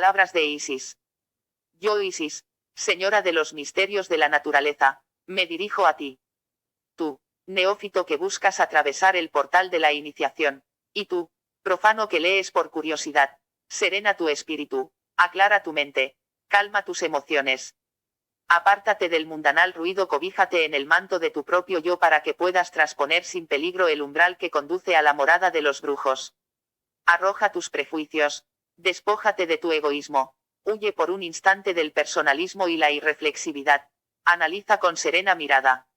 Palabras de Isis. Yo Isis, señora de los misterios de la naturaleza, me dirijo a ti. Tú, neófito que buscas atravesar el portal de la iniciación, y tú, profano que lees por curiosidad, serena tu espíritu, aclara tu mente, calma tus emociones. Apártate del mundanal ruido, cobíjate en el manto de tu propio yo para que puedas trasponer sin peligro el umbral que conduce a la morada de los brujos. Arroja tus prejuicios, despójate de tu egoísmo, huye por un instante del personalismo y la irreflexividad, analiza con serena mirada.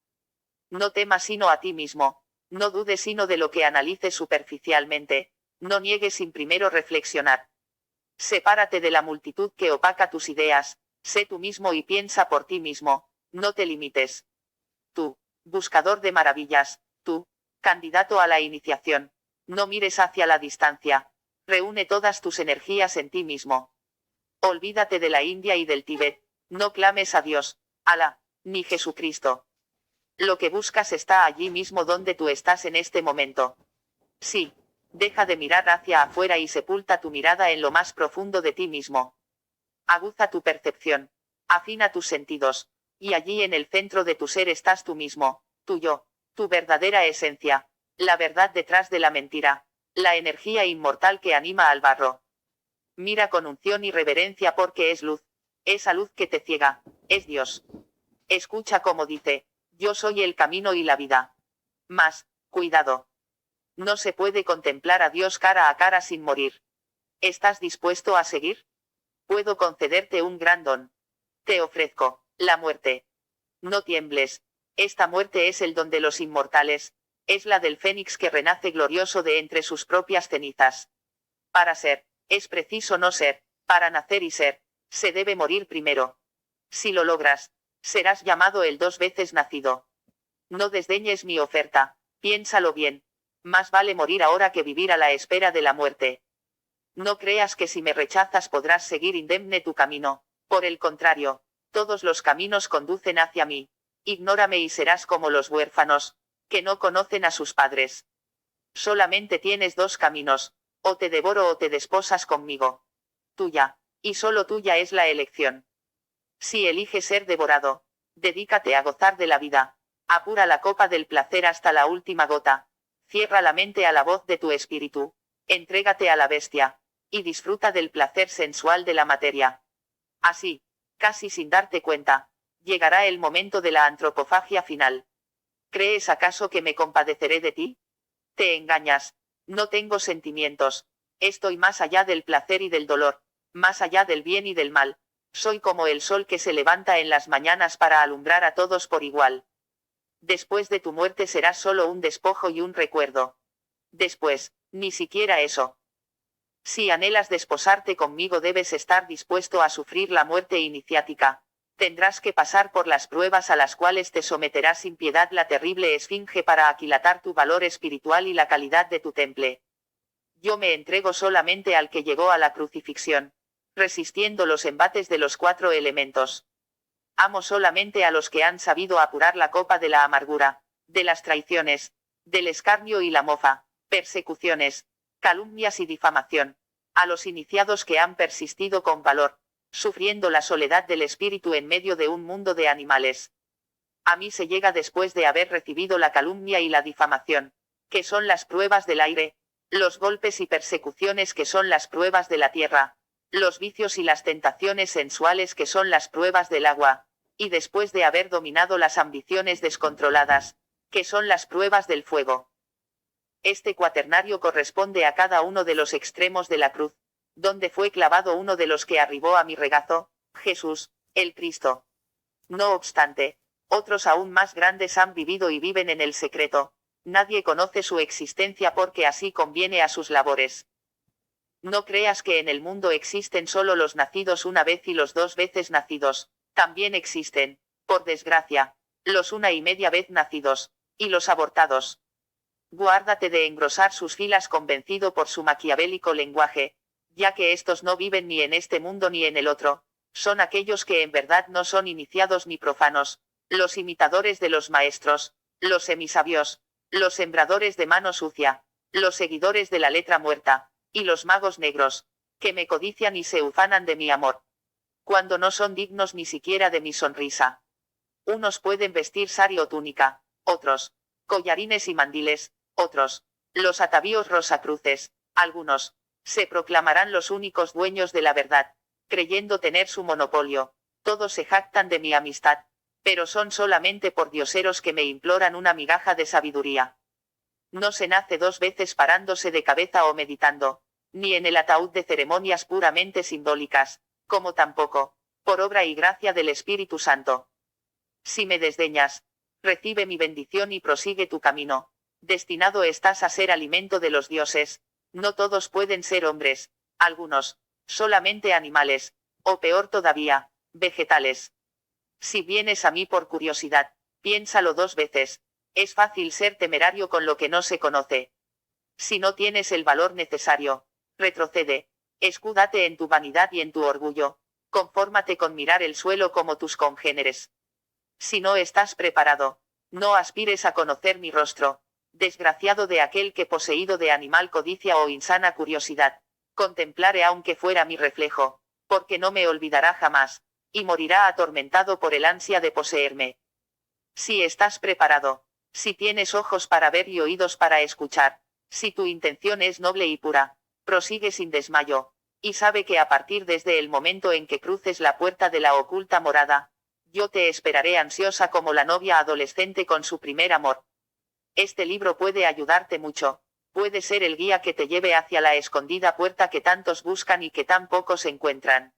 No temas sino a ti mismo, no dudes sino de lo que analices superficialmente, no niegues sin primero reflexionar. Sepárate de la multitud que opaca tus ideas, sé tú mismo y piensa por ti mismo, no te limites. Tú, buscador de maravillas, tú, candidato a la iniciación, no mires hacia la distancia, reúne todas tus energías en ti mismo. Olvídate de la India y del Tíbet, no clames a Dios, Alá, ni Jesucristo. Lo que buscas está allí mismo donde tú estás en este momento. Sí, deja de mirar hacia afuera y sepulta tu mirada en lo más profundo de ti mismo. Aguza tu percepción, afina tus sentidos, y allí en el centro de tu ser estás tú mismo, tu yo, tu verdadera esencia, la verdad detrás de la mentira, la energía inmortal que anima al barro. Mira con unción y reverencia porque es luz, esa luz que te ciega, es Dios. Escucha como dice, yo soy el camino y la vida. Mas, cuidado. No se puede contemplar a Dios cara a cara sin morir. ¿Estás dispuesto a seguir? Puedo concederte un gran don. Te ofrezco, la muerte. No tiembles. Esta muerte es el don de los inmortales, es la del fénix que renace glorioso de entre sus propias cenizas. Para ser, es preciso no ser, para nacer y ser, se debe morir primero. Si lo logras, serás llamado el 2 veces nacido. No desdeñes mi oferta, piénsalo bien. Más vale morir ahora que vivir a la espera de la muerte. No creas que si me rechazas podrás seguir indemne tu camino, por el contrario, todos los caminos conducen hacia mí. Ignórame y serás como los huérfanos, que no conocen a sus padres. Solamente tienes 2 caminos, o te devoro o te desposas conmigo. Tuya, y solo tuya es la elección. Si eliges ser devorado, dedícate a gozar de la vida, apura la copa del placer hasta la última gota, cierra la mente a la voz de tu espíritu, entrégate a la bestia, y disfruta del placer sensual de la materia. Así, casi sin darte cuenta, llegará el momento de la antropofagia final. ¿Crees acaso que me compadeceré de ti? Te engañas, no tengo sentimientos, estoy más allá del placer y del dolor, más allá del bien y del mal, soy como el sol que se levanta en las mañanas para alumbrar a todos por igual. Después de tu muerte serás solo un despojo y un recuerdo. Después, ni siquiera eso. Si anhelas desposarte conmigo debes estar dispuesto a sufrir la muerte iniciática. Tendrás que pasar por las pruebas a las cuales te someterá sin piedad la terrible esfinge para aquilatar tu valor espiritual y la calidad de tu temple. Yo me entrego solamente al que llegó a la crucifixión, resistiendo los embates de los 4 elementos. Amo solamente a los que han sabido apurar la copa de la amargura, de las traiciones, del escarnio y la mofa, persecuciones, calumnias y difamación, a los iniciados que han persistido con valor, sufriendo la soledad del espíritu en medio de un mundo de animales. A mí se llega después de haber recibido la calumnia y la difamación, que son las pruebas del aire, los golpes y persecuciones que son las pruebas de la tierra, los vicios y las tentaciones sensuales que son las pruebas del agua, y después de haber dominado las ambiciones descontroladas, que son las pruebas del fuego. Este cuaternario corresponde a cada uno de los extremos de la cruz, donde fue clavado uno de los que arribó a mi regazo, Jesús, el Cristo. No obstante, otros aún más grandes han vivido y viven en el secreto, nadie conoce su existencia porque así conviene a sus labores. No creas que en el mundo existen solo los nacidos una vez y los 2 veces nacidos, también existen, por desgracia, los 1,5 vez nacidos, y los abortados. Guárdate de engrosar sus filas convencido por su maquiavélico lenguaje, ya que estos no viven ni en este mundo ni en el otro, son aquellos que en verdad no son iniciados ni profanos, los imitadores de los maestros, los semisabios, los sembradores de mano sucia, los seguidores de la letra muerta, y los magos negros, que me codician y se ufanan de mi amor, cuando no son dignos ni siquiera de mi sonrisa. Unos pueden vestir sari o túnica, otros, collarines y mandiles, otros, los atavíos rosacruces, algunos, se proclamarán los únicos dueños de la verdad, creyendo tener su monopolio, todos se jactan de mi amistad, pero son solamente pordioseros que me imploran una migaja de sabiduría. No se nace dos veces parándose de cabeza o meditando, ni en el ataúd de ceremonias puramente simbólicas, como tampoco, por obra y gracia del Espíritu Santo. Si me desdeñas, recibe mi bendición y prosigue tu camino. Destinado estás a ser alimento de los dioses. No todos pueden ser hombres, algunos, solamente animales, o peor todavía, vegetales. Si vienes a mí por curiosidad, piénsalo dos veces. Es fácil ser temerario con lo que no se conoce. Si no tienes el valor necesario, retrocede, escúdate en tu vanidad y en tu orgullo, confórmate con mirar el suelo como tus congéneres. Si no estás preparado, no aspires a conocer mi rostro, desgraciado de aquel que poseído de animal codicia o insana curiosidad, contemplare aunque fuera mi reflejo, porque no me olvidará jamás, y morirá atormentado por el ansia de poseerme. Si estás preparado, si tienes ojos para ver y oídos para escuchar, si tu intención es noble y pura, prosigue sin desmayo, y sabe que a partir desde el momento en que cruces la puerta de la oculta morada, yo te esperaré ansiosa como la novia adolescente con su primer amor. Este libro puede ayudarte mucho, puede ser el guía que te lleve hacia la escondida puerta que tantos buscan y que tan pocos encuentran.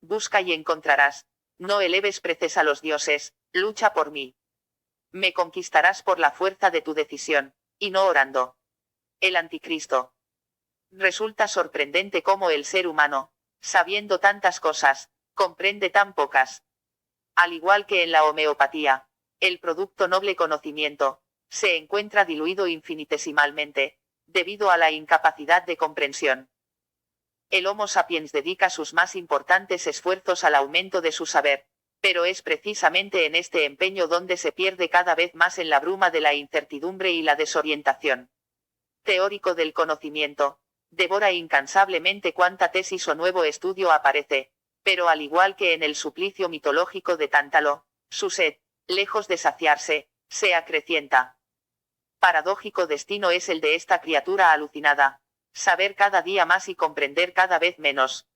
Busca y encontrarás. No eleves preces a los dioses, lucha por mí. Me conquistarás por la fuerza de tu decisión, y no orando. El anticristo. Resulta sorprendente cómo el ser humano, sabiendo tantas cosas, comprende tan pocas. Al igual que en la homeopatía, el producto noble conocimiento, se encuentra diluido infinitesimalmente, debido a la incapacidad de comprensión. El Homo sapiens dedica sus más importantes esfuerzos al aumento de su saber, pero es precisamente en este empeño donde se pierde cada vez más en la bruma de la incertidumbre y la desorientación. Teórico del conocimiento, devora incansablemente cuanta tesis o nuevo estudio aparece, pero al igual que en el suplicio mitológico de Tántalo, su sed, lejos de saciarse, se acrecienta. Paradójico destino es el de esta criatura alucinada, saber cada día más y comprender cada vez menos.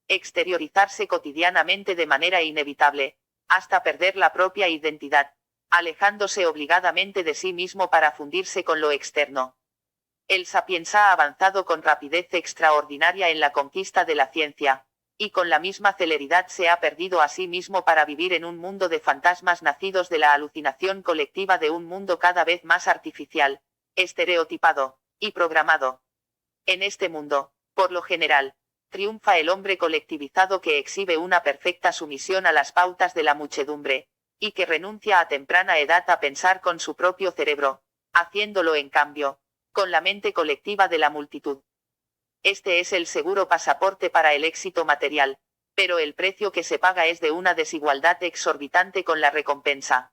Exteriorizarse cotidianamente de manera inevitable, hasta perder la propia identidad, alejándose obligadamente de sí mismo para fundirse con lo externo. El sapiens ha avanzado con rapidez extraordinaria en la conquista de la ciencia, y con la misma celeridad se ha perdido a sí mismo para vivir en un mundo de fantasmas nacidos de la alucinación colectiva de un mundo cada vez más artificial, estereotipado, y programado. En este mundo, por lo general, triunfa el hombre colectivizado que exhibe una perfecta sumisión a las pautas de la muchedumbre, y que renuncia a temprana edad a pensar con su propio cerebro, haciéndolo en cambio, con la mente colectiva de la multitud. Este es el seguro pasaporte para el éxito material, pero el precio que se paga es de una desigualdad exorbitante con la recompensa.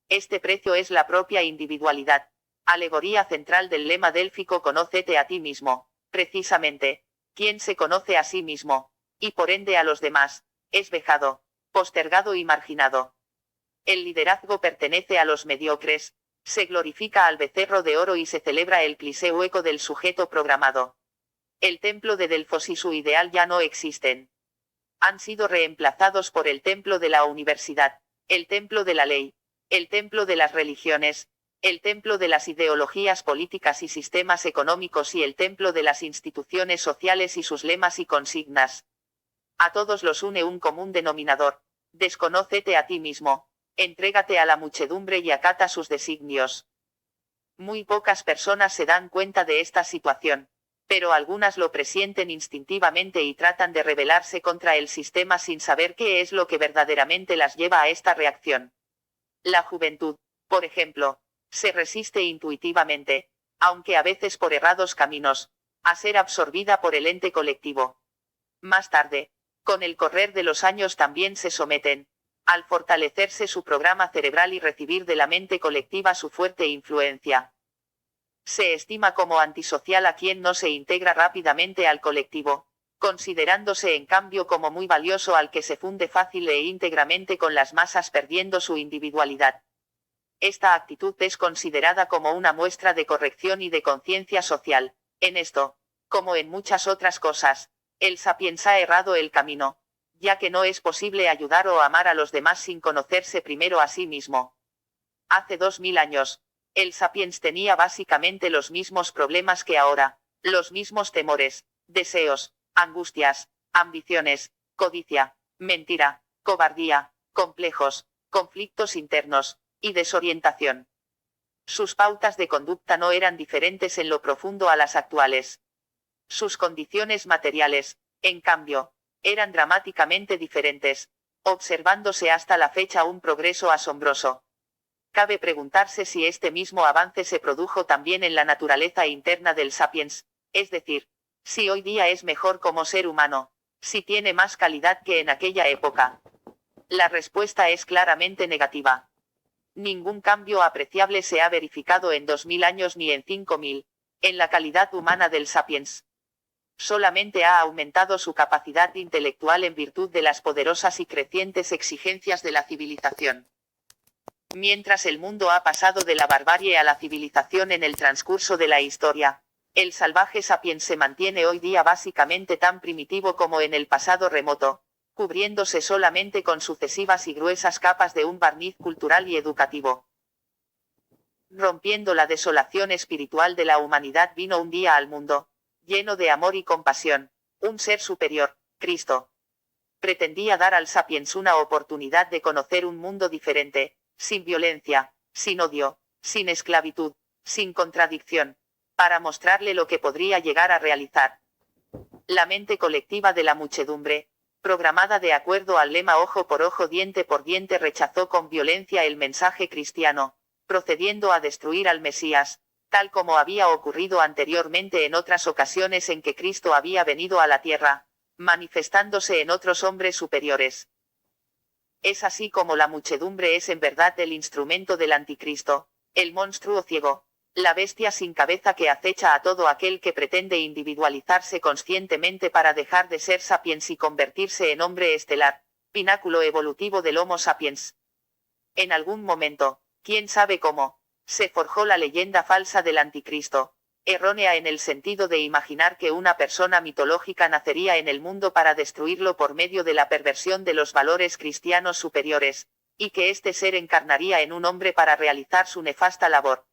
Este precio es la propia individualidad, alegoría central del lema délfico Conócete a ti mismo. Precisamente, quien se conoce a sí mismo, y por ende a los demás, es vejado, postergado y marginado. El liderazgo pertenece a los mediocres, se glorifica al becerro de oro y se celebra el cliché hueco del sujeto programado. El templo de Delfos y su ideal ya no existen. Han sido reemplazados por el templo de la universidad, el templo de la ley, el templo de las religiones, el templo de las ideologías políticas y sistemas económicos y el templo de las instituciones sociales y sus lemas y consignas. A todos los une un común denominador: desconócete a ti mismo, entrégate a la muchedumbre y acata sus designios. Muy pocas personas se dan cuenta de esta situación, pero algunas lo presienten instintivamente y tratan de rebelarse contra el sistema sin saber qué es lo que verdaderamente las lleva a esta reacción. La juventud, por ejemplo, se resiste intuitivamente, aunque a veces por errados caminos, a ser absorbida por el ente colectivo. Más tarde, con el correr de los años también se someten, al fortalecerse su programa cerebral y recibir de la mente colectiva su fuerte influencia. Se estima como antisocial a quien no se integra rápidamente al colectivo, considerándose en cambio como muy valioso al que se funde fácil e íntegramente con las masas perdiendo su individualidad. Esta actitud es considerada como una muestra de corrección y de conciencia social. En esto, como en muchas otras cosas, el sapiens ha errado el camino, ya que no es posible ayudar o amar a los demás sin conocerse primero a sí mismo. Hace 2000 años, el sapiens tenía básicamente los mismos problemas que ahora, los mismos temores, deseos, angustias, ambiciones, codicia, mentira, cobardía, complejos, conflictos internos, y desorientación. Sus pautas de conducta no eran diferentes en lo profundo a las actuales. Sus condiciones materiales, en cambio, eran dramáticamente diferentes, observándose hasta la fecha un progreso asombroso. Cabe preguntarse si este mismo avance se produjo también en la naturaleza interna del sapiens, es decir, si hoy día es mejor como ser humano, si tiene más calidad que en aquella época. La respuesta es claramente negativa. Ningún cambio apreciable se ha verificado en 2000 años ni en 5000, en la calidad humana del sapiens. Solamente ha aumentado su capacidad intelectual en virtud de las poderosas y crecientes exigencias de la civilización. Mientras el mundo ha pasado de la barbarie a la civilización en el transcurso de la historia, el salvaje sapiens se mantiene hoy día básicamente tan primitivo como en el pasado remoto, cubriéndose solamente con sucesivas y gruesas capas de un barniz cultural y educativo. Rompiendo la desolación espiritual de la humanidad vino un día al mundo, lleno de amor y compasión, un ser superior, Cristo. Pretendía dar al sapiens una oportunidad de conocer un mundo diferente, sin violencia, sin odio, sin esclavitud, sin contradicción, para mostrarle lo que podría llegar a realizar. La mente colectiva de la muchedumbre, programada de acuerdo al lema ojo por ojo, diente por diente, rechazó con violencia el mensaje cristiano, procediendo a destruir al Mesías, tal como había ocurrido anteriormente en otras ocasiones en que Cristo había venido a la tierra, manifestándose en otros hombres superiores. Es así como la muchedumbre es en verdad el instrumento del anticristo, el monstruo ciego, la bestia sin cabeza que acecha a todo aquel que pretende individualizarse conscientemente para dejar de ser sapiens y convertirse en hombre estelar, pináculo evolutivo del Homo sapiens. En algún momento, quién sabe cómo, se forjó la leyenda falsa del anticristo, errónea en el sentido de imaginar que una persona mitológica nacería en el mundo para destruirlo por medio de la perversión de los valores cristianos superiores, y que este ser encarnaría en un hombre para realizar su nefasta labor.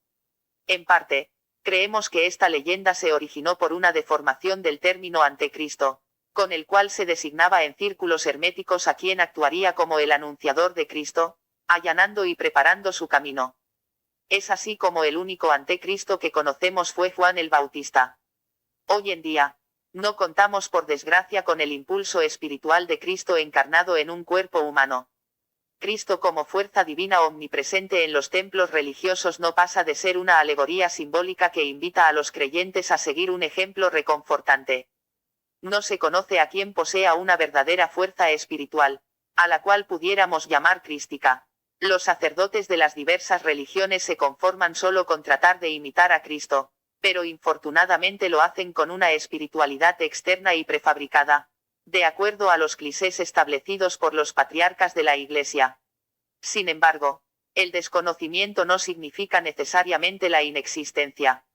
En parte, creemos que esta leyenda se originó por una deformación del término antecristo, con el cual se designaba en círculos herméticos a quien actuaría como el anunciador de Cristo, allanando y preparando su camino. Es así como el único antecristo que conocemos fue Juan el Bautista. Hoy en día, no contamos por desgracia con el impulso espiritual de Cristo encarnado en un cuerpo humano. Cristo como fuerza divina omnipresente en los templos religiosos no pasa de ser una alegoría simbólica que invita a los creyentes a seguir un ejemplo reconfortante. No se conoce a quien posea una verdadera fuerza espiritual, a la cual pudiéramos llamar crística. Los sacerdotes de las diversas religiones se conforman solo con tratar de imitar a Cristo, pero infortunadamente lo hacen con una espiritualidad externa y prefabricada, de acuerdo a los clichés establecidos por los patriarcas de la Iglesia. Sin embargo, el desconocimiento no significa necesariamente la inexistencia.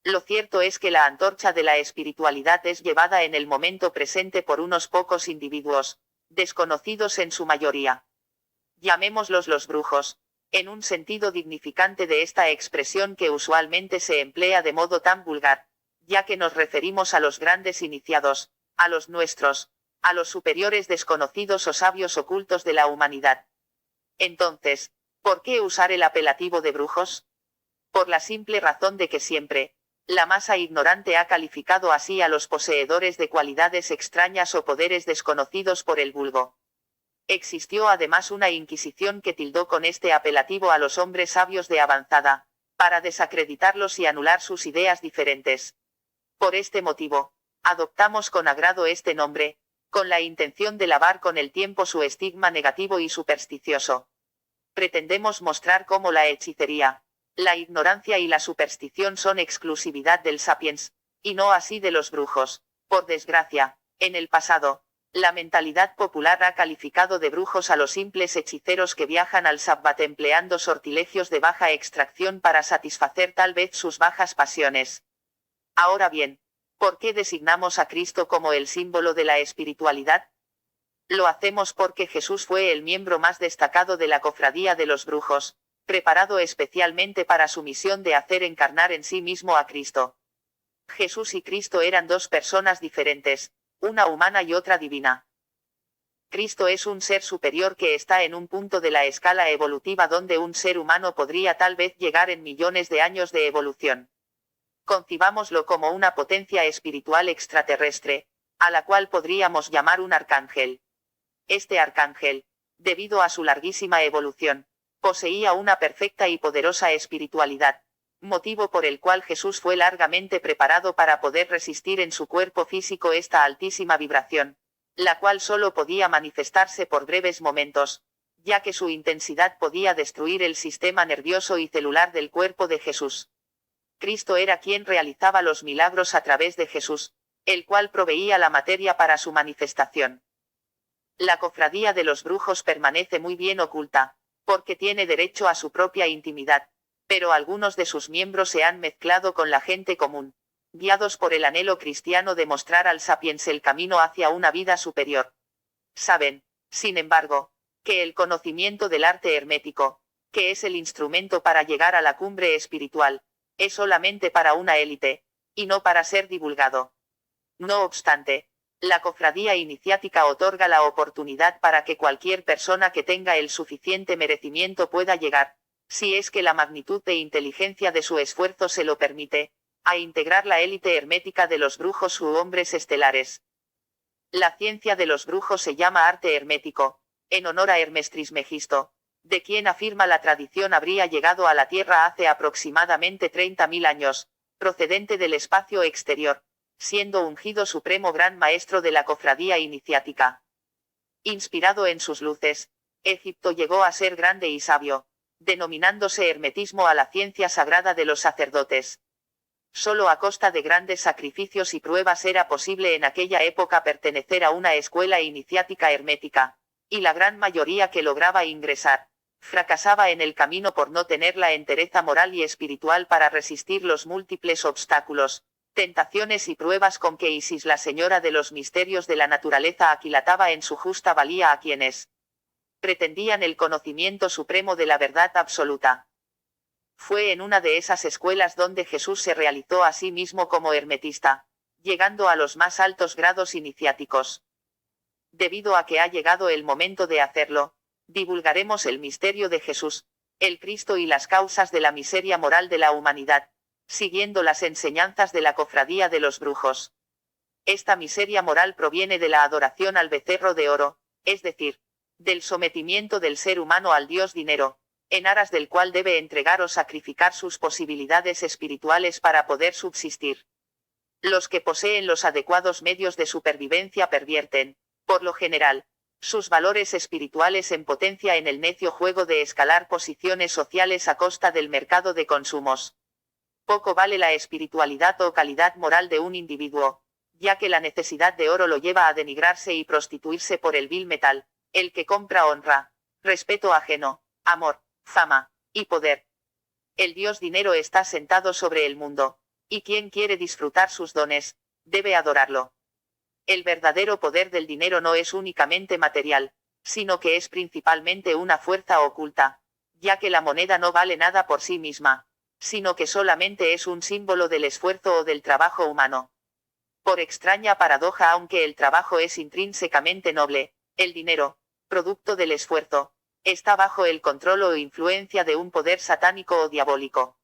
Lo cierto es que la antorcha de la espiritualidad es llevada en el momento presente por unos pocos individuos, desconocidos en su mayoría. Llamémoslos los brujos, en un sentido dignificante de esta expresión que usualmente se emplea de modo tan vulgar, ya que nos referimos a los grandes iniciados, a los nuestros, a los superiores desconocidos o sabios ocultos de la humanidad. Entonces, ¿por qué usar el apelativo de brujos? Por la simple razón de que siempre, la masa ignorante ha calificado así a los poseedores de cualidades extrañas o poderes desconocidos por el vulgo. Existió además una inquisición que tildó con este apelativo a los hombres sabios de avanzada, para desacreditarlos y anular sus ideas diferentes. Por este motivo, adoptamos con agrado este nombre, con la intención de lavar con el tiempo su estigma negativo y supersticioso. Pretendemos mostrar cómo la hechicería, la ignorancia y la superstición son exclusividad del sapiens, y no así de los brujos, por desgracia, En el pasado, la mentalidad popular ha calificado de brujos a los simples hechiceros que viajan al Sabbat empleando sortilegios de baja extracción para satisfacer tal vez sus bajas pasiones. Ahora bien, ¿por qué designamos a Cristo como el símbolo de la espiritualidad? Lo hacemos porque Jesús fue el miembro más destacado de la cofradía de los brujos, preparado especialmente para su misión de hacer encarnar en sí mismo a Cristo. Jesús y Cristo eran dos personas diferentes, una humana y otra divina. Cristo es un ser superior que está en un punto de la escala evolutiva donde un ser humano podría tal vez llegar en millones de años de evolución. Concibámoslo como una potencia espiritual extraterrestre, a la cual podríamos llamar un arcángel. Este arcángel, debido a su larguísima evolución, poseía una perfecta y poderosa espiritualidad, motivo por el cual Jesús fue largamente preparado para poder resistir en su cuerpo físico esta altísima vibración, la cual solo podía manifestarse por breves momentos, ya que su intensidad podía destruir el sistema nervioso y celular del cuerpo de Jesús. Cristo era quien realizaba los milagros a través de Jesús, el cual proveía la materia para su manifestación. La cofradía de los brujos permanece muy bien oculta, porque tiene derecho a su propia intimidad, pero algunos de sus miembros se han mezclado con la gente común, guiados por el anhelo cristiano de mostrar al sapiens el camino hacia una vida superior. Saben, sin embargo, que el conocimiento del arte hermético, que es el instrumento para llegar a la cumbre espiritual, es solamente para una élite, y no para ser divulgado. No obstante, la cofradía iniciática otorga la oportunidad para que cualquier persona que tenga el suficiente merecimiento pueda llegar, si es que la magnitud de inteligencia de su esfuerzo se lo permite, a integrar la élite hermética de los brujos u hombres estelares. La ciencia de los brujos se llama arte hermético, en honor a Hermes Trismegisto, de quien afirma la tradición habría llegado a la Tierra hace aproximadamente 30.000 años, procedente del espacio exterior, siendo ungido supremo gran maestro de la cofradía iniciática. Inspirado en sus luces, Egipto llegó a ser grande y sabio, denominándose hermetismo a la ciencia sagrada de los sacerdotes. Solo a costa de grandes sacrificios y pruebas era posible en aquella época pertenecer a una escuela iniciática hermética, y la gran mayoría que lograba ingresar, fracasaba en el camino por no tener la entereza moral y espiritual para resistir los múltiples obstáculos, tentaciones y pruebas con que Isis, la señora de los misterios de la naturaleza, aquilataba en su justa valía a quienes pretendían el conocimiento supremo de la verdad absoluta. Fue en una de esas escuelas donde Jesús se realizó a sí mismo como hermetista, llegando a los más altos grados iniciáticos. Debido a que ha llegado el momento de hacerlo, divulgaremos el misterio de Jesús, el Cristo y las causas de la miseria moral de la humanidad, siguiendo las enseñanzas de la cofradía de los brujos. Esta miseria moral proviene de la adoración al becerro de oro, es decir, del sometimiento del ser humano al dios dinero, en aras del cual debe entregar o sacrificar sus posibilidades espirituales para poder subsistir. Los que poseen los adecuados medios de supervivencia pervierten, por lo general, sus valores espirituales en potencia en el necio juego de escalar posiciones sociales a costa del mercado de consumos. Poco vale la espiritualidad o calidad moral de un individuo, ya que la necesidad de oro lo lleva a denigrarse y prostituirse por el vil metal, el que compra honra, respeto ajeno, amor, fama, y poder. El dios dinero está sentado sobre el mundo, y quien quiere disfrutar sus dones, debe adorarlo. El verdadero poder del dinero no es únicamente material, sino que es principalmente una fuerza oculta, ya que la moneda no vale nada por sí misma, sino que solamente es un símbolo del esfuerzo o del trabajo humano. Por extraña paradoja, aunque el trabajo es intrínsecamente noble, el dinero, producto del esfuerzo, está bajo el control o influencia de un poder satánico o diabólico.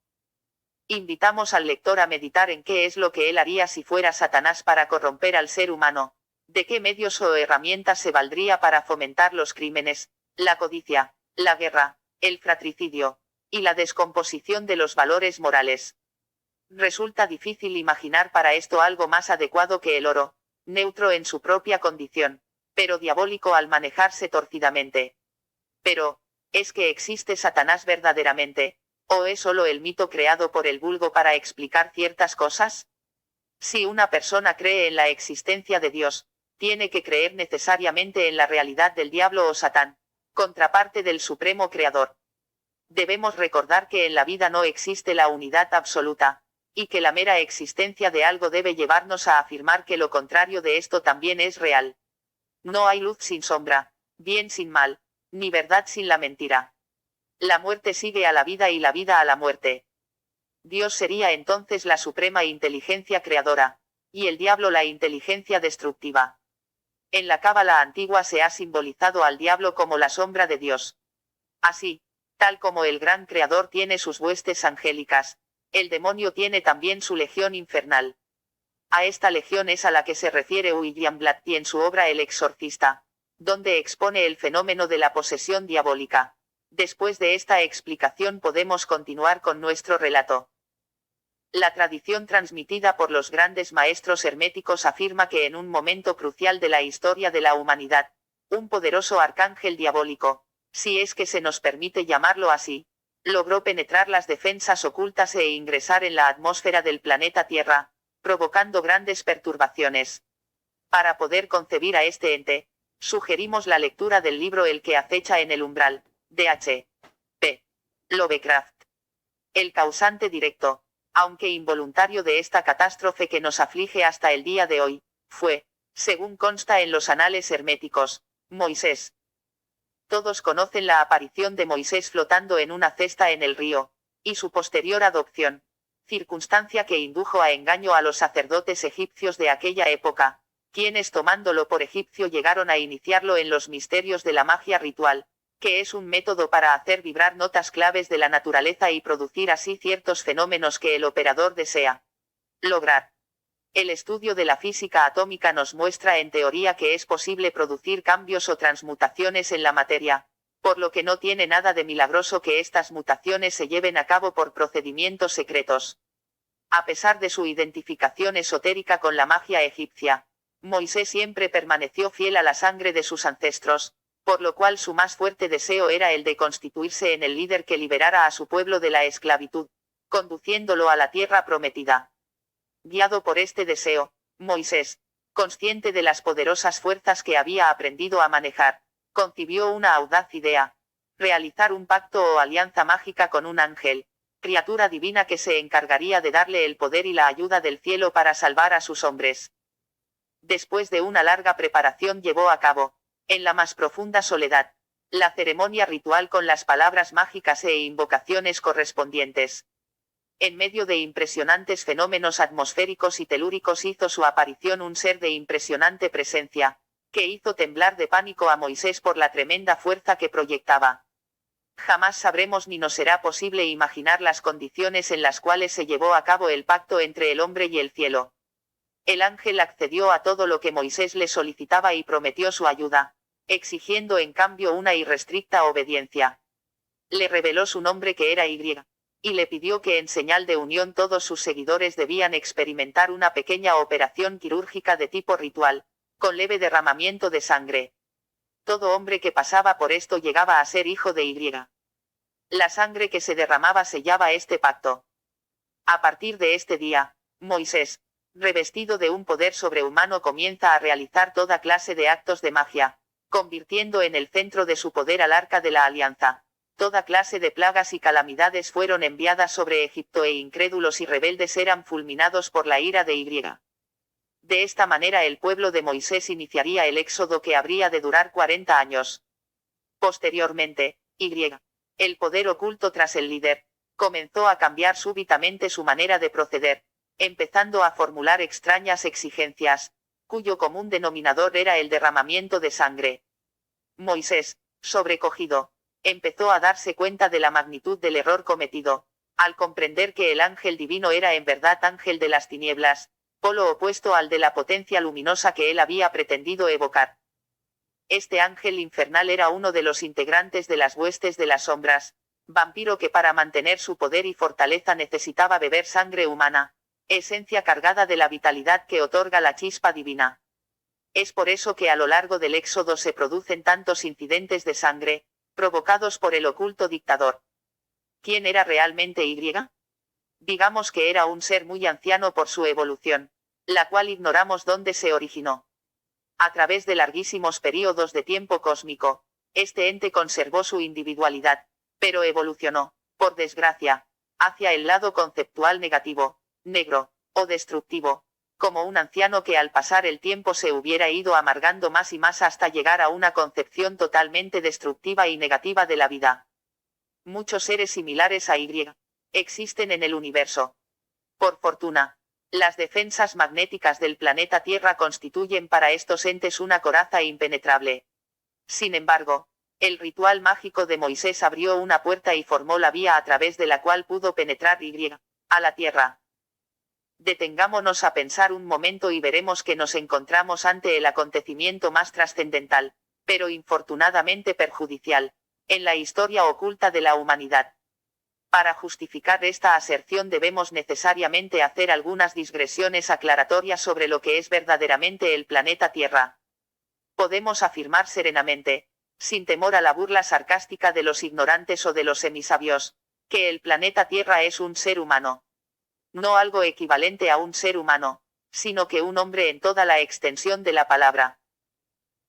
Invitamos al lector a meditar en qué es lo que él haría si fuera Satanás para corromper al ser humano, de qué medios o herramientas se valdría para fomentar los crímenes, la codicia, la guerra, el fratricidio, y la descomposición de los valores morales. Resulta difícil imaginar para esto algo más adecuado que el oro, neutro en su propia condición, pero diabólico al manejarse torcidamente. Pero, ¿es que existe Satanás verdaderamente? ¿O es solo el mito creado por el vulgo para explicar ciertas cosas? Si una persona cree en la existencia de Dios, tiene que creer necesariamente en la realidad del diablo o Satán, contraparte del supremo creador. Debemos recordar que en la vida no existe la unidad absoluta, y que la mera existencia de algo debe llevarnos a afirmar que lo contrario de esto también es real. No hay luz sin sombra, bien sin mal, ni verdad sin la mentira. La muerte sigue a la vida y la vida a la muerte. Dios sería entonces la suprema inteligencia creadora, y el diablo la inteligencia destructiva. En la cábala antigua se ha simbolizado al diablo como la sombra de Dios. Así, tal como el gran creador tiene sus huestes angélicas, el demonio tiene también su legión infernal. A esta legión es a la que se refiere William Blatty en su obra El Exorcista, donde expone el fenómeno de la posesión diabólica. Después de esta explicación podemos continuar con nuestro relato. La tradición transmitida por los grandes maestros herméticos afirma que en un momento crucial de la historia de la humanidad, un poderoso arcángel diabólico, si es que se nos permite llamarlo así, logró penetrar las defensas ocultas e ingresar en la atmósfera del planeta Tierra, provocando grandes perturbaciones. Para poder concebir a este ente, sugerimos la lectura del libro El que acecha en el umbral, de H. P. Lovecraft. El causante directo, aunque involuntario de esta catástrofe que nos aflige hasta el día de hoy, fue, según consta en los anales herméticos, Moisés. Todos conocen la aparición de Moisés flotando en una cesta en el río, y su posterior adopción, circunstancia que indujo a engaño a los sacerdotes egipcios de aquella época, quienes tomándolo por egipcio llegaron a iniciarlo en los misterios de la magia ritual, que es un método para hacer vibrar notas claves de la naturaleza y producir así ciertos fenómenos que el operador desea lograr. El estudio de la física atómica nos muestra en teoría que es posible producir cambios o transmutaciones en la materia, por lo que no tiene nada de milagroso que estas mutaciones se lleven a cabo por procedimientos secretos. A pesar de su identificación esotérica con la magia egipcia, Moisés siempre permaneció fiel a la sangre de sus ancestros, por lo cual su más fuerte deseo era el de constituirse en el líder que liberara a su pueblo de la esclavitud, conduciéndolo a la tierra prometida. Guiado por este deseo, Moisés, consciente de las poderosas fuerzas que había aprendido a manejar, concibió una audaz idea: realizar un pacto o alianza mágica con un ángel, criatura divina que se encargaría de darle el poder y la ayuda del cielo para salvar a sus hombres. Después de una larga preparación llevó a cabo, en la más profunda soledad, la ceremonia ritual con las palabras mágicas e invocaciones correspondientes. En medio de impresionantes fenómenos atmosféricos y telúricos hizo su aparición un ser de impresionante presencia, que hizo temblar de pánico a Moisés por la tremenda fuerza que proyectaba. Jamás sabremos ni nos será posible imaginar las condiciones en las cuales se llevó a cabo el pacto entre el hombre y el cielo. El ángel accedió a todo lo que Moisés le solicitaba y prometió su ayuda, exigiendo en cambio una irrestricta obediencia. Le reveló su nombre, que era Y, y le pidió que en señal de unión todos sus seguidores debían experimentar una pequeña operación quirúrgica de tipo ritual, con leve derramamiento de sangre. Todo hombre que pasaba por esto llegaba a ser hijo de Y. La sangre que se derramaba sellaba este pacto. A partir de este día, Moisés, revestido de un poder sobrehumano, comienza a realizar toda clase de actos de magia, convirtiendo en el centro de su poder al Arca de la Alianza. Toda clase de plagas y calamidades fueron enviadas sobre Egipto e incrédulos y rebeldes eran fulminados por la ira de Y. De esta manera el pueblo de Moisés iniciaría el éxodo, que habría de durar 40 años. Posteriormente, Y, el poder oculto tras el líder, comenzó a cambiar súbitamente su manera de proceder, empezando a formular extrañas exigencias, cuyo común denominador era el derramamiento de sangre. Moisés, sobrecogido, empezó a darse cuenta de la magnitud del error cometido, al comprender que el ángel divino era en verdad ángel de las tinieblas, polo opuesto al de la potencia luminosa que él había pretendido evocar. Este ángel infernal era uno de los integrantes de las huestes de las sombras, vampiro que para mantener su poder y fortaleza necesitaba beber sangre humana, esencia cargada de la vitalidad que otorga la chispa divina. Es por eso que a lo largo del éxodo se producen tantos incidentes de sangre, provocados por el oculto dictador. ¿Quién era realmente Y? Digamos que era un ser muy anciano por su evolución, la cual ignoramos dónde se originó. A través de larguísimos períodos de tiempo cósmico, este ente conservó su individualidad, pero evolucionó, por desgracia, hacia el lado conceptual negativo, negro, o destructivo, como un anciano que al pasar el tiempo se hubiera ido amargando más y más hasta llegar a una concepción totalmente destructiva y negativa de la vida. Muchos seres similares a Y existen en el universo. Por fortuna, las defensas magnéticas del planeta Tierra constituyen para estos entes una coraza impenetrable. Sin embargo, el ritual mágico de Moisés abrió una puerta y formó la vía a través de la cual pudo penetrar Y a la Tierra. Detengámonos a pensar un momento y veremos que nos encontramos ante el acontecimiento más trascendental, pero infortunadamente perjudicial, en la historia oculta de la humanidad. Para justificar esta aserción debemos necesariamente hacer algunas digresiones aclaratorias sobre lo que es verdaderamente el planeta Tierra. Podemos afirmar serenamente, sin temor a la burla sarcástica de los ignorantes o de los semisabios, que el planeta Tierra es un ser humano. No algo equivalente a un ser humano, sino que un hombre en toda la extensión de la palabra.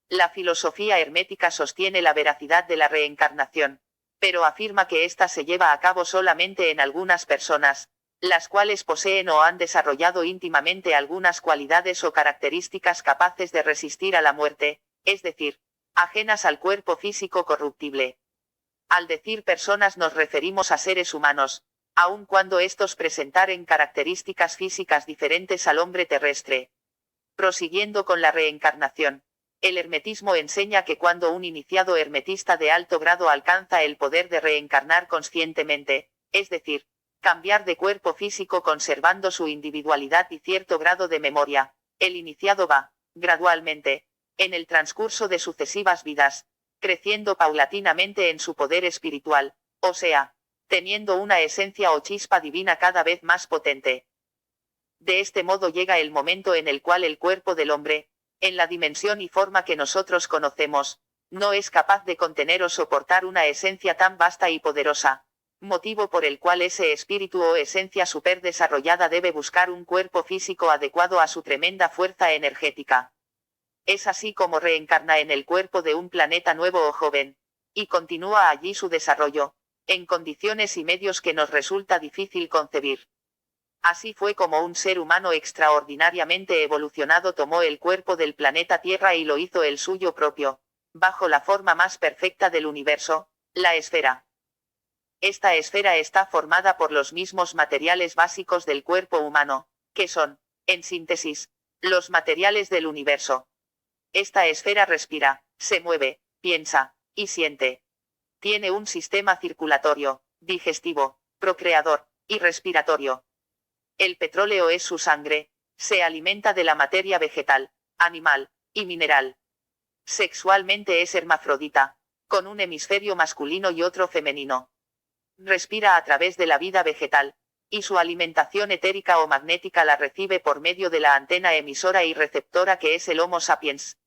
La filosofía hermética sostiene la veracidad de la reencarnación, pero afirma que ésta se lleva a cabo solamente en algunas personas, las cuales poseen o han desarrollado íntimamente algunas cualidades o características capaces de resistir a la muerte, es decir, ajenas al cuerpo físico corruptible. Al decir personas nos referimos a seres humanos, aun cuando estos presentaren características físicas diferentes al hombre terrestre. Prosiguiendo con la reencarnación. El hermetismo enseña que cuando un iniciado hermetista de alto grado alcanza el poder de reencarnar conscientemente, es decir, cambiar de cuerpo físico conservando su individualidad y cierto grado de memoria, el iniciado va, gradualmente, en el transcurso de sucesivas vidas, creciendo paulatinamente en su poder espiritual, o sea, teniendo una esencia o chispa divina cada vez más potente. De este modo llega el momento en el cual el cuerpo del hombre, en la dimensión y forma que nosotros conocemos, no es capaz de contener o soportar una esencia tan vasta y poderosa, motivo por el cual ese espíritu o esencia superdesarrollada debe buscar un cuerpo físico adecuado a su tremenda fuerza energética. Es así como reencarna en el cuerpo de un planeta nuevo o joven, y continúa allí su desarrollo, en condiciones y medios que nos resulta difícil concebir. Así fue como un ser humano extraordinariamente evolucionado tomó el cuerpo del planeta Tierra y lo hizo el suyo propio, bajo la forma más perfecta del universo, la esfera. Esta esfera está formada por los mismos materiales básicos del cuerpo humano, que son, en síntesis, los materiales del universo. Esta esfera respira, se mueve, piensa, y siente. Tiene un sistema circulatorio, digestivo, procreador, y respiratorio. El petróleo es su sangre, se alimenta de la materia vegetal, animal, y mineral. Sexualmente es hermafrodita, con un hemisferio masculino y otro femenino. Respira a través de la vida vegetal, y su alimentación etérica o magnética la recibe por medio de la antena emisora y receptora que es el Homo sapiens.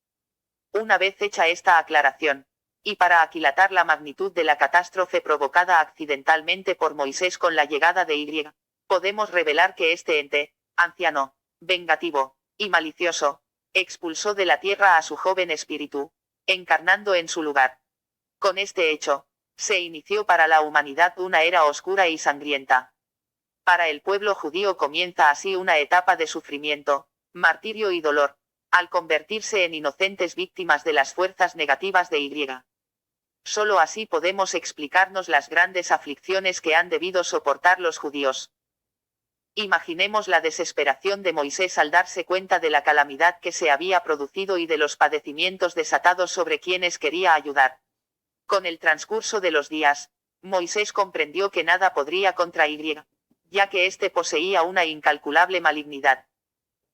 Una vez hecha esta aclaración, y para aquilatar la magnitud de la catástrofe provocada accidentalmente por Moisés con la llegada de Y, podemos revelar que este ente, anciano, vengativo, y malicioso, expulsó de la tierra a su joven espíritu, encarnando en su lugar. Con este hecho, se inició para la humanidad una era oscura y sangrienta. Para el pueblo judío comienza así una etapa de sufrimiento, martirio y dolor, al convertirse en inocentes víctimas de las fuerzas negativas de Y. Solo así podemos explicarnos las grandes aflicciones que han debido soportar los judíos. Imaginemos la desesperación de Moisés al darse cuenta de la calamidad que se había producido y de los padecimientos desatados sobre quienes quería ayudar. Con el transcurso de los días, Moisés comprendió que nada podría contra Y, ya que éste poseía una incalculable malignidad.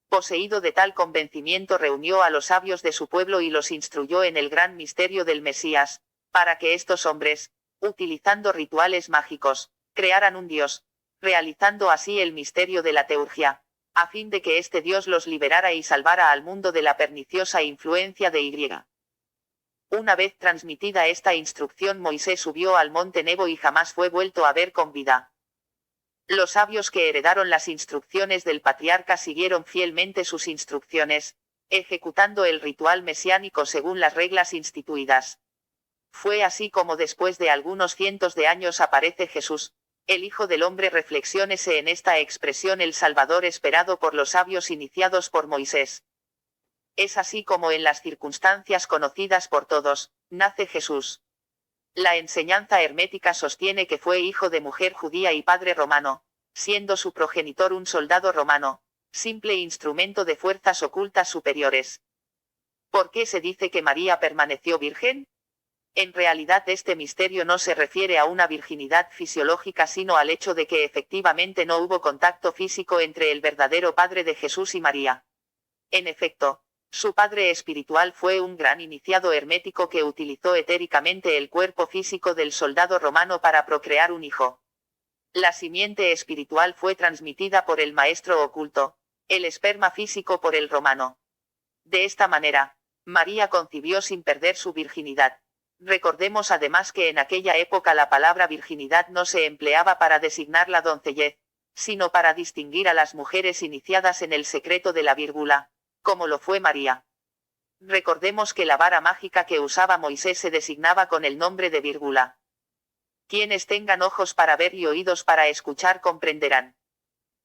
Poseído de tal convencimiento reunió a los sabios de su pueblo y los instruyó en el gran misterio del Mesías, para que estos hombres, utilizando rituales mágicos, crearan un Dios, realizando así el misterio de la teurgia, a fin de que este Dios los liberara y salvara al mundo de la perniciosa influencia de Y. Una vez transmitida esta instrucción, Moisés subió al monte Nebo y jamás fue vuelto a ver con vida. Los sabios que heredaron las instrucciones del patriarca siguieron fielmente sus instrucciones, ejecutando el ritual mesiánico según las reglas instituidas. Fue así como después de algunos cientos de años aparece Jesús, el Hijo del Hombre. Reflexiónese en esta expresión el Salvador esperado por los sabios iniciados por Moisés. Es así como en las circunstancias conocidas por todos, nace Jesús. La enseñanza hermética sostiene que fue hijo de mujer judía y padre romano, siendo su progenitor un soldado romano, simple instrumento de fuerzas ocultas superiores. ¿Por qué se dice que María permaneció virgen? En realidad este misterio no se refiere a una virginidad fisiológica sino al hecho de que efectivamente no hubo contacto físico entre el verdadero padre de Jesús y María. En efecto, su padre espiritual fue un gran iniciado hermético que utilizó etéricamente el cuerpo físico del soldado romano para procrear un hijo. La simiente espiritual fue transmitida por el maestro oculto, el esperma físico por el romano. De esta manera, María concibió sin perder su virginidad. Recordemos además que en aquella época la palabra virginidad no se empleaba para designar la doncellez, sino para distinguir a las mujeres iniciadas en el secreto de la vírgula, como lo fue María. Recordemos que la vara mágica que usaba Moisés se designaba con el nombre de vírgula. Quienes tengan ojos para ver y oídos para escuchar comprenderán.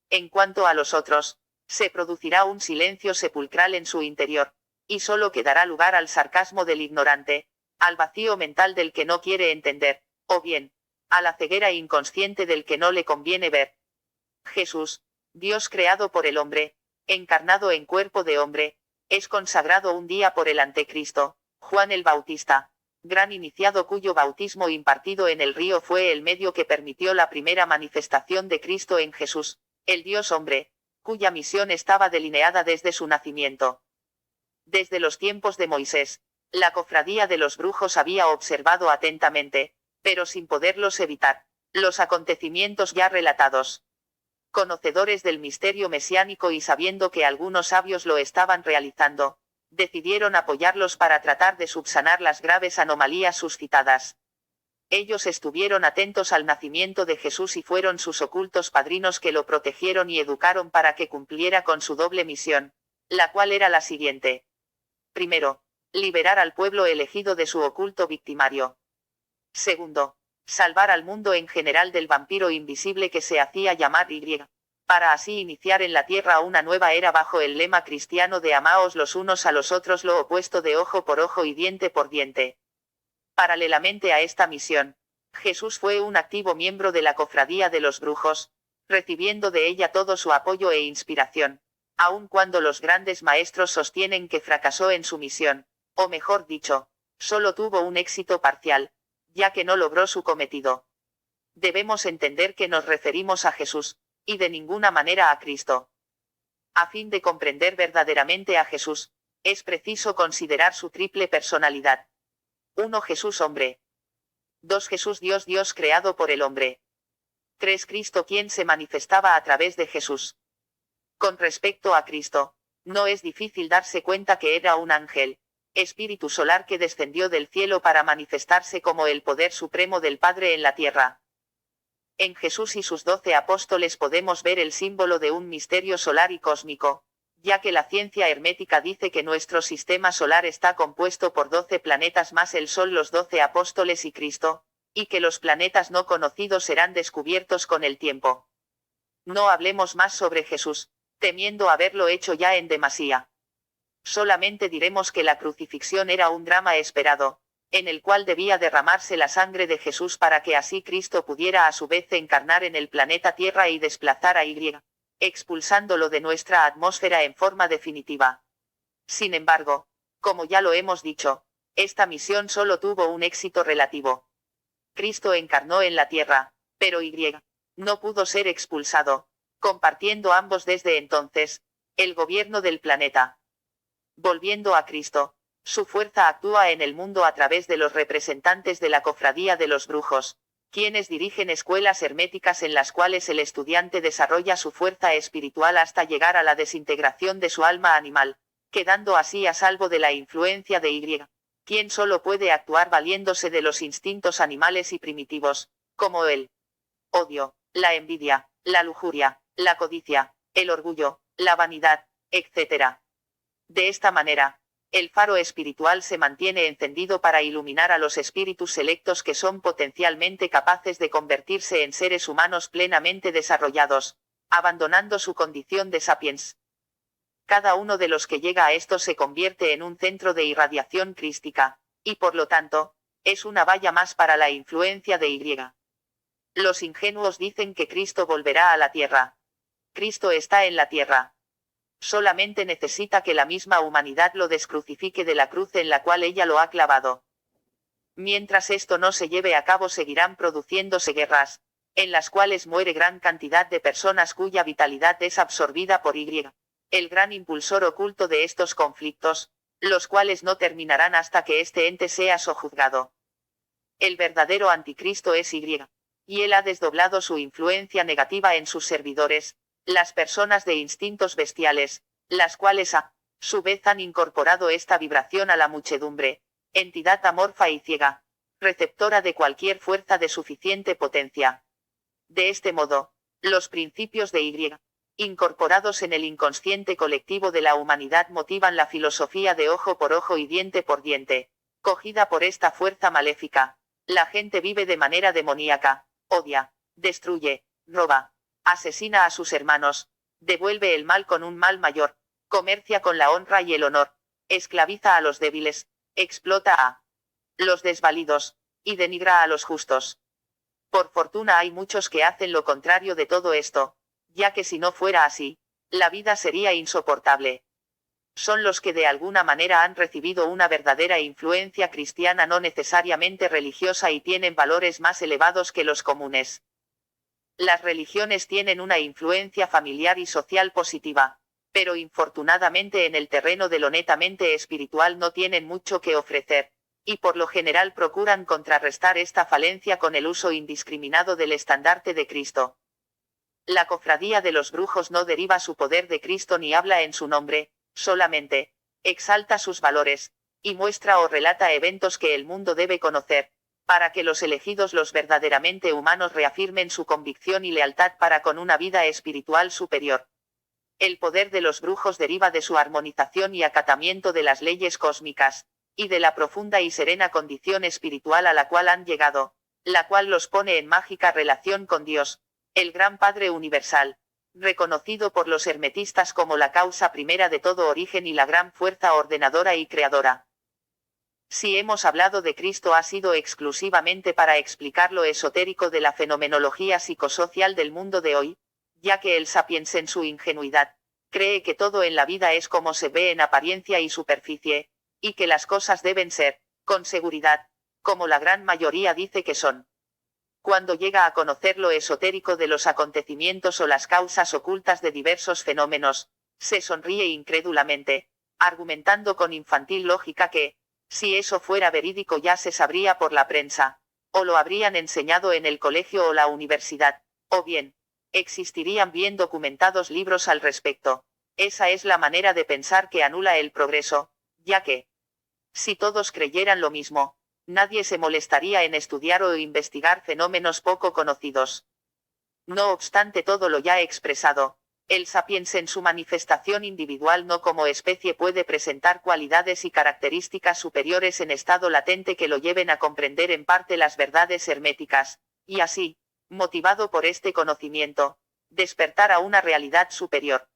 En cuanto a los otros, se producirá un silencio sepulcral en su interior, y solo quedará lugar al sarcasmo del ignorante, al vacío mental del que no quiere entender, o bien, a la ceguera inconsciente del que no le conviene ver. Jesús, Dios creado por el hombre, encarnado en cuerpo de hombre, es consagrado un día por el antecristo, Juan el Bautista, gran iniciado cuyo bautismo impartido en el río fue el medio que permitió la primera manifestación de Cristo en Jesús, el Dios hombre, cuya misión estaba delineada desde su nacimiento. Desde los tiempos de Moisés, la cofradía de los brujos había observado atentamente, pero sin poderlos evitar, los acontecimientos ya relatados. Conocedores del misterio mesiánico y sabiendo que algunos sabios lo estaban realizando, decidieron apoyarlos para tratar de subsanar las graves anomalías suscitadas. Ellos estuvieron atentos al nacimiento de Jesús y fueron sus ocultos padrinos que lo protegieron y educaron para que cumpliera con su doble misión, la cual era la siguiente. Primero, liberar al pueblo elegido de su oculto victimario. Segundo, salvar al mundo en general del vampiro invisible que se hacía llamar Y, para así iniciar en la tierra una nueva era bajo el lema cristiano de amaos los unos a los otros, lo opuesto de ojo por ojo y diente por diente. Paralelamente a esta misión, Jesús fue un activo miembro de la cofradía de los brujos, recibiendo de ella todo su apoyo e inspiración, aun cuando los grandes maestros sostienen que fracasó en su misión, o mejor dicho, solo tuvo un éxito parcial, ya que no logró su cometido. Debemos entender que nos referimos a Jesús, y de ninguna manera a Cristo. A fin de comprender verdaderamente a Jesús, es preciso considerar su triple personalidad. 1. Jesús hombre. 2. Jesús Dios, Dios creado por el hombre. 3. Cristo, quien se manifestaba a través de Jesús. Con respecto a Cristo, no es difícil darse cuenta que era un ángel, espíritu solar que descendió del cielo para manifestarse como el poder supremo del Padre en la tierra. En Jesús y sus 12 apóstoles podemos ver el símbolo de un misterio solar y cósmico, ya que la ciencia hermética dice que nuestro sistema solar está compuesto por 12 planetas más el Sol, los 12 apóstoles y Cristo, y que los planetas no conocidos serán descubiertos con el tiempo. No hablemos más sobre Jesús, temiendo haberlo hecho ya en demasía. Solamente diremos que la crucifixión era un drama esperado, en el cual debía derramarse la sangre de Jesús para que así Cristo pudiera a su vez encarnar en el planeta Tierra y desplazar a Y, expulsándolo de nuestra atmósfera en forma definitiva. Sin embargo, como ya lo hemos dicho, esta misión solo tuvo un éxito relativo. Cristo encarnó en la Tierra, pero Y no pudo ser expulsado, compartiendo ambos desde entonces el gobierno del planeta. Volviendo a Cristo, su fuerza actúa en el mundo a través de los representantes de la cofradía de los brujos, quienes dirigen escuelas herméticas en las cuales el estudiante desarrolla su fuerza espiritual hasta llegar a la desintegración de su alma animal, quedando así a salvo de la influencia de Y, quien solo puede actuar valiéndose de los instintos animales y primitivos, como el odio, la envidia, la lujuria, la codicia, el orgullo, la vanidad, etc. De esta manera, el faro espiritual se mantiene encendido para iluminar a los espíritus selectos que son potencialmente capaces de convertirse en seres humanos plenamente desarrollados, abandonando su condición de sapiens. Cada uno de los que llega a esto se convierte en un centro de irradiación crística, y por lo tanto, es una valla más para la influencia de Y. Los ingenuos dicen que Cristo volverá a la tierra. Cristo está en la tierra. Solamente necesita que la misma humanidad lo descrucifique de la cruz en la cual ella lo ha clavado. Mientras esto no se lleve a cabo, seguirán produciéndose guerras, en las cuales muere gran cantidad de personas cuya vitalidad es absorbida por Y, el gran impulsor oculto de estos conflictos, los cuales no terminarán hasta que este ente sea sojuzgado. El verdadero anticristo es y él ha desdoblado su influencia negativa en sus servidores, las personas de instintos bestiales, las cuales a su vez han incorporado esta vibración a la muchedumbre, entidad amorfa y ciega, receptora de cualquier fuerza de suficiente potencia. De este modo, los principios de Y, incorporados en el inconsciente colectivo de la humanidad, motivan la filosofía de ojo por ojo y diente por diente. Cogida por esta fuerza maléfica, la gente vive de manera demoníaca, odia, destruye, roba, asesina a sus hermanos, devuelve el mal con un mal mayor, comercia con la honra y el honor, esclaviza a los débiles, explota a los desvalidos, y denigra a los justos. Por fortuna hay muchos que hacen lo contrario de todo esto, ya que si no fuera así, la vida sería insoportable. Son los que de alguna manera han recibido una verdadera influencia cristiana, no necesariamente religiosa, y tienen valores más elevados que los comunes. Las religiones tienen una influencia familiar y social positiva, pero infortunadamente en el terreno de lo netamente espiritual no tienen mucho que ofrecer, y por lo general procuran contrarrestar esta falencia con el uso indiscriminado del estandarte de Cristo. La cofradía de los brujos no deriva su poder de Cristo ni habla en su nombre, solamente exalta sus valores, y muestra o relata eventos que el mundo debe conocer, para que los elegidos, los verdaderamente humanos, reafirmen su convicción y lealtad para con una vida espiritual superior. El poder de los brujos deriva de su armonización y acatamiento de las leyes cósmicas, y de la profunda y serena condición espiritual a la cual han llegado, la cual los pone en mágica relación con Dios, el Gran Padre Universal, reconocido por los hermetistas como la causa primera de todo origen y la gran fuerza ordenadora y creadora. Si hemos hablado de Cristo, ha sido exclusivamente para explicar lo esotérico de la fenomenología psicosocial del mundo de hoy, ya que el sapiens en su ingenuidad cree que todo en la vida es como se ve en apariencia y superficie, y que las cosas deben ser, con seguridad, como la gran mayoría dice que son. Cuando llega a conocer lo esotérico de los acontecimientos o las causas ocultas de diversos fenómenos, se sonríe incrédulamente, argumentando con infantil lógica que, si eso fuera verídico, ya se sabría por la prensa, o lo habrían enseñado en el colegio o la universidad, o bien, existirían bien documentados libros al respecto. Esa es la manera de pensar que anula el progreso, ya que, si todos creyeran lo mismo, nadie se molestaría en estudiar o investigar fenómenos poco conocidos. No obstante todo lo ya expresado, el sapiens en su manifestación individual no como especie puede presentar cualidades y características superiores en estado latente que lo lleven a comprender en parte las verdades herméticas, y así, motivado por este conocimiento, despertar a una realidad superior.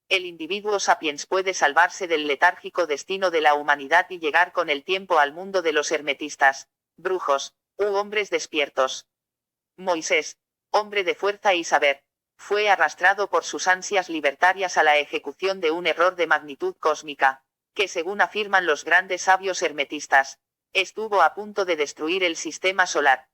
El individuo sapiens puede salvarse del letárgico destino de la humanidad y llegar con el tiempo al mundo de los hermetistas, brujos, u hombres despiertos. Moisés, hombre de fuerza y saber, fue arrastrado por sus ansias libertarias a la ejecución de un error de magnitud cósmica, que según afirman los grandes sabios hermetistas, estuvo a punto de destruir el sistema solar.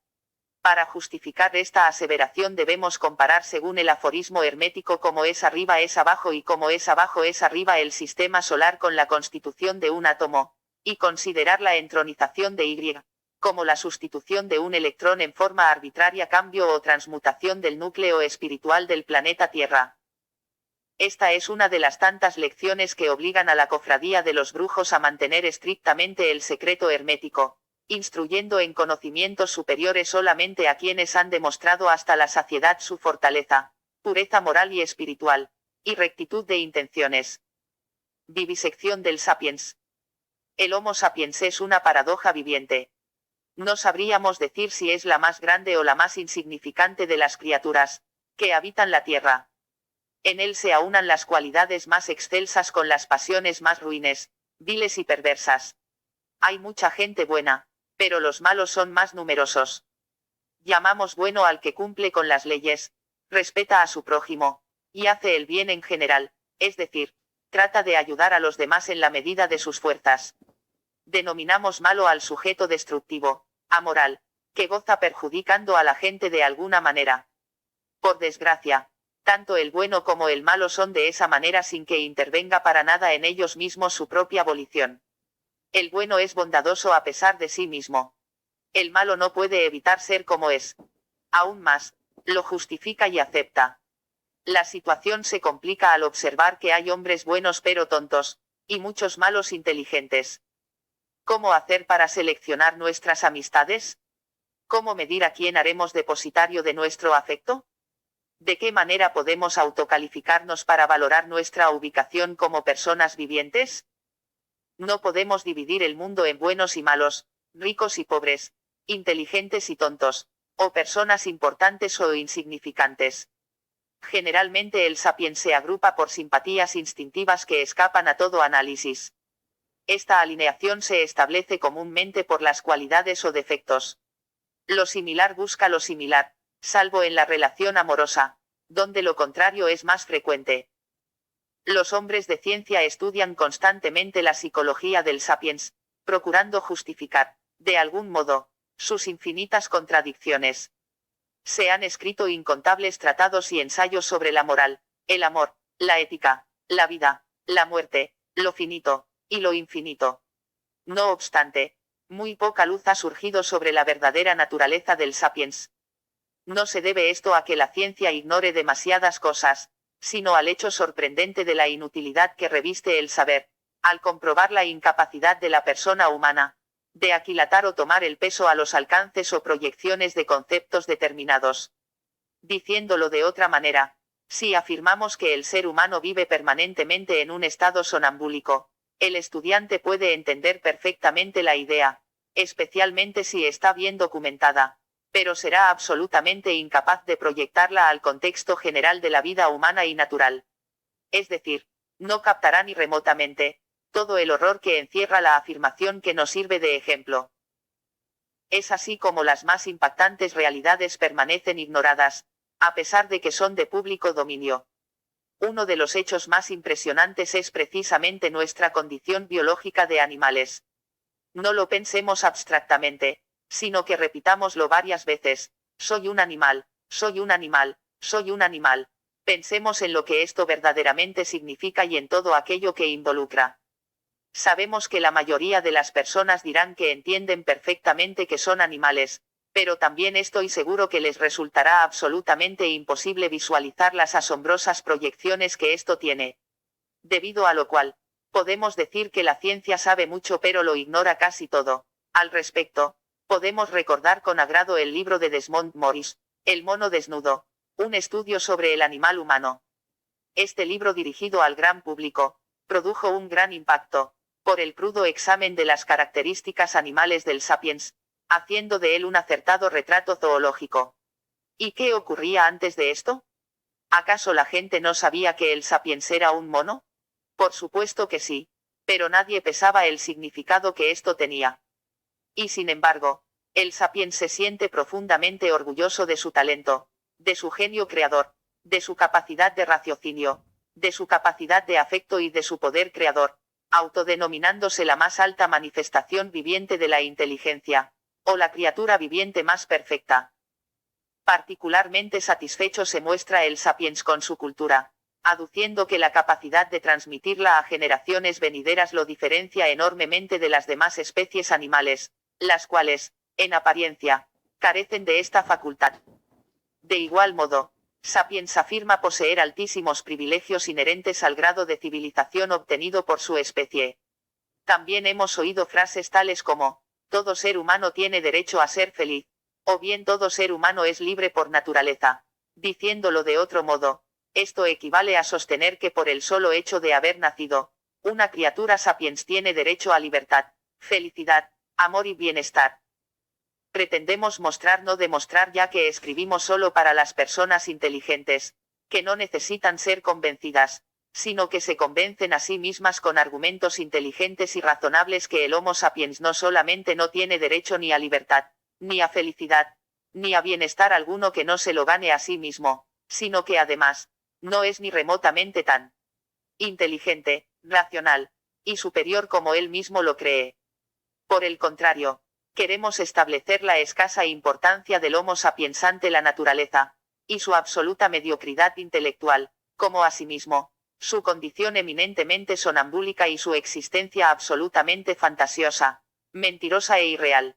Para justificar esta aseveración debemos comparar según el aforismo hermético como es arriba es abajo y como es abajo es arriba el sistema solar con la constitución de un átomo, y considerar la entronización de Y como la sustitución de un electrón en forma arbitraria, cambio o transmutación del núcleo espiritual del planeta Tierra. Esta es una de las tantas lecciones que obligan a la cofradía de los brujos a mantener estrictamente el secreto hermético, instruyendo en conocimientos superiores solamente a quienes han demostrado hasta la saciedad su fortaleza, pureza moral y espiritual, y rectitud de intenciones. Vivisección del sapiens. El Homo sapiens es una paradoja viviente. No sabríamos decir si es la más grande o la más insignificante de las criaturas que habitan la Tierra. En él se aunan las cualidades más excelsas con las pasiones más ruines, viles y perversas. Hay mucha gente buena, pero los malos son más numerosos. Llamamos bueno al que cumple con las leyes, respeta a su prójimo, y hace el bien en general, es decir, trata de ayudar a los demás en la medida de sus fuerzas. Denominamos malo al sujeto destructivo, amoral, que goza perjudicando a la gente de alguna manera. Por desgracia, tanto el bueno como el malo son de esa manera sin que intervenga para nada en ellos mismos su propia volición. El bueno es bondadoso a pesar de sí mismo. El malo no puede evitar ser como es. Aún más, lo justifica y acepta. La situación se complica al observar que hay hombres buenos pero tontos, y muchos malos inteligentes. ¿Cómo hacer para seleccionar nuestras amistades? ¿Cómo medir a quién haremos depositario de nuestro afecto? ¿De qué manera podemos autocalificarnos para valorar nuestra ubicación como personas vivientes? No podemos dividir el mundo en buenos y malos, ricos y pobres, inteligentes y tontos, o personas importantes o insignificantes. Generalmente el sapiens se agrupa por simpatías instintivas que escapan a todo análisis. Esta alineación se establece comúnmente por las cualidades o defectos. Lo similar busca lo similar, salvo en la relación amorosa, donde lo contrario es más frecuente. Los hombres de ciencia estudian constantemente la psicología del sapiens, procurando justificar, de algún modo, sus infinitas contradicciones. Se han escrito incontables tratados y ensayos sobre la moral, el amor, la ética, la vida, la muerte, lo finito, y lo infinito. No obstante, muy poca luz ha surgido sobre la verdadera naturaleza del sapiens. No se debe esto a que la ciencia ignore demasiadas cosas, sino al hecho sorprendente de la inutilidad que reviste el saber, al comprobar la incapacidad de la persona humana, de aquilatar o tomar el peso a los alcances o proyecciones de conceptos determinados. Diciéndolo de otra manera, si afirmamos que el ser humano vive permanentemente en un estado sonambúlico, el estudiante puede entender perfectamente la idea, especialmente si está bien documentada, pero será absolutamente incapaz de proyectarla al contexto general de la vida humana y natural. Es decir, no captará ni remotamente todo el horror que encierra la afirmación que nos sirve de ejemplo. Es así como las más impactantes realidades permanecen ignoradas, a pesar de que son de público dominio. Uno de los hechos más impresionantes es precisamente nuestra condición biológica de animales. No lo pensemos abstractamente, sino que repitámoslo varias veces: soy un animal, soy un animal, soy un animal. Pensemos en lo que esto verdaderamente significa y en todo aquello que involucra. Sabemos que la mayoría de las personas dirán que entienden perfectamente que son animales, pero también estoy seguro que les resultará absolutamente imposible visualizar las asombrosas proyecciones que esto tiene. Debido a lo cual, podemos decir que la ciencia sabe mucho pero lo ignora casi todo. Al respecto, podemos recordar con agrado el libro de Desmond Morris, El mono desnudo, un estudio sobre el animal humano. Este libro, dirigido al gran público, produjo un gran impacto, por el crudo examen de las características animales del sapiens, haciendo de él un acertado retrato zoológico. ¿Y qué ocurría antes de esto? ¿Acaso la gente no sabía que el sapiens era un mono? Por supuesto que sí, pero nadie pesaba el significado que esto tenía. Y sin embargo, el sapiens se siente profundamente orgulloso de su talento, de su genio creador, de su capacidad de raciocinio, de su capacidad de afecto y de su poder creador, autodenominándose la más alta manifestación viviente de la inteligencia, o la criatura viviente más perfecta. Particularmente satisfecho se muestra el sapiens con su cultura, aduciendo que la capacidad de transmitirla a generaciones venideras lo diferencia enormemente de las demás especies animales, las cuales, en apariencia, carecen de esta facultad. De igual modo, Sapiens afirma poseer altísimos privilegios inherentes al grado de civilización obtenido por su especie. También hemos oído frases tales como: todo ser humano tiene derecho a ser feliz, o bien todo ser humano es libre por naturaleza. Diciéndolo de otro modo, esto equivale a sostener que por el solo hecho de haber nacido, Una criatura sapiens tiene derecho a libertad, felicidad, amor y bienestar. Pretendemos mostrar no demostrar ya que escribimos solo para las personas inteligentes, que no necesitan ser convencidas, sino que se convencen a sí mismas con argumentos inteligentes y razonables que el Homo sapiens no solamente no tiene derecho ni a libertad, ni a felicidad, ni a bienestar alguno que no se lo gane a sí mismo, sino que además, no es ni remotamente tan inteligente, racional, y superior como él mismo lo cree. Por el contrario, queremos establecer la escasa importancia del Homo sapiens ante la naturaleza, y su absoluta mediocridad intelectual, como asimismo, su condición eminentemente sonambúlica y su existencia absolutamente fantasiosa, mentirosa e irreal.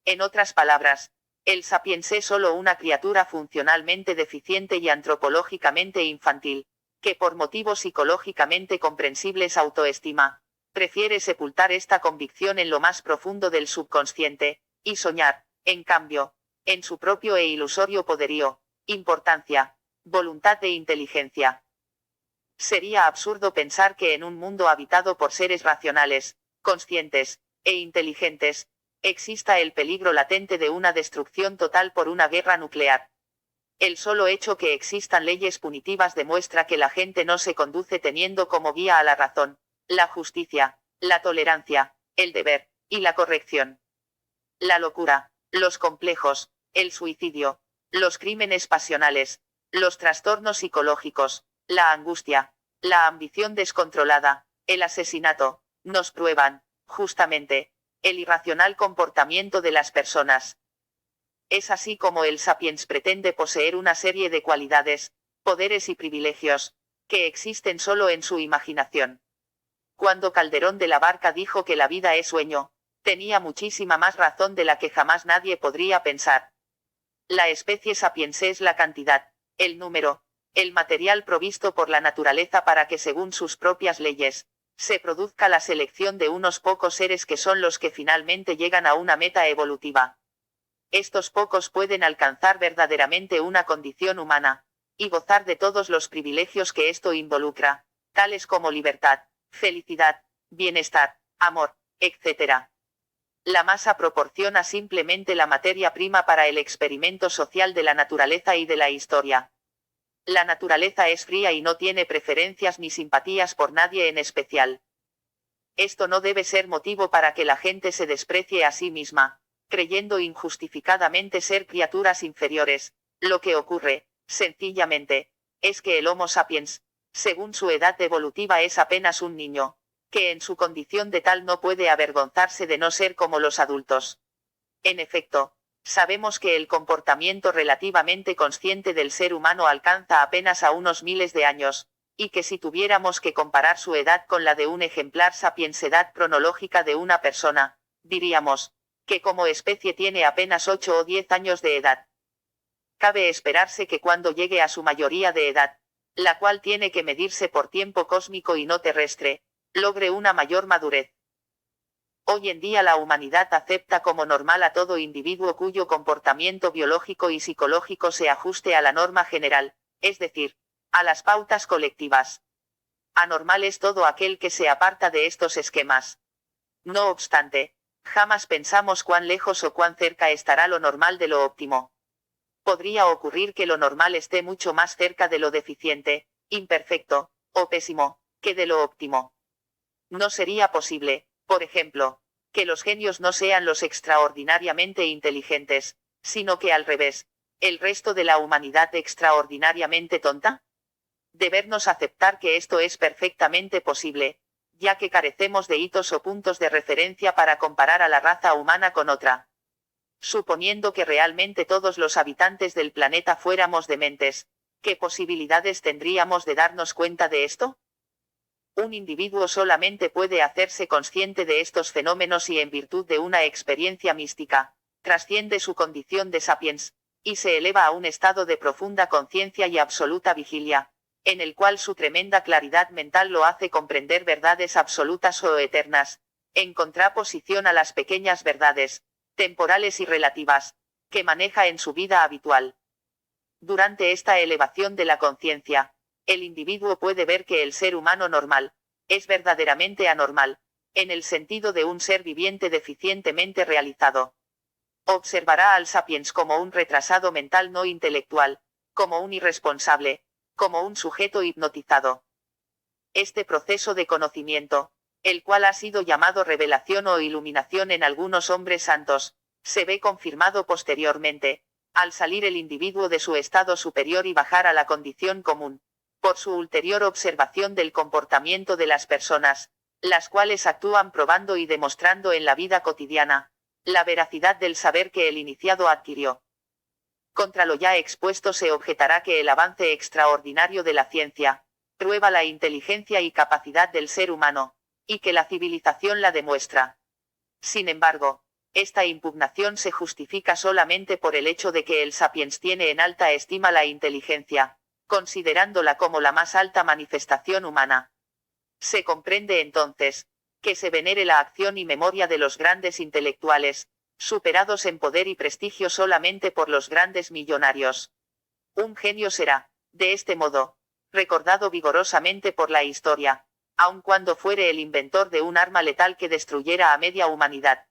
En otras palabras, el sapiens es solo una criatura funcionalmente deficiente y antropológicamente infantil, que por motivos psicológicamente comprensibles autoestima, prefiere sepultar esta convicción en lo más profundo del subconsciente, y soñar, en cambio, en su propio e ilusorio poderío, importancia, voluntad e inteligencia. Sería absurdo pensar que en un mundo habitado por seres racionales, conscientes, e inteligentes, exista el peligro latente de una destrucción total por una guerra nuclear. El solo hecho que existan leyes punitivas demuestra que la gente no se conduce teniendo como guía a la razón, la justicia, la tolerancia, el deber, y la corrección. La locura, los complejos, el suicidio, los crímenes pasionales, los trastornos psicológicos, la angustia, la ambición descontrolada, el asesinato, nos prueban, justamente, el irracional comportamiento de las personas. Es así como el sapiens pretende poseer una serie de cualidades, poderes y privilegios, que existen solo en su imaginación. Cuando Calderón de la Barca dijo que la vida es sueño, tenía muchísima más razón de la que jamás nadie podría pensar. La especie sapiens es la cantidad, el número, el material provisto por la naturaleza para que según sus propias leyes, se produzca la selección de unos pocos seres que son los que finalmente llegan a una meta evolutiva. Estos pocos pueden alcanzar verdaderamente una condición humana, y gozar de todos los privilegios que esto involucra, tales como libertad, felicidad, bienestar, amor, etc. La masa proporciona simplemente la materia prima para el experimento social de la naturaleza y de la historia. La naturaleza es fría y no tiene preferencias ni simpatías por nadie en especial. Esto no debe ser motivo para que la gente se desprecie a sí misma, creyendo injustificadamente ser criaturas inferiores. Lo que ocurre, sencillamente, es que el Homo sapiens, según su edad evolutiva, es apenas un niño, que en su condición de tal no puede avergonzarse de no ser como los adultos. En efecto, sabemos que el comportamiento relativamente consciente del ser humano alcanza apenas a unos miles de años, y que si tuviéramos que comparar su edad con la de un ejemplar sapiens edad cronológica de una persona, diríamos, que como especie tiene apenas 8 o 10 años de edad. Cabe esperarse que cuando llegue a su mayoría de edad, la cual tiene que medirse por tiempo cósmico y no terrestre, logre una mayor madurez. Hoy en día la humanidad acepta como normal a todo individuo cuyo comportamiento biológico y psicológico se ajuste a la norma general, es decir, a las pautas colectivas. Anormal es todo aquel que se aparta de estos esquemas. No obstante, jamás pensamos cuán lejos o cuán cerca estará lo normal de lo óptimo. Podría ocurrir que lo normal esté mucho más cerca de lo deficiente, imperfecto, o pésimo, que de lo óptimo. No sería posible, por ejemplo, que los genios no sean los extraordinariamente inteligentes, sino que al revés, el resto de la humanidad extraordinariamente tonta. Debernos aceptar que esto es perfectamente posible, ya que carecemos de hitos o puntos de referencia para comparar a la raza humana con otra. Suponiendo que realmente todos los habitantes del planeta fuéramos dementes, ¿qué posibilidades tendríamos de darnos cuenta de esto? Un individuo solamente puede hacerse consciente de estos fenómenos y en virtud de una experiencia mística, trasciende su condición de sapiens, y se eleva a un estado de profunda conciencia y absoluta vigilia, en el cual su tremenda claridad mental lo hace comprender verdades absolutas o eternas, en contraposición a las pequeñas verdades, temporales y relativas, que maneja en su vida habitual. Durante esta elevación de la conciencia, el individuo puede ver que el ser humano normal, es verdaderamente anormal, en el sentido de un ser viviente deficientemente realizado. Observará al sapiens como un retrasado mental no intelectual, como un irresponsable, como un sujeto hipnotizado. Este proceso de conocimiento, el cual ha sido llamado revelación o iluminación en algunos hombres santos, se ve confirmado posteriormente, al salir el individuo de su estado superior y bajar a la condición común, por su ulterior observación del comportamiento de las personas, las cuales actúan probando y demostrando en la vida cotidiana la veracidad del saber que el iniciado adquirió. Contra lo ya expuesto se objetará que el avance extraordinario de la ciencia prueba la inteligencia y capacidad del ser humano, y que la civilización la demuestra. Sin embargo, esta impugnación se justifica solamente por el hecho de que el sapiens tiene en alta estima la inteligencia, considerándola como la más alta manifestación humana. Se comprende entonces, que se venere la acción y memoria de los grandes intelectuales, superados en poder y prestigio solamente por los grandes millonarios. Un genio será, de este modo, recordado vigorosamente por la historia, aun cuando fuere el inventor de un arma letal que destruyera a media humanidad.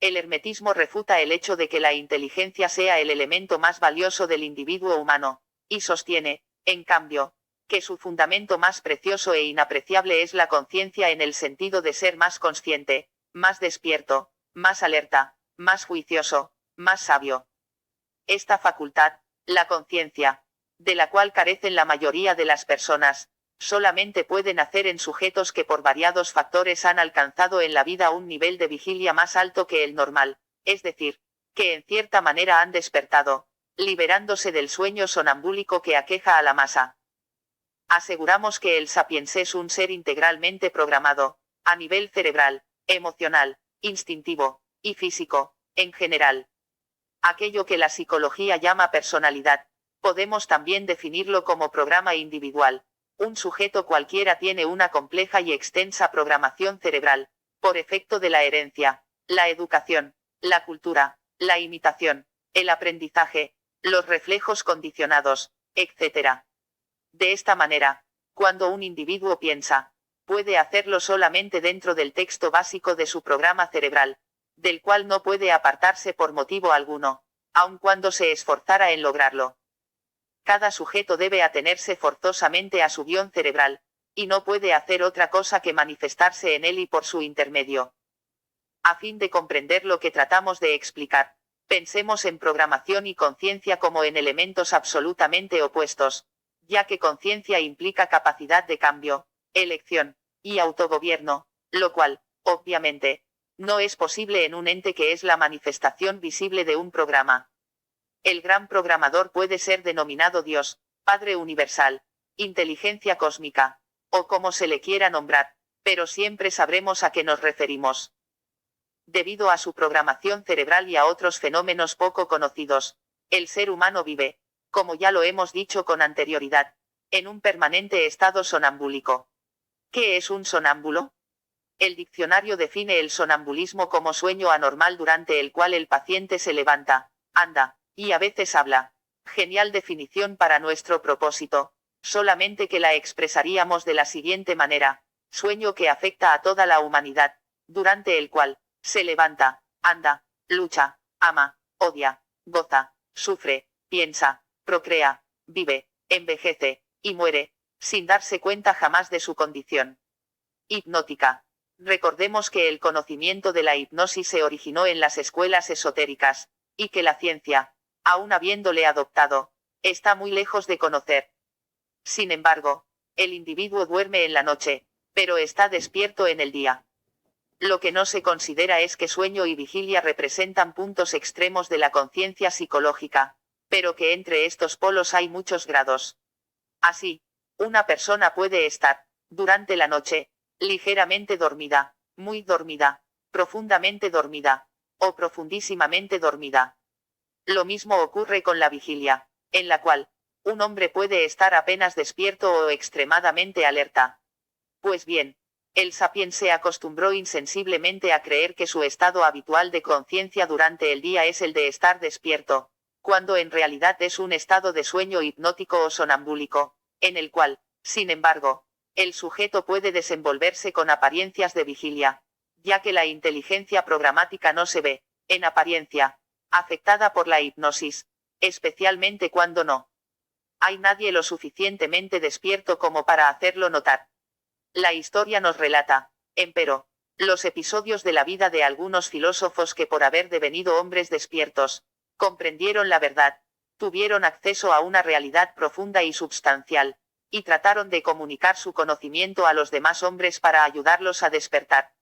El hermetismo refuta el hecho de que la inteligencia sea el elemento más valioso del individuo humano, y sostiene, en cambio, que su fundamento más precioso e inapreciable es la conciencia en el sentido de ser más consciente, más despierto, más alerta, más juicioso, más sabio. Esta facultad, la conciencia, de la cual carecen la mayoría de las personas, solamente puede nacer en sujetos que por variados factores han alcanzado en la vida un nivel de vigilia más alto que el normal, es decir, que en cierta manera han despertado, liberándose del sueño sonambúlico que aqueja a la masa. Aseguramos que el sapiens es un ser integralmente programado, a nivel cerebral, emocional, instintivo, y físico, en general. Aquello que la psicología llama personalidad, podemos también definirlo como programa individual. Un sujeto cualquiera tiene una compleja y extensa programación cerebral, por efecto de la herencia, la educación, la cultura, la imitación, el aprendizaje, los reflejos condicionados, etc. De esta manera, cuando un individuo piensa, puede hacerlo solamente dentro del texto básico de su programa cerebral, del cual no puede apartarse por motivo alguno, aun cuando se esforzara en lograrlo. Cada sujeto debe atenerse forzosamente a su guión cerebral, y no puede hacer otra cosa que manifestarse en él y por su intermedio. A fin de comprender lo que tratamos de explicar, pensemos en programación y conciencia como en elementos absolutamente opuestos, ya que conciencia implica capacidad de cambio, elección, y autogobierno, lo cual, obviamente, no es posible en un ente que es la manifestación visible de un programa. El gran programador puede ser denominado Dios, Padre Universal, inteligencia cósmica, o como se le quiera nombrar, pero siempre sabremos a qué nos referimos. Debido a su programación cerebral y a otros fenómenos poco conocidos, el ser humano vive, como ya lo hemos dicho con anterioridad, en un permanente estado sonambúlico. ¿Qué es un sonámbulo? El diccionario define el sonambulismo como sueño anormal durante el cual el paciente se levanta, anda, y a veces habla. Genial definición para nuestro propósito, solamente que la expresaríamos de la siguiente manera: sueño que afecta a toda la humanidad, durante el cual se levanta, anda, lucha, ama, odia, goza, sufre, piensa, procrea, vive, envejece, y muere, sin darse cuenta jamás de su condición hipnótica. Recordemos que el conocimiento de la hipnosis se originó en las escuelas esotéricas, y que la ciencia, aun habiéndole adoptado, está muy lejos de conocer. Sin embargo, el individuo duerme en la noche, pero está despierto en el día. Lo que no se considera es que sueño y vigilia representan puntos extremos de la conciencia psicológica, pero que entre estos polos hay muchos grados. Así, una persona puede estar, durante la noche, ligeramente dormida, muy dormida, profundamente dormida, o profundísimamente dormida. Lo mismo ocurre con la vigilia, en la cual, un hombre puede estar apenas despierto o extremadamente alerta. Pues bien, el sapiens se acostumbró insensiblemente a creer que su estado habitual de conciencia durante el día es el de estar despierto, cuando en realidad es un estado de sueño hipnótico o sonambúlico, en el cual, sin embargo, El sujeto puede desenvolverse con apariencias de vigilia, ya que la inteligencia programática no se ve, en apariencia, afectada por la hipnosis, especialmente cuando no hay nadie lo suficientemente despierto como para hacerlo notar. La historia nos relata, empero, los episodios de la vida de algunos filósofos que por haber devenido hombres despiertos, comprendieron la verdad, tuvieron acceso a una realidad profunda y substancial, y trataron de comunicar su conocimiento a los demás hombres para ayudarlos a despertar.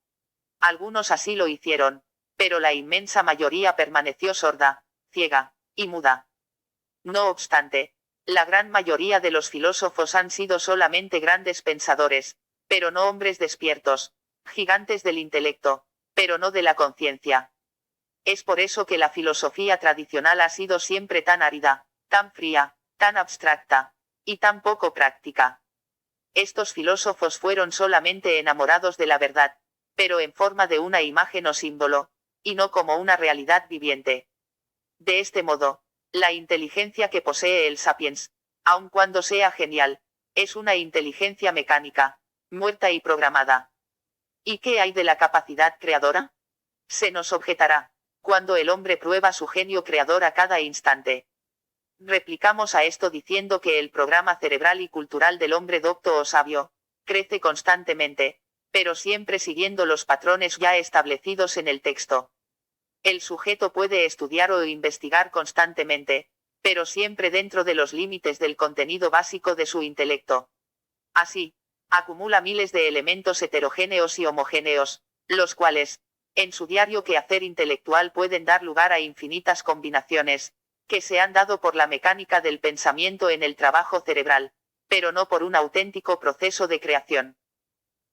Algunos así lo hicieron, pero la inmensa mayoría permaneció sorda, ciega, y muda. No obstante, la gran mayoría de los filósofos han sido solamente grandes pensadores, pero no hombres despiertos, gigantes del intelecto, pero no de la conciencia. Es por eso que la filosofía tradicional ha sido siempre tan árida, tan fría, tan abstracta, y tan poco práctica. Estos filósofos fueron solamente enamorados de la verdad, pero en forma de una imagen o símbolo, y no como una realidad viviente. De este modo, la inteligencia que posee el sapiens, aun cuando sea genial, es una inteligencia mecánica, muerta y programada. ¿Y qué hay de la capacidad creadora? Se nos objetará, cuando el hombre prueba su genio creador a cada instante. Replicamos a esto diciendo que el programa cerebral y cultural del hombre docto o sabio, crece constantemente, pero siempre siguiendo los patrones ya establecidos en el texto. El sujeto puede estudiar o investigar constantemente, pero siempre dentro de los límites del contenido básico de su intelecto. Así, acumula miles de elementos heterogéneos y homogéneos, los cuales, en su diario quehacer intelectual pueden dar lugar a infinitas combinaciones, que se han dado por la mecánica del pensamiento en el trabajo cerebral, pero no por un auténtico proceso de creación.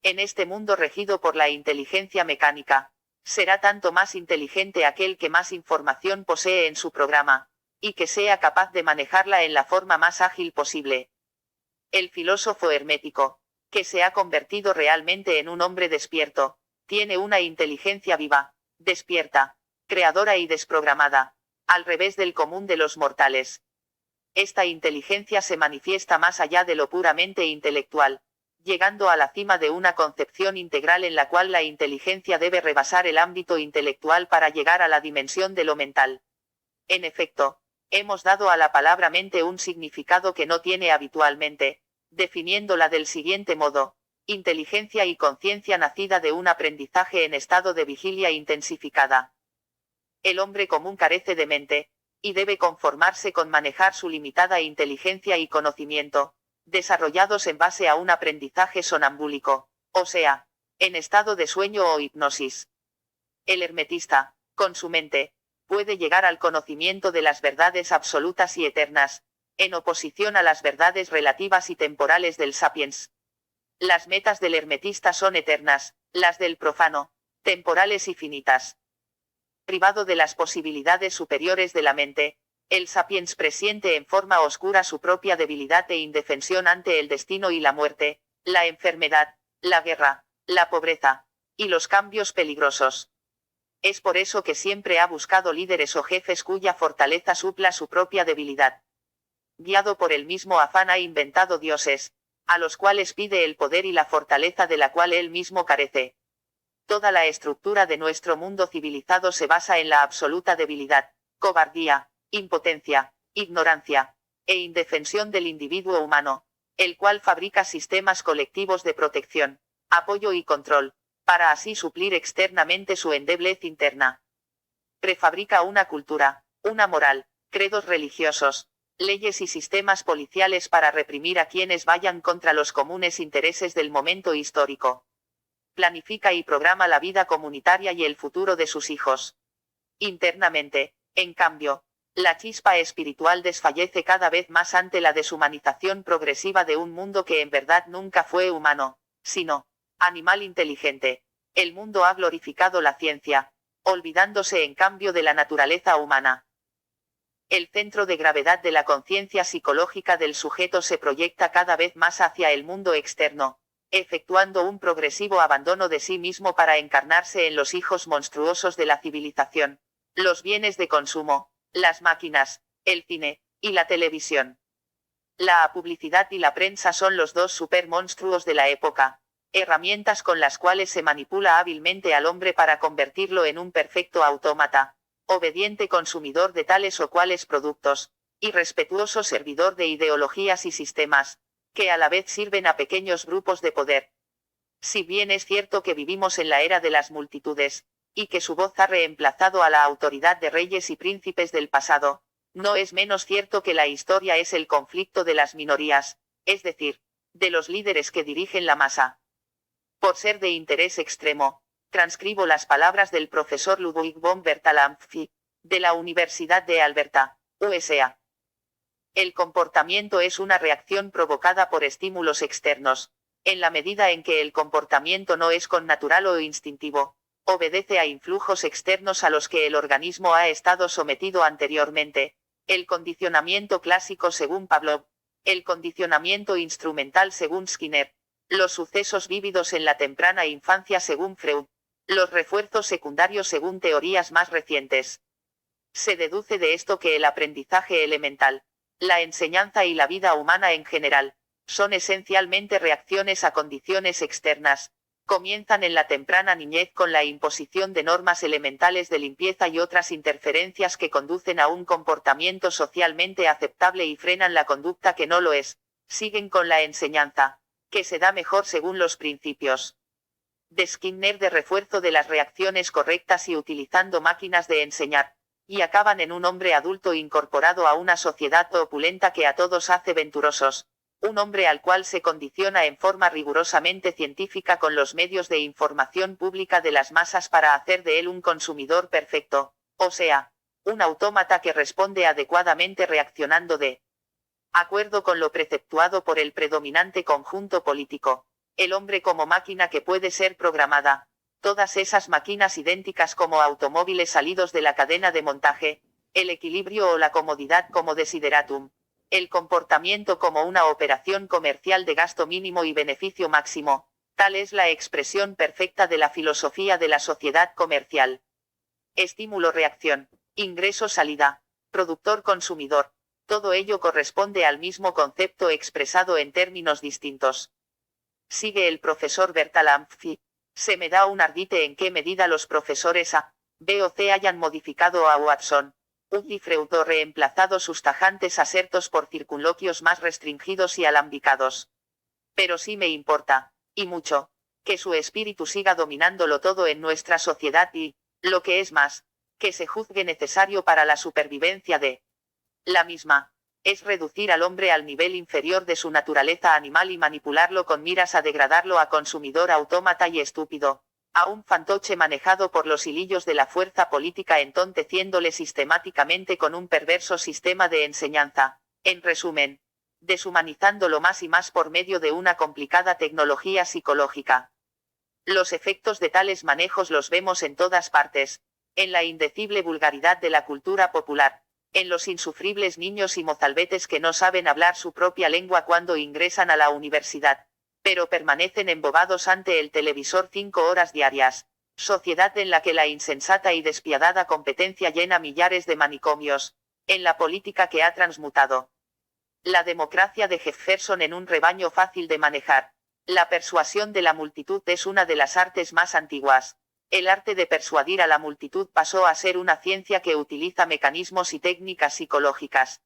En este mundo regido por la inteligencia mecánica, será tanto más inteligente aquel que más información posee en su programa, y que sea capaz de manejarla en la forma más ágil posible. El filósofo hermético, que se ha convertido realmente en un hombre despierto, tiene una inteligencia viva, despierta, creadora y desprogramada, al revés del común de los mortales. Esta inteligencia se manifiesta más allá de lo puramente intelectual, llegando a la cima de una concepción integral en la cual la inteligencia debe rebasar el ámbito intelectual para llegar a la dimensión de lo mental. En efecto, hemos dado a la palabra mente un significado que no tiene habitualmente, definiéndola del siguiente modo: inteligencia y conciencia nacida de un aprendizaje en estado de vigilia intensificada. El hombre común carece de mente, y debe conformarse con manejar su limitada inteligencia y conocimiento, desarrollados en base a un aprendizaje sonambúlico, o sea, en estado de sueño o hipnosis. El hermetista, con su mente, puede llegar al conocimiento de las verdades absolutas y eternas, en oposición a las verdades relativas y temporales del sapiens. Las metas del hermetista son eternas, las del profano, temporales y finitas. Privado de las posibilidades superiores de la mente, el sapiens presiente en forma oscura su propia debilidad e indefensión ante el destino y la muerte, la enfermedad, la guerra, la pobreza, y los cambios peligrosos. Es por eso que siempre ha buscado líderes o jefes cuya fortaleza supla su propia debilidad. Guiado por el mismo afán ha inventado dioses, a los cuales pide el poder y la fortaleza de la cual él mismo carece. Toda la estructura de nuestro mundo civilizado se basa en la absoluta debilidad, cobardía, impotencia, ignorancia, e indefensión del individuo humano, el cual fabrica sistemas colectivos de protección, apoyo y control, para así suplir externamente su endeblez interna. Prefabrica una cultura, una moral, credos religiosos, leyes y sistemas policiales para reprimir a quienes vayan contra los comunes intereses del momento histórico. Planifica y programa la vida comunitaria y el futuro de sus hijos. Internamente, en cambio, la chispa espiritual desfallece cada vez más ante la deshumanización progresiva de un mundo que en verdad nunca fue humano, sino animal inteligente. El mundo ha glorificado la ciencia, olvidándose en cambio de la naturaleza humana. El centro de gravedad de la conciencia psicológica del sujeto se proyecta cada vez más hacia el mundo externo, efectuando un progresivo abandono de sí mismo para encarnarse en los hijos monstruosos de la civilización, los bienes de consumo, las máquinas, el cine, y la televisión. La publicidad y la prensa son los dos supermonstruos de la época, herramientas con las cuales se manipula hábilmente al hombre para convertirlo en un perfecto autómata, obediente consumidor de tales o cuales productos, y respetuoso servidor de ideologías y sistemas, que a la vez sirven a pequeños grupos de poder. Si bien es cierto que vivimos en la era de las multitudes, y que su voz ha reemplazado a la autoridad de reyes y príncipes del pasado, no es menos cierto que la historia es el conflicto de las minorías, es decir, de los líderes que dirigen la masa. Por ser de interés extremo, transcribo las palabras del profesor Ludwig von Bertalanffy, de la Universidad de Alberta, USA. El comportamiento es una reacción provocada por estímulos externos. En la medida en que el comportamiento no es connatural o instintivo, obedece a influjos externos a los que el organismo ha estado sometido anteriormente. El condicionamiento clásico según Pavlov, el condicionamiento instrumental según Skinner, los sucesos vívidos en la temprana infancia según Freud, los refuerzos secundarios según teorías más recientes. Se deduce de esto que el aprendizaje elemental, la enseñanza y la vida humana en general, son esencialmente reacciones a condiciones externas. Comienzan en la temprana niñez con la imposición de normas elementales de limpieza y otras interferencias que conducen a un comportamiento socialmente aceptable y frenan la conducta que no lo es. Siguen con la enseñanza, que se da mejor según los principios de Skinner de refuerzo de las reacciones correctas y utilizando máquinas de enseñar, y acaban en un hombre adulto incorporado a una sociedad opulenta que a todos hace venturosos. Un hombre al cual se condiciona en forma rigurosamente científica con los medios de información pública de las masas para hacer de él un consumidor perfecto, o sea, un autómata que responde adecuadamente reaccionando de acuerdo con lo preceptuado por el predominante conjunto político. El hombre como máquina que puede ser programada. Todas esas máquinas idénticas como automóviles salidos de la cadena de montaje, el equilibrio o la comodidad como desideratum. El comportamiento como una operación comercial de gasto mínimo y beneficio máximo, tal es la expresión perfecta de la filosofía de la sociedad comercial. Estímulo-reacción, ingreso-salida, productor-consumidor, todo ello corresponde al mismo concepto expresado en términos distintos. Sigue el profesor Bertalanffy. Se me da un ardite en qué medida los profesores A, B o C hayan modificado a Watson, y Freud o reemplazado sus tajantes asertos por circunloquios más restringidos y alambicados. Pero sí me importa, y mucho, que su espíritu siga dominándolo todo en nuestra sociedad y, lo que es más, que se juzgue necesario para la supervivencia de la misma. Es reducir al hombre al nivel inferior de su naturaleza animal y manipularlo con miras a degradarlo a consumidor autómata y estúpido, a un fantoche manejado por los hilillos de la fuerza política entonteciéndole sistemáticamente con un perverso sistema de enseñanza, en resumen, deshumanizándolo más y más por medio de una complicada tecnología psicológica. Los efectos de tales manejos los vemos en todas partes, en la indecible vulgaridad de la cultura popular, en los insufribles niños y mozalbetes que no saben hablar su propia lengua cuando ingresan a la universidad, pero permanecen embobados ante el televisor 5 horas diarias, sociedad en la que la insensata y despiadada competencia llena millares de manicomios, en la política que ha transmutado la democracia de Jefferson en un rebaño fácil de manejar. La persuasión de la multitud es una de las artes más antiguas. El arte de persuadir a la multitud pasó a ser una ciencia que utiliza mecanismos y técnicas psicológicas.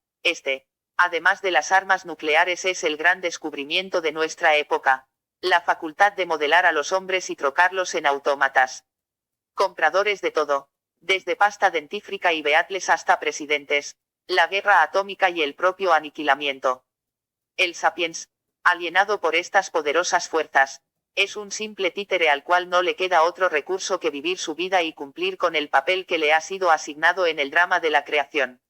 Además de las armas nucleares, es el gran descubrimiento de nuestra época. La facultad de modelar a los hombres y trocarlos en autómatas. Compradores de todo. Desde pasta dentífrica y beatles hasta presidentes. La guerra atómica y el propio aniquilamiento. El sapiens, alienado por estas poderosas fuerzas, es un simple títere al cual no le queda otro recurso que vivir su vida y cumplir con el papel que le ha sido asignado en el drama de la creación.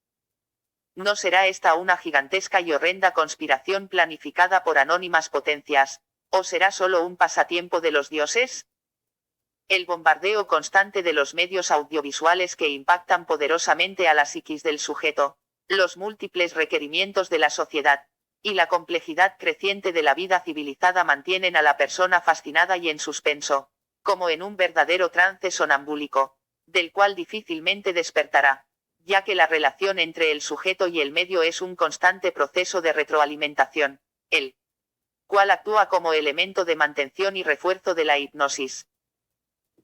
¿No será esta una gigantesca y horrenda conspiración planificada por anónimas potencias, o será solo un pasatiempo de los dioses? El bombardeo constante de los medios audiovisuales que impactan poderosamente a la psiquis del sujeto, los múltiples requerimientos de la sociedad, y la complejidad creciente de la vida civilizada mantienen a la persona fascinada y en suspenso, como en un verdadero trance sonambúlico, del cual difícilmente despertará. ya que la relación entre el sujeto y el medio es un constante proceso de retroalimentación, el cual actúa como elemento de mantención y refuerzo de la hipnosis.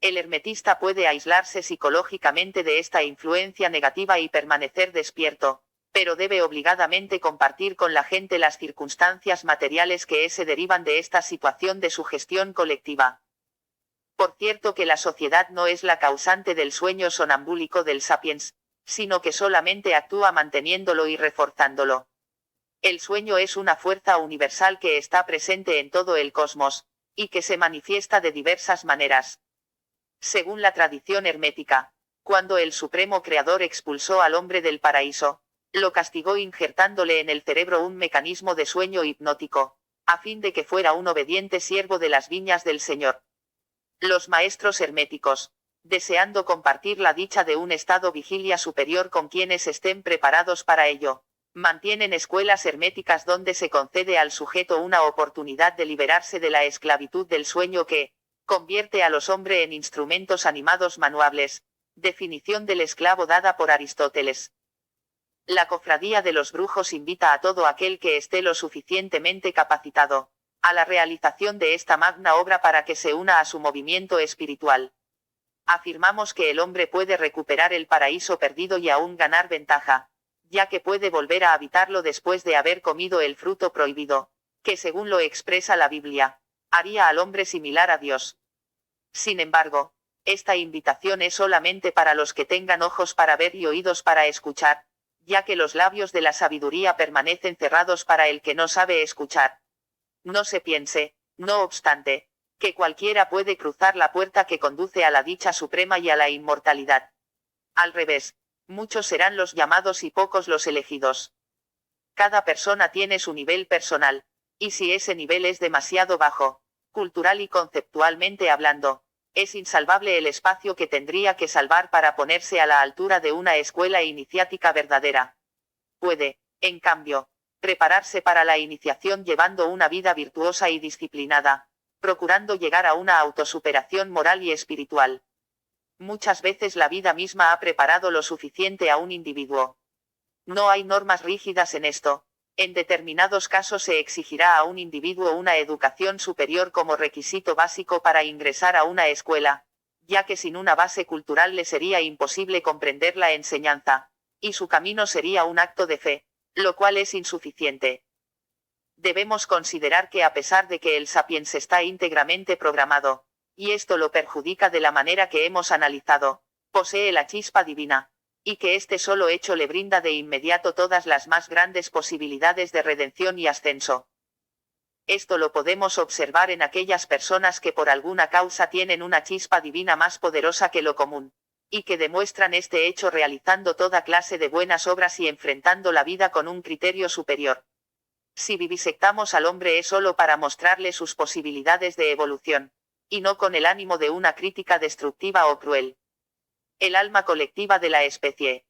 El hermetista puede aislarse psicológicamente de esta influencia negativa y permanecer despierto, pero debe obligadamente compartir con la gente las circunstancias materiales que se derivan de esta situación de sugestión colectiva. Por cierto que la sociedad no es la causante del sueño sonambúlico del sapiens, sino que solamente actúa manteniéndolo y reforzándolo. El sueño es una fuerza universal que está presente en todo el cosmos, y que se manifiesta de diversas maneras. Según la tradición hermética, cuando el Supremo Creador expulsó al hombre del paraíso, lo castigó injertándole en el cerebro un mecanismo de sueño hipnótico, a fin de que fuera un obediente siervo de las viñas del Señor. Los maestros herméticos, deseando compartir la dicha de un estado vigilia superior con quienes estén preparados para ello, mantienen escuelas herméticas donde se concede al sujeto una oportunidad de liberarse de la esclavitud del sueño que convierte a los hombres en instrumentos animados manuables, definición del esclavo dada por Aristóteles. La cofradía de los brujos invita a todo aquel que esté lo suficientemente capacitado a la realización de esta magna obra para que se una a su movimiento espiritual. Afirmamos que el hombre puede recuperar el paraíso perdido y aún ganar ventaja, ya que puede volver a habitarlo después de haber comido el fruto prohibido, que según lo expresa la Biblia, haría al hombre similar a Dios. Sin embargo, esta invitación es solamente para los que tengan ojos para ver y oídos para escuchar, ya que los labios de la sabiduría permanecen cerrados para el que no sabe escuchar. No se piense, no obstante, que cualquiera puede cruzar la puerta que conduce a la dicha suprema y a la inmortalidad. Al revés, muchos serán los llamados y pocos los elegidos. Cada persona tiene su nivel personal, y si ese nivel es demasiado bajo, cultural y conceptualmente hablando, es insalvable el espacio que tendría que salvar para ponerse a la altura de una escuela iniciática verdadera. Puede, en cambio, prepararse para la iniciación llevando una vida virtuosa y disciplinada, procurando llegar a una autosuperación moral y espiritual. Muchas veces la vida misma ha preparado lo suficiente a un individuo. No hay normas rígidas en esto. En determinados casos se exigirá a un individuo una educación superior como requisito básico para ingresar a una escuela, ya que sin una base cultural le sería imposible comprender la enseñanza, y su camino sería un acto de fe, lo cual es insuficiente. Debemos considerar que a pesar de que el sapiens está íntegramente programado, y esto lo perjudica de la manera que hemos analizado, posee la chispa divina, y que este solo hecho le brinda de inmediato todas las más grandes posibilidades de redención y ascenso. Esto lo podemos observar en aquellas personas que por alguna causa tienen una chispa divina más poderosa que lo común, y que demuestran este hecho realizando toda clase de buenas obras y enfrentando la vida con un criterio superior. Si vivisectamos al hombre es solo para mostrarle sus posibilidades de evolución, y no con el ánimo de una crítica destructiva o cruel. El alma colectiva de la especie.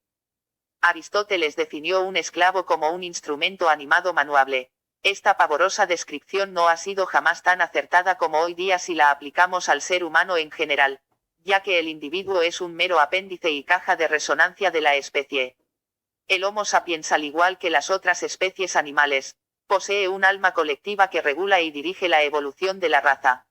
Aristóteles definió un esclavo como un instrumento animado manuable. Esta pavorosa descripción no ha sido jamás tan acertada como hoy día si la aplicamos al ser humano en general, ya que el individuo es un mero apéndice y caja de resonancia de la especie. El Homo sapiens, al igual que las otras especies animales, posee un alma colectiva que regula y dirige la evolución de la raza.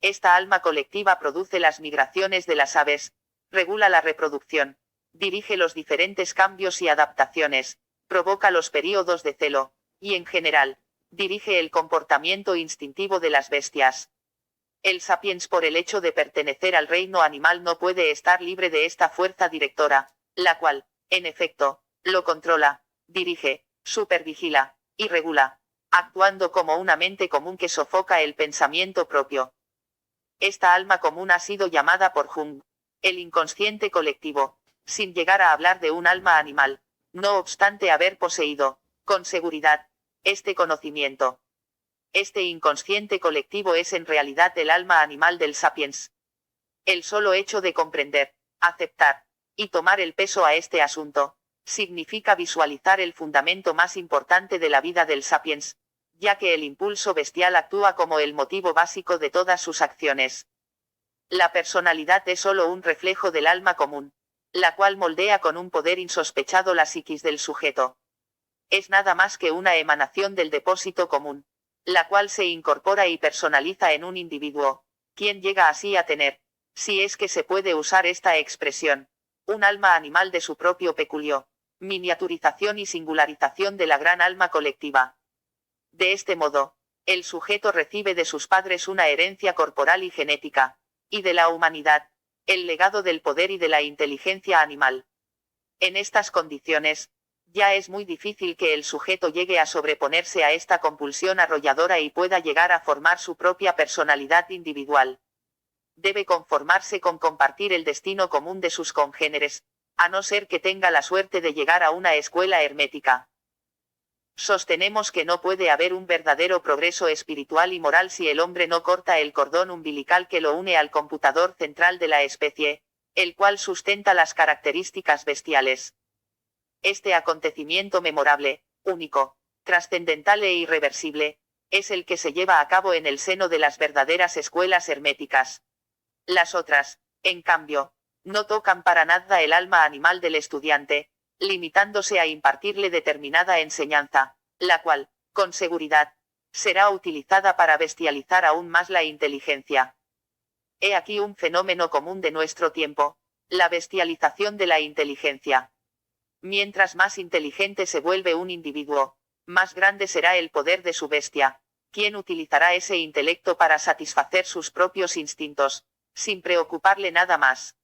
Esta alma colectiva produce las migraciones de las aves, regula la reproducción, dirige los diferentes cambios y adaptaciones, provoca los períodos de celo, y en general, dirige el comportamiento instintivo de las bestias. El sapiens, por el hecho de pertenecer al reino animal, no puede estar libre de esta fuerza directora, la cual, en efecto, lo controla, dirige, supervigila, y regula, actuando como una mente común que sofoca el pensamiento propio. Esta alma común ha sido llamada por Jung el inconsciente colectivo, sin llegar a hablar de un alma animal, no obstante haber poseído, con seguridad, este conocimiento. Este inconsciente colectivo es en realidad el alma animal del sapiens. El solo hecho de comprender, aceptar, y tomar el peso a este asunto, significa visualizar el fundamento más importante de la vida del sapiens, ya que el impulso bestial actúa como el motivo básico de todas sus acciones. La personalidad es solo un reflejo del alma común. la cual moldea con un poder insospechado la psiquis del sujeto. Es nada más que una emanación del depósito común, la cual se incorpora y personaliza en un individuo, quien llega así a tener, si es que se puede usar esta expresión, un alma animal de su propio peculio, miniaturización y singularización de la gran alma colectiva. De este modo, el sujeto recibe de sus padres una herencia corporal y genética, y de la humanidad, el legado del poder y de la inteligencia animal. En estas condiciones, ya es muy difícil que el sujeto llegue a sobreponerse a esta compulsión arrolladora y pueda llegar a formar su propia personalidad individual. Debe conformarse con compartir el destino común de sus congéneres, a no ser que tenga la suerte de llegar a una escuela hermética. Sostenemos que no puede haber un verdadero progreso espiritual y moral si el hombre no corta el cordón umbilical que lo une al computador central de la especie, el cual sustenta las características bestiales. Este acontecimiento memorable, único, trascendental e irreversible, es el que se lleva a cabo en el seno de las verdaderas escuelas herméticas. Las otras, en cambio, no tocan para nada el alma animal del estudiante, limitándose a impartirle determinada enseñanza, la cual, con seguridad, será utilizada para bestializar aún más la inteligencia. He aquí un fenómeno común de nuestro tiempo, la bestialización de la inteligencia. Mientras más inteligente se vuelve un individuo, más grande será el poder de su bestia, quien utilizará ese intelecto para satisfacer sus propios instintos, sin preocuparle nada más.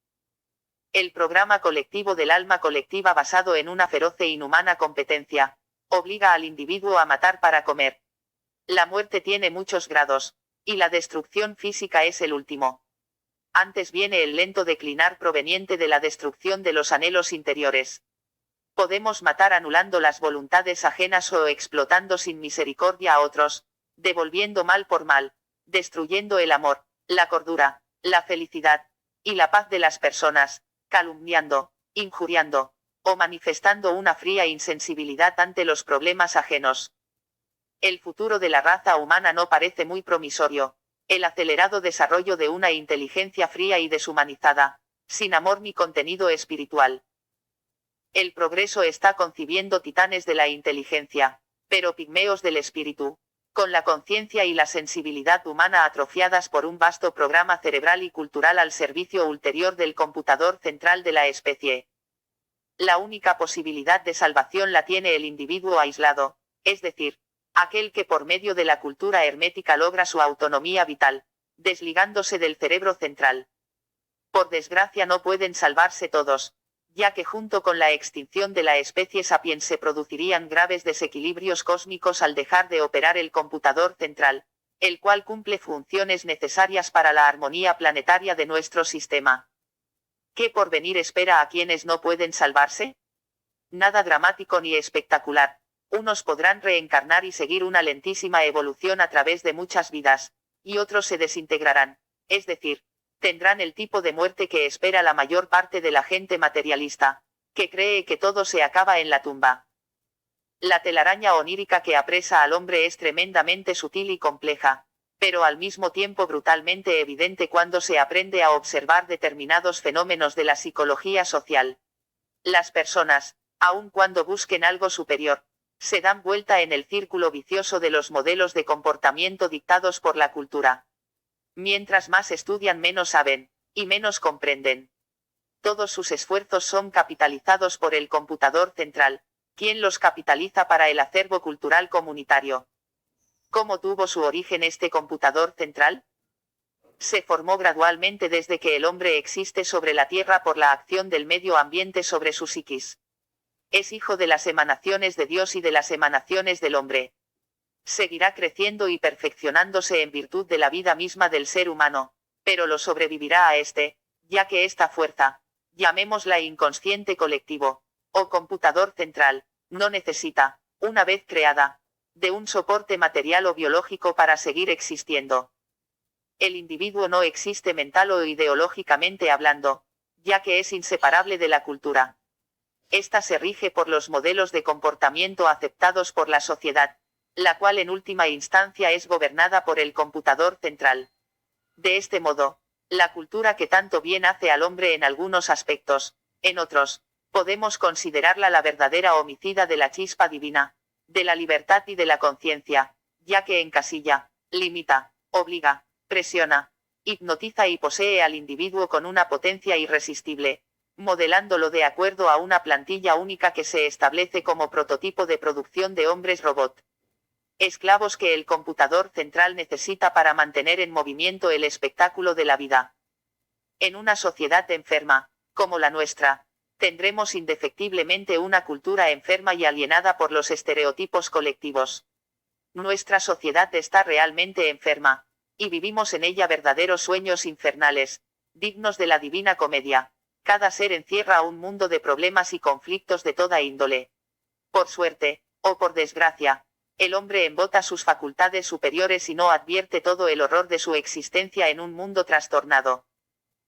El programa colectivo del alma colectiva basado en una feroz e inhumana competencia, obliga al individuo a matar para comer. La muerte tiene muchos grados, y la destrucción física es el último. Antes viene el lento declinar proveniente de la destrucción de los anhelos interiores. Podemos matar anulando las voluntades ajenas o explotando sin misericordia a otros, devolviendo mal por mal, destruyendo el amor, la cordura, la felicidad, y la paz de las personas, calumniando, injuriando, o manifestando una fría insensibilidad ante los problemas ajenos. El futuro de la raza humana no parece muy promisorio, el acelerado desarrollo de una inteligencia fría y deshumanizada, sin amor ni contenido espiritual. El progreso está concibiendo titanes de la inteligencia, pero pigmeos del espíritu, con la conciencia y la sensibilidad humana atrofiadas por un vasto programa cerebral y cultural al servicio ulterior del computador central de la especie. La única posibilidad de salvación la tiene el individuo aislado, es decir, aquel que por medio de la cultura hermética logra su autonomía vital, desligándose del cerebro central. Por desgracia no pueden salvarse todos, ya que junto con la extinción de la especie sapiens se producirían graves desequilibrios cósmicos al dejar de operar el computador central, el cual cumple funciones necesarias para la armonía planetaria de nuestro sistema. ¿Qué porvenir espera a quienes no pueden salvarse? Nada dramático ni espectacular. Unos podrán reencarnar y seguir una lentísima evolución a través de muchas vidas, y otros se desintegrarán, es decir, tendrán el tipo de muerte que espera la mayor parte de la gente materialista, que cree que todo se acaba en la tumba. La telaraña onírica que apresa al hombre es tremendamente sutil y compleja, pero al mismo tiempo brutalmente evidente cuando se aprende a observar determinados fenómenos de la psicología social. Las personas, aun cuando busquen algo superior, se dan vuelta en el círculo vicioso de los modelos de comportamiento dictados por la cultura. Mientras más estudian menos saben, y menos comprenden. Todos sus esfuerzos son capitalizados por el computador central, quien los capitaliza para el acervo cultural comunitario. ¿Cómo tuvo su origen este computador central? Se formó gradualmente desde que el hombre existe sobre la Tierra por la acción del medio ambiente sobre su psiquis. Es hijo de las emanaciones de Dios y de las emanaciones del hombre. Seguirá creciendo y perfeccionándose en virtud de la vida misma del ser humano, pero lo sobrevivirá a este, ya que esta fuerza, llamémosla inconsciente colectivo, o computador central, no necesita, una vez creada, de un soporte material o biológico para seguir existiendo. El individuo no existe mental o ideológicamente hablando, ya que es inseparable de la cultura. Esta se rige por los modelos de comportamiento aceptados por la sociedad, la cual en última instancia es gobernada por el computador central. De este modo, la cultura que tanto bien hace al hombre en algunos aspectos, En otros, podemos considerarla la verdadera homicida de la chispa divina, de la libertad y de la conciencia, ya que encasilla, limita, obliga, presiona, hipnotiza y posee al individuo con una potencia irresistible, modelándolo de acuerdo a una plantilla única que se establece como prototipo de producción de hombres robot. Esclavos que el computador central necesita para mantener en movimiento el espectáculo de la vida. En una sociedad enferma, como la nuestra, tendremos indefectiblemente una cultura enferma y alienada por los estereotipos colectivos. Nuestra sociedad está realmente enferma, y vivimos en ella verdaderos sueños infernales, dignos de la Divina Comedia. Cada ser encierra un mundo de problemas y conflictos de toda índole. Por suerte, o por desgracia, el hombre embota sus facultades superiores y no advierte todo el horror de su existencia en un mundo trastornado.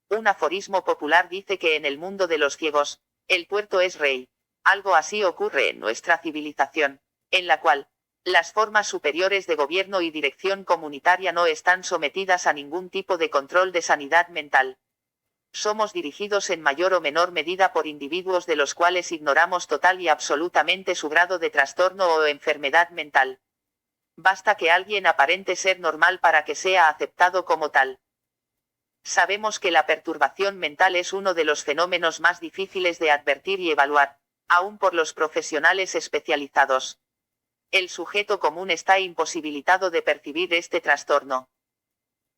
Un aforismo popular dice que en el mundo de los ciegos, el tuerto es rey. Algo así ocurre en nuestra civilización, en la cual, las formas superiores de gobierno y dirección comunitaria no están sometidas a ningún tipo de control de sanidad mental. Somos dirigidos en mayor o menor medida por individuos de los cuales ignoramos total y absolutamente su grado de trastorno o enfermedad mental. Basta que alguien aparente ser normal para que sea aceptado como tal. Sabemos que la perturbación mental es uno de los fenómenos más difíciles de advertir y evaluar, aún por los profesionales especializados. El sujeto común está imposibilitado de percibir este trastorno.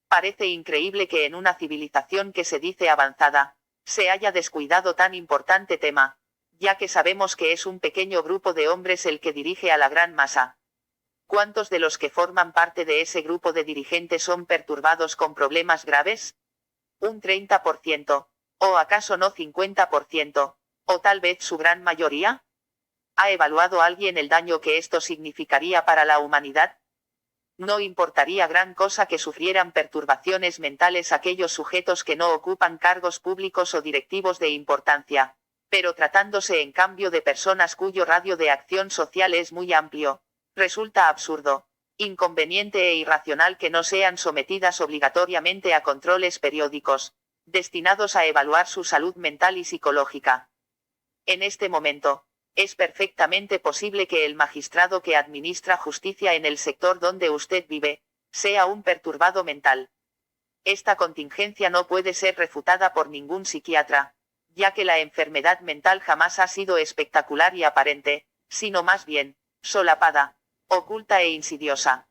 Parece increíble que en una civilización que se dice avanzada, se haya descuidado tan importante tema, ya que sabemos que es un pequeño grupo de hombres el que dirige a la gran masa. ¿Cuántos de los que forman parte de ese grupo de dirigentes son perturbados con problemas graves? ¿Un 30%? ¿O acaso no 50%? ¿O tal vez su gran mayoría? ¿Ha evaluado alguien el daño que esto significaría para la humanidad? No importaría gran cosa que sufrieran perturbaciones mentales aquellos sujetos que no ocupan cargos públicos o directivos de importancia, pero tratándose en cambio de personas cuyo radio de acción social es muy amplio, resulta absurdo, inconveniente e irracional que no sean sometidas obligatoriamente a controles periódicos, destinados a evaluar su salud mental y psicológica. En este momento, es perfectamente posible que el magistrado que administra justicia en el sector donde usted vive, sea un perturbado mental. Esta contingencia no puede ser refutada por ningún psiquiatra, ya que la enfermedad mental jamás ha sido espectacular y aparente, sino más bien, solapada, oculta e insidiosa.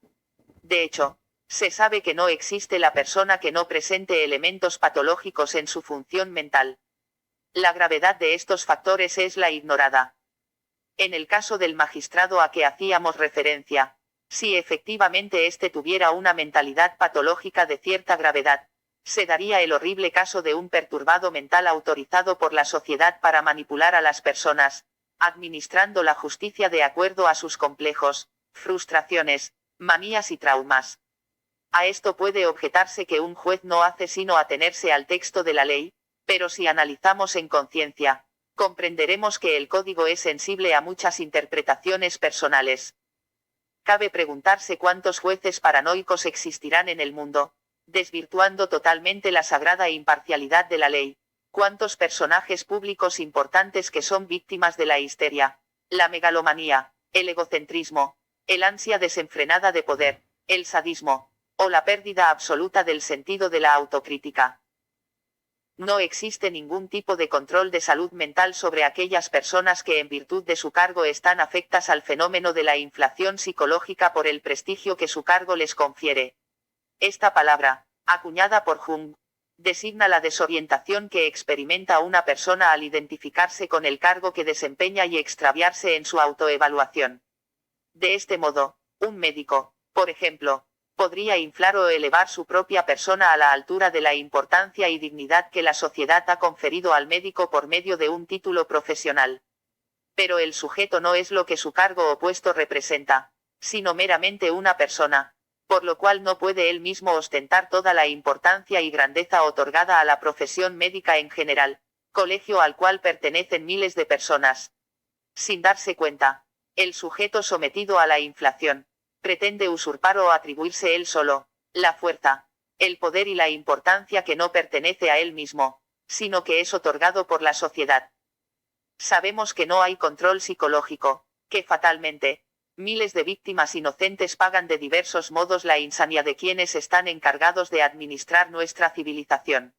De hecho, se sabe que no existe la persona que no presente elementos patológicos en su función mental. La gravedad de estos factores es la ignorada. En el caso del magistrado a que hacíamos referencia, si efectivamente éste tuviera una mentalidad patológica de cierta gravedad, se daría el horrible caso de un perturbado mental autorizado por la sociedad para manipular a las personas, administrando la justicia de acuerdo a sus complejos, frustraciones, manías y traumas. A esto puede objetarse que un juez no hace sino atenerse al texto de la ley, pero si analizamos en conciencia, comprenderemos que el código es sensible a muchas interpretaciones personales. Cabe preguntarse cuántos jueces paranoicos existirán en el mundo, desvirtuando totalmente la sagrada imparcialidad de la ley. Cuántos personajes públicos importantes que son víctimas de la histeria, la megalomanía, el egocentrismo, el ansia desenfrenada de poder, el sadismo, o la pérdida absoluta del sentido de la autocrítica. No existe ningún tipo de control de salud mental sobre aquellas personas que en virtud de su cargo están afectas al fenómeno de la inflación psicológica por el prestigio que su cargo les confiere. Esta palabra, acuñada por Jung, designa la desorientación que experimenta una persona al identificarse con el cargo que desempeña y extraviarse en su autoevaluación. De este modo, un médico, por ejemplo, podría inflar o elevar su propia persona a la altura de la importancia y dignidad que la sociedad ha conferido al médico por medio de un título profesional. Pero el sujeto no es lo que su cargo o puesto representa, sino meramente una persona, por lo cual no puede él mismo ostentar toda la importancia y grandeza otorgada a la profesión médica en general, colegio al cual pertenecen miles de personas. Sin darse cuenta, el sujeto sometido a la inflación, pretende usurpar o atribuirse él solo, la fuerza, el poder y la importancia que no pertenece a él mismo, sino que es otorgado por la sociedad. Sabemos que no hay control psicológico, que fatalmente, miles de víctimas inocentes pagan de diversos modos la insanía de quienes están encargados de administrar nuestra civilización.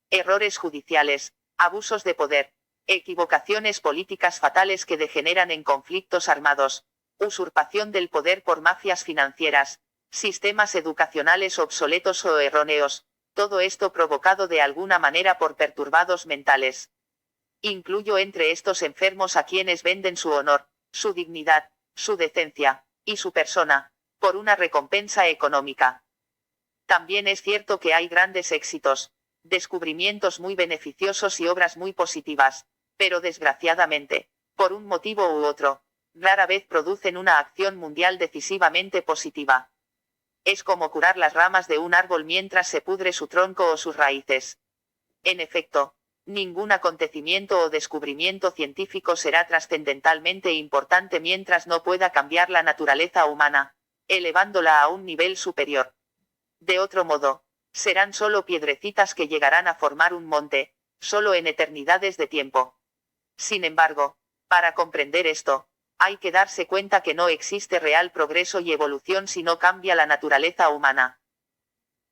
Errores judiciales, abusos de poder, equivocaciones políticas fatales que degeneran en conflictos armados, usurpación del poder por mafias financieras, sistemas educacionales obsoletos o erróneos, todo esto provocado de alguna manera por perturbados mentales. Incluyo entre estos enfermos a quienes venden su honor, su dignidad, su decencia, y su persona, por una recompensa económica. También es cierto que hay grandes éxitos, descubrimientos muy beneficiosos y obras muy positivas, pero desgraciadamente, por un motivo u otro, rara vez producen una acción mundial decisivamente positiva. Es como curar las ramas de un árbol mientras se pudre su tronco o sus raíces. En efecto, ningún acontecimiento o descubrimiento científico será trascendentalmente importante mientras no pueda cambiar la naturaleza humana, elevándola a un nivel superior. De otro modo, serán solo piedrecitas que llegarán a formar un monte, solo en eternidades de tiempo. Sin embargo, para comprender esto, hay que darse cuenta que no existe real progreso y evolución si no cambia la naturaleza humana.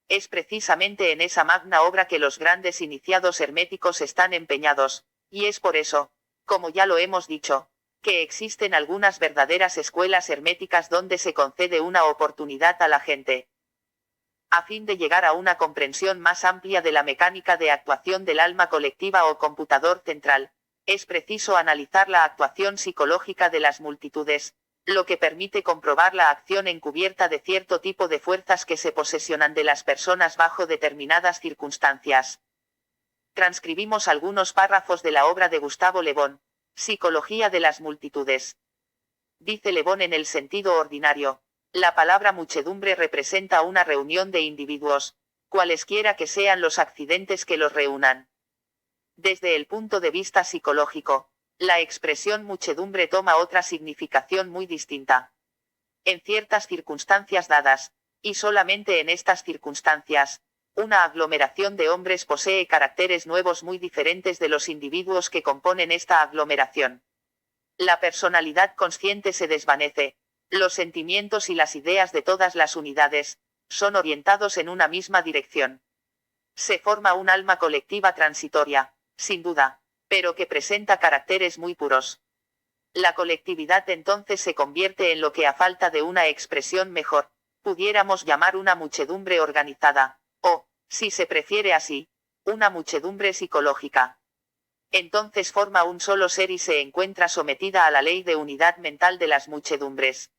Es precisamente en esa magna obra que los grandes iniciados herméticos están empeñados, y es por eso, como ya lo hemos dicho, que existen algunas verdaderas escuelas herméticas donde se concede una oportunidad a la gente. A fin de llegar a una comprensión más amplia de la mecánica de actuación del alma colectiva o computador central, es preciso analizar la actuación psicológica de las multitudes, lo que permite comprobar la acción encubierta de cierto tipo de fuerzas que se posesionan de las personas bajo determinadas circunstancias. Transcribimos algunos párrafos de la obra de Gustavo Le Bon, Psicología de las multitudes. Dice Le Bon: en el sentido ordinario, la palabra muchedumbre representa una reunión de individuos, cualesquiera que sean los accidentes que los reúnan. Desde el punto de vista psicológico, la expresión muchedumbre toma otra significación muy distinta. En ciertas circunstancias dadas, y solamente en estas circunstancias, una aglomeración de hombres posee caracteres nuevos muy diferentes de los individuos que componen esta aglomeración. La personalidad consciente se desvanece, los sentimientos y las ideas de todas las unidades, son orientados en una misma dirección. Se forma un alma colectiva transitoria, sin duda, pero que presenta caracteres muy puros. La colectividad entonces se convierte en lo que, a falta de una expresión mejor, pudiéramos llamar una muchedumbre organizada, o, si se prefiere así, una muchedumbre psicológica. Entonces forma un solo ser y se encuentra sometida a la ley de unidad mental de las muchedumbres.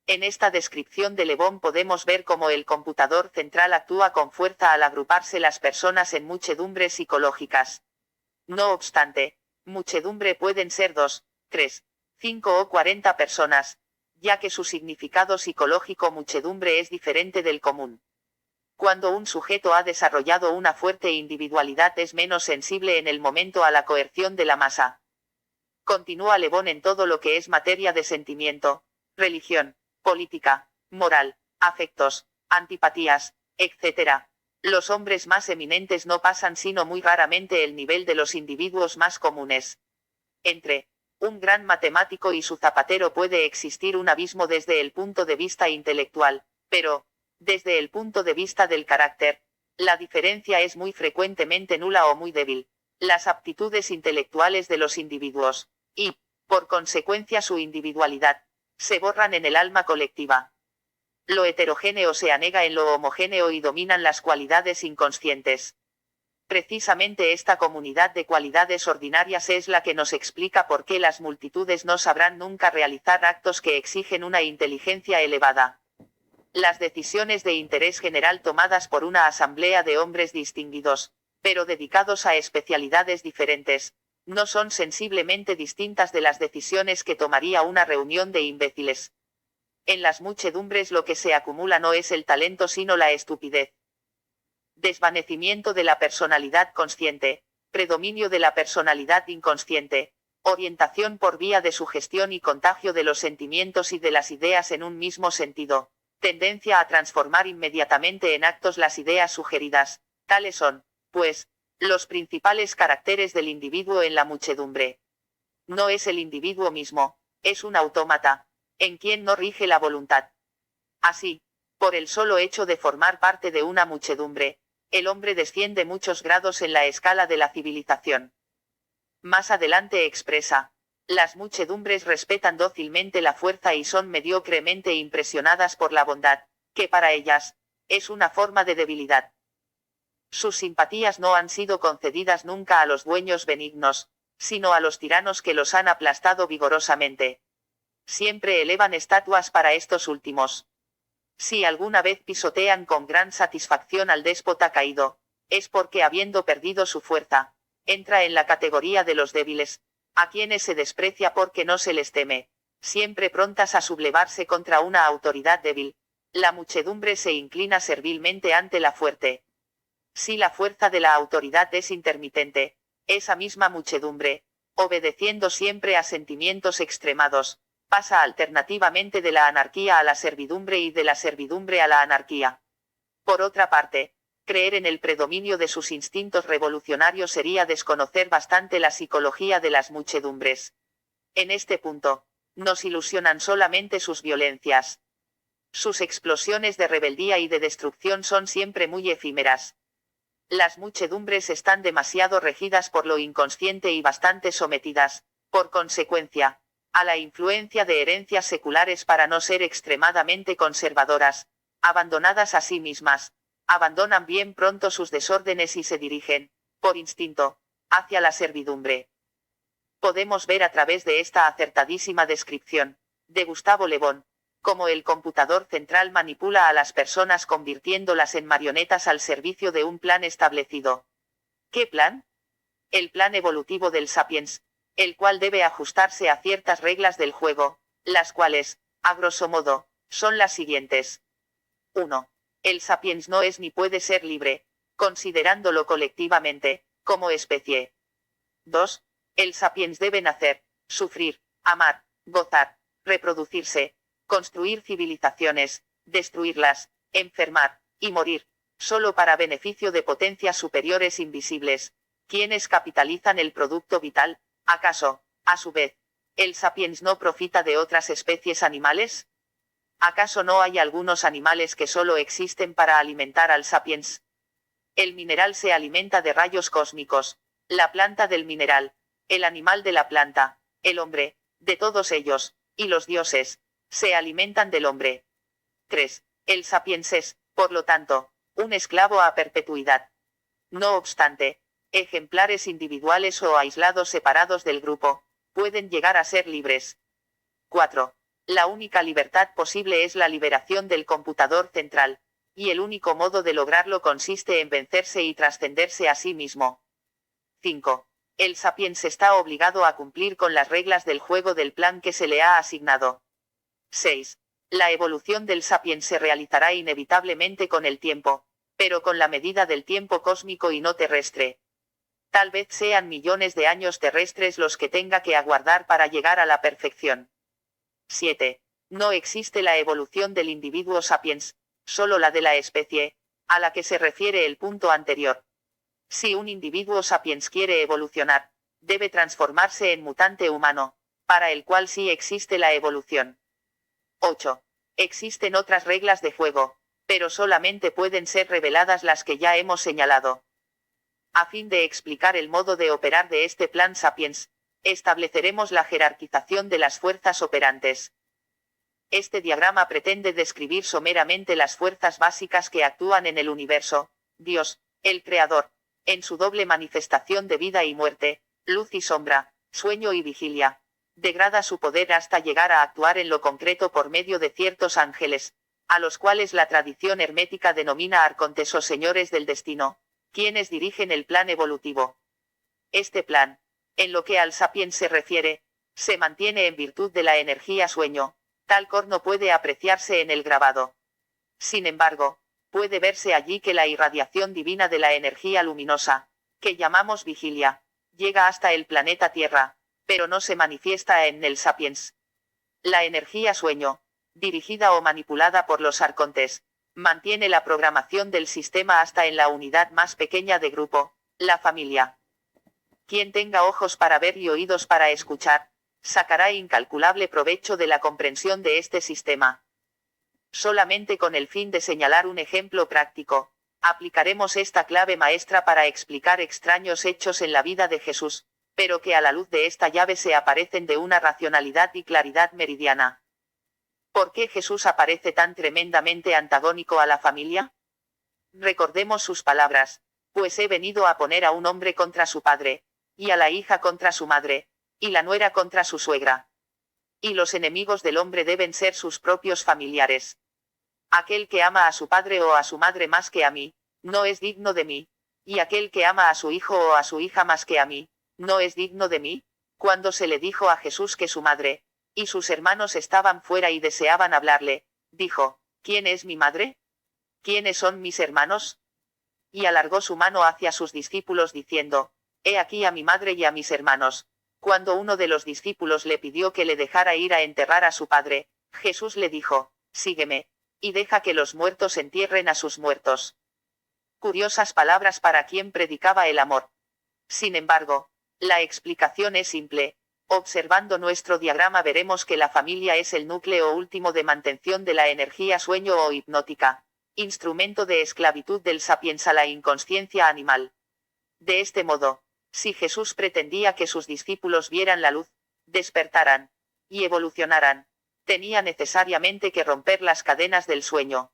En esta descripción de Le Bon podemos ver cómo el computador central actúa con fuerza al agruparse las personas en muchedumbres psicológicas. No obstante, muchedumbre pueden ser 2, 3, 5 o 40 personas, ya que su significado psicológico muchedumbre es diferente del común. Cuando un sujeto ha desarrollado una fuerte individualidad es menos sensible en el momento a la coerción de la masa. Continúa Le Bon: en todo lo que es materia de sentimiento, religión, política, moral, afectos, antipatías, etc., los hombres más eminentes no pasan sino muy raramente el nivel de los individuos más comunes. Entre un gran matemático y su zapatero puede existir un abismo desde el punto de vista intelectual, pero, desde el punto de vista del carácter, la diferencia es muy frecuentemente nula o muy débil. Las aptitudes intelectuales de los individuos, y, por consecuencia su individualidad, se borran en el alma colectiva. Lo heterogéneo se anega en lo homogéneo y dominan las cualidades inconscientes. Precisamente esta comunidad de cualidades ordinarias es la que nos explica por qué las multitudes no sabrán nunca realizar actos que exigen una inteligencia elevada. Las decisiones de interés general tomadas por una asamblea de hombres distinguidos, pero dedicados a especialidades diferentes, no son sensiblemente distintas de las decisiones que tomaría una reunión de imbéciles. En las muchedumbres lo que se acumula no es el talento sino la estupidez. Desvanecimiento de la personalidad consciente, predominio de la personalidad inconsciente, orientación por vía de sugestión y contagio de los sentimientos y de las ideas en un mismo sentido, tendencia a transformar inmediatamente en actos las ideas sugeridas, tales son, pues, Los principales caracteres del individuo en la muchedumbre. No es el individuo mismo, es un autómata, en quien no rige la voluntad. Así, por el solo hecho de formar parte de una muchedumbre, el hombre desciende muchos grados en la escala de la civilización. Más adelante expresa, las muchedumbres respetan dócilmente la fuerza y son mediocremente impresionadas por la bondad, que para ellas, es una forma de debilidad. Sus simpatías no han sido concedidas nunca a los dueños benignos, sino a los tiranos que los han aplastado vigorosamente. Siempre elevan estatuas para estos últimos. Si alguna vez pisotean con gran satisfacción al déspota caído, es porque habiendo perdido su fuerza, entra en la categoría de los débiles, a quienes se desprecia porque no se les teme, siempre prontas a sublevarse contra una autoridad débil. La muchedumbre se inclina servilmente ante la fuerte. Si la fuerza de la autoridad es intermitente, esa misma muchedumbre, obedeciendo siempre a sentimientos extremados, pasa alternativamente de la anarquía a la servidumbre y de la servidumbre a la anarquía. Por otra parte, creer en el predominio de sus instintos revolucionarios sería desconocer bastante la psicología de las muchedumbres. En este punto, nos ilusionan solamente sus violencias. Sus explosiones de rebeldía y de destrucción son siempre muy efímeras. Las muchedumbres están demasiado regidas por lo inconsciente y bastante sometidas, por consecuencia, a la influencia de herencias seculares para no ser extremadamente conservadoras, abandonadas a sí mismas, abandonan bien pronto sus desórdenes y se dirigen, por instinto, hacia la servidumbre. Podemos ver a través de esta acertadísima descripción, de Gustavo Le Bon, cómo el computador central manipula a las personas convirtiéndolas en marionetas al servicio de un plan establecido. ¿Qué plan? El plan evolutivo del sapiens, el cual debe ajustarse a ciertas reglas del juego, las cuales, a grosso modo, son las siguientes. 1. El sapiens no es ni puede ser libre, considerándolo colectivamente, como especie. 2. El sapiens debe nacer, sufrir, amar, gozar, reproducirse, construir civilizaciones, destruirlas, enfermar, y morir, solo para beneficio de potencias superiores invisibles, quienes capitalizan el producto vital. ¿Acaso, a su vez, el sapiens no profita de otras especies animales? ¿Acaso no hay algunos animales que solo existen para alimentar al sapiens? El mineral se alimenta de rayos cósmicos, la planta del mineral, el animal de la planta, el hombre, de todos ellos, y los dioses, se alimentan del hombre. 3. El sapiens es, por lo tanto, un esclavo a perpetuidad. No obstante, ejemplares individuales o aislados separados del grupo, pueden llegar a ser libres. 4. La única libertad posible es la liberación del computador central, y el único modo de lograrlo consiste en vencerse y trascenderse a sí mismo. 5. El sapiens está obligado a cumplir con las reglas del juego del plan que se le ha asignado. 6. La evolución del sapiens se realizará inevitablemente con el tiempo, pero con la medida del tiempo cósmico y no terrestre. Tal vez sean millones de años terrestres los que tenga que aguardar para llegar a la perfección. 7. No existe la evolución del individuo sapiens, solo la de la especie, a la que se refiere el punto anterior. Si un individuo sapiens quiere evolucionar, debe transformarse en mutante humano, para el cual sí existe la evolución. 8. Existen otras reglas de juego, pero solamente pueden ser reveladas las que ya hemos señalado. A fin de explicar el modo de operar de este plan sapiens, estableceremos la jerarquización de las fuerzas operantes. Este diagrama pretende describir someramente las fuerzas básicas que actúan en el universo, Dios, el Creador, en su doble manifestación de vida y muerte, luz y sombra, sueño y vigilia. Degrada su poder hasta llegar a actuar en lo concreto por medio de ciertos ángeles, a los cuales la tradición hermética denomina arcontes o señores del destino, quienes dirigen el plan evolutivo. Este plan, en lo que al sapiens se refiere, se mantiene en virtud de la energía sueño, tal no puede apreciarse en el grabado. Sin embargo, puede verse allí que la irradiación divina de la energía luminosa, que llamamos vigilia, llega hasta el planeta Tierra, pero no se manifiesta en el sapiens. La energía sueño, dirigida o manipulada por los arcontes, mantiene la programación del sistema hasta en la unidad más pequeña de grupo, La familia. Quien tenga ojos para ver y oídos para escuchar, sacará incalculable provecho de la comprensión de este sistema. Solamente con el fin de señalar un ejemplo práctico, aplicaremos esta clave maestra para explicar extraños hechos en la vida de Jesús, pero que a la luz de esta llave se aparecen de una racionalidad y claridad meridiana. ¿Por qué Jesús aparece tan tremendamente antagónico a la familia? Recordemos sus palabras, pues he venido a poner a un hombre contra su padre, y a la hija contra su madre, y la nuera contra su suegra. Y los enemigos del hombre deben ser sus propios familiares. Aquel que ama a su padre o a su madre más que a mí, no es digno de mí, y aquel que ama a su hijo o a su hija más que a mí, no es digno de mí. Cuando se le dijo a Jesús que su madre y sus hermanos estaban fuera y deseaban hablarle, dijo, ¿quién es mi madre? ¿Quiénes son mis hermanos? Y alargó su mano hacia sus discípulos diciendo, he aquí a mi madre y a mis hermanos. Cuando uno de los discípulos le pidió que le dejara ir a enterrar a su padre, Jesús le dijo, sígueme, y deja que los muertos entierren a sus muertos. Curiosas palabras para quien predicaba el amor. Sin embargo, la explicación es simple. Observando nuestro diagrama veremos que la familia es el núcleo último de mantención de la energía sueño o hipnótica, instrumento de esclavitud del sapiens a la inconsciencia animal. De este modo, si Jesús pretendía que sus discípulos vieran la luz, despertaran y evolucionaran, tenía necesariamente que romper las cadenas del sueño.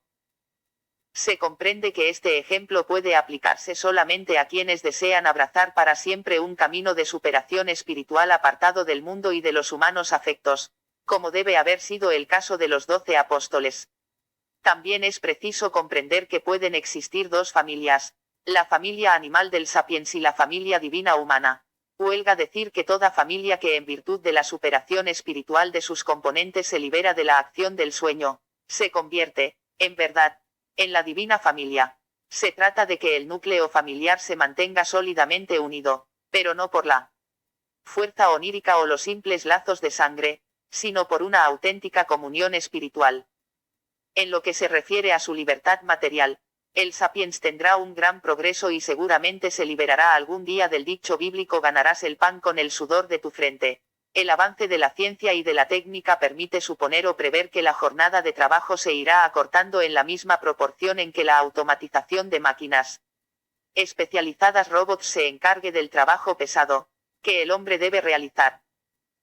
Se comprende que este ejemplo puede aplicarse solamente a quienes desean abrazar para siempre un camino de superación espiritual apartado del mundo y de los humanos afectos, como debe haber sido el caso de los 12 apóstoles. También es preciso comprender que pueden existir dos familias, la familia animal del sapiens y la familia divina humana. Huelga decir que toda familia que en virtud de la superación espiritual de sus componentes se libera de la acción del sueño, se convierte, en verdad, en la divina familia. Se trata de que el núcleo familiar se mantenga sólidamente unido, pero no por la fuerza onírica o los simples lazos de sangre, sino por una auténtica comunión espiritual. En lo que se refiere a su libertad material, el sapiens tendrá un gran progreso y seguramente se liberará algún día del dicho bíblico ganarás el pan con el sudor de tu frente. El avance de la ciencia y de la técnica permite suponer o prever que la jornada de trabajo se irá acortando en la misma proporción en que la automatización de máquinas especializadas robots se encargue del trabajo pesado, que el hombre debe realizar.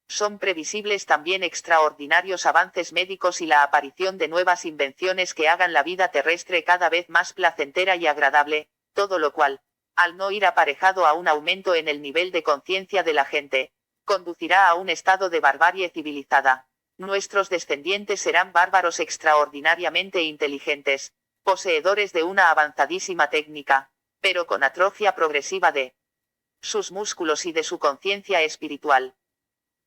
Son previsibles también extraordinarios avances médicos y la aparición de nuevas invenciones que hagan la vida terrestre cada vez más placentera y agradable, todo lo cual, al no ir aparejado a un aumento en el nivel de conciencia de la gente, conducirá a un estado de barbarie civilizada. Nuestros descendientes serán bárbaros extraordinariamente inteligentes, poseedores de una avanzadísima técnica, pero con atrofia progresiva de sus músculos y de su conciencia espiritual.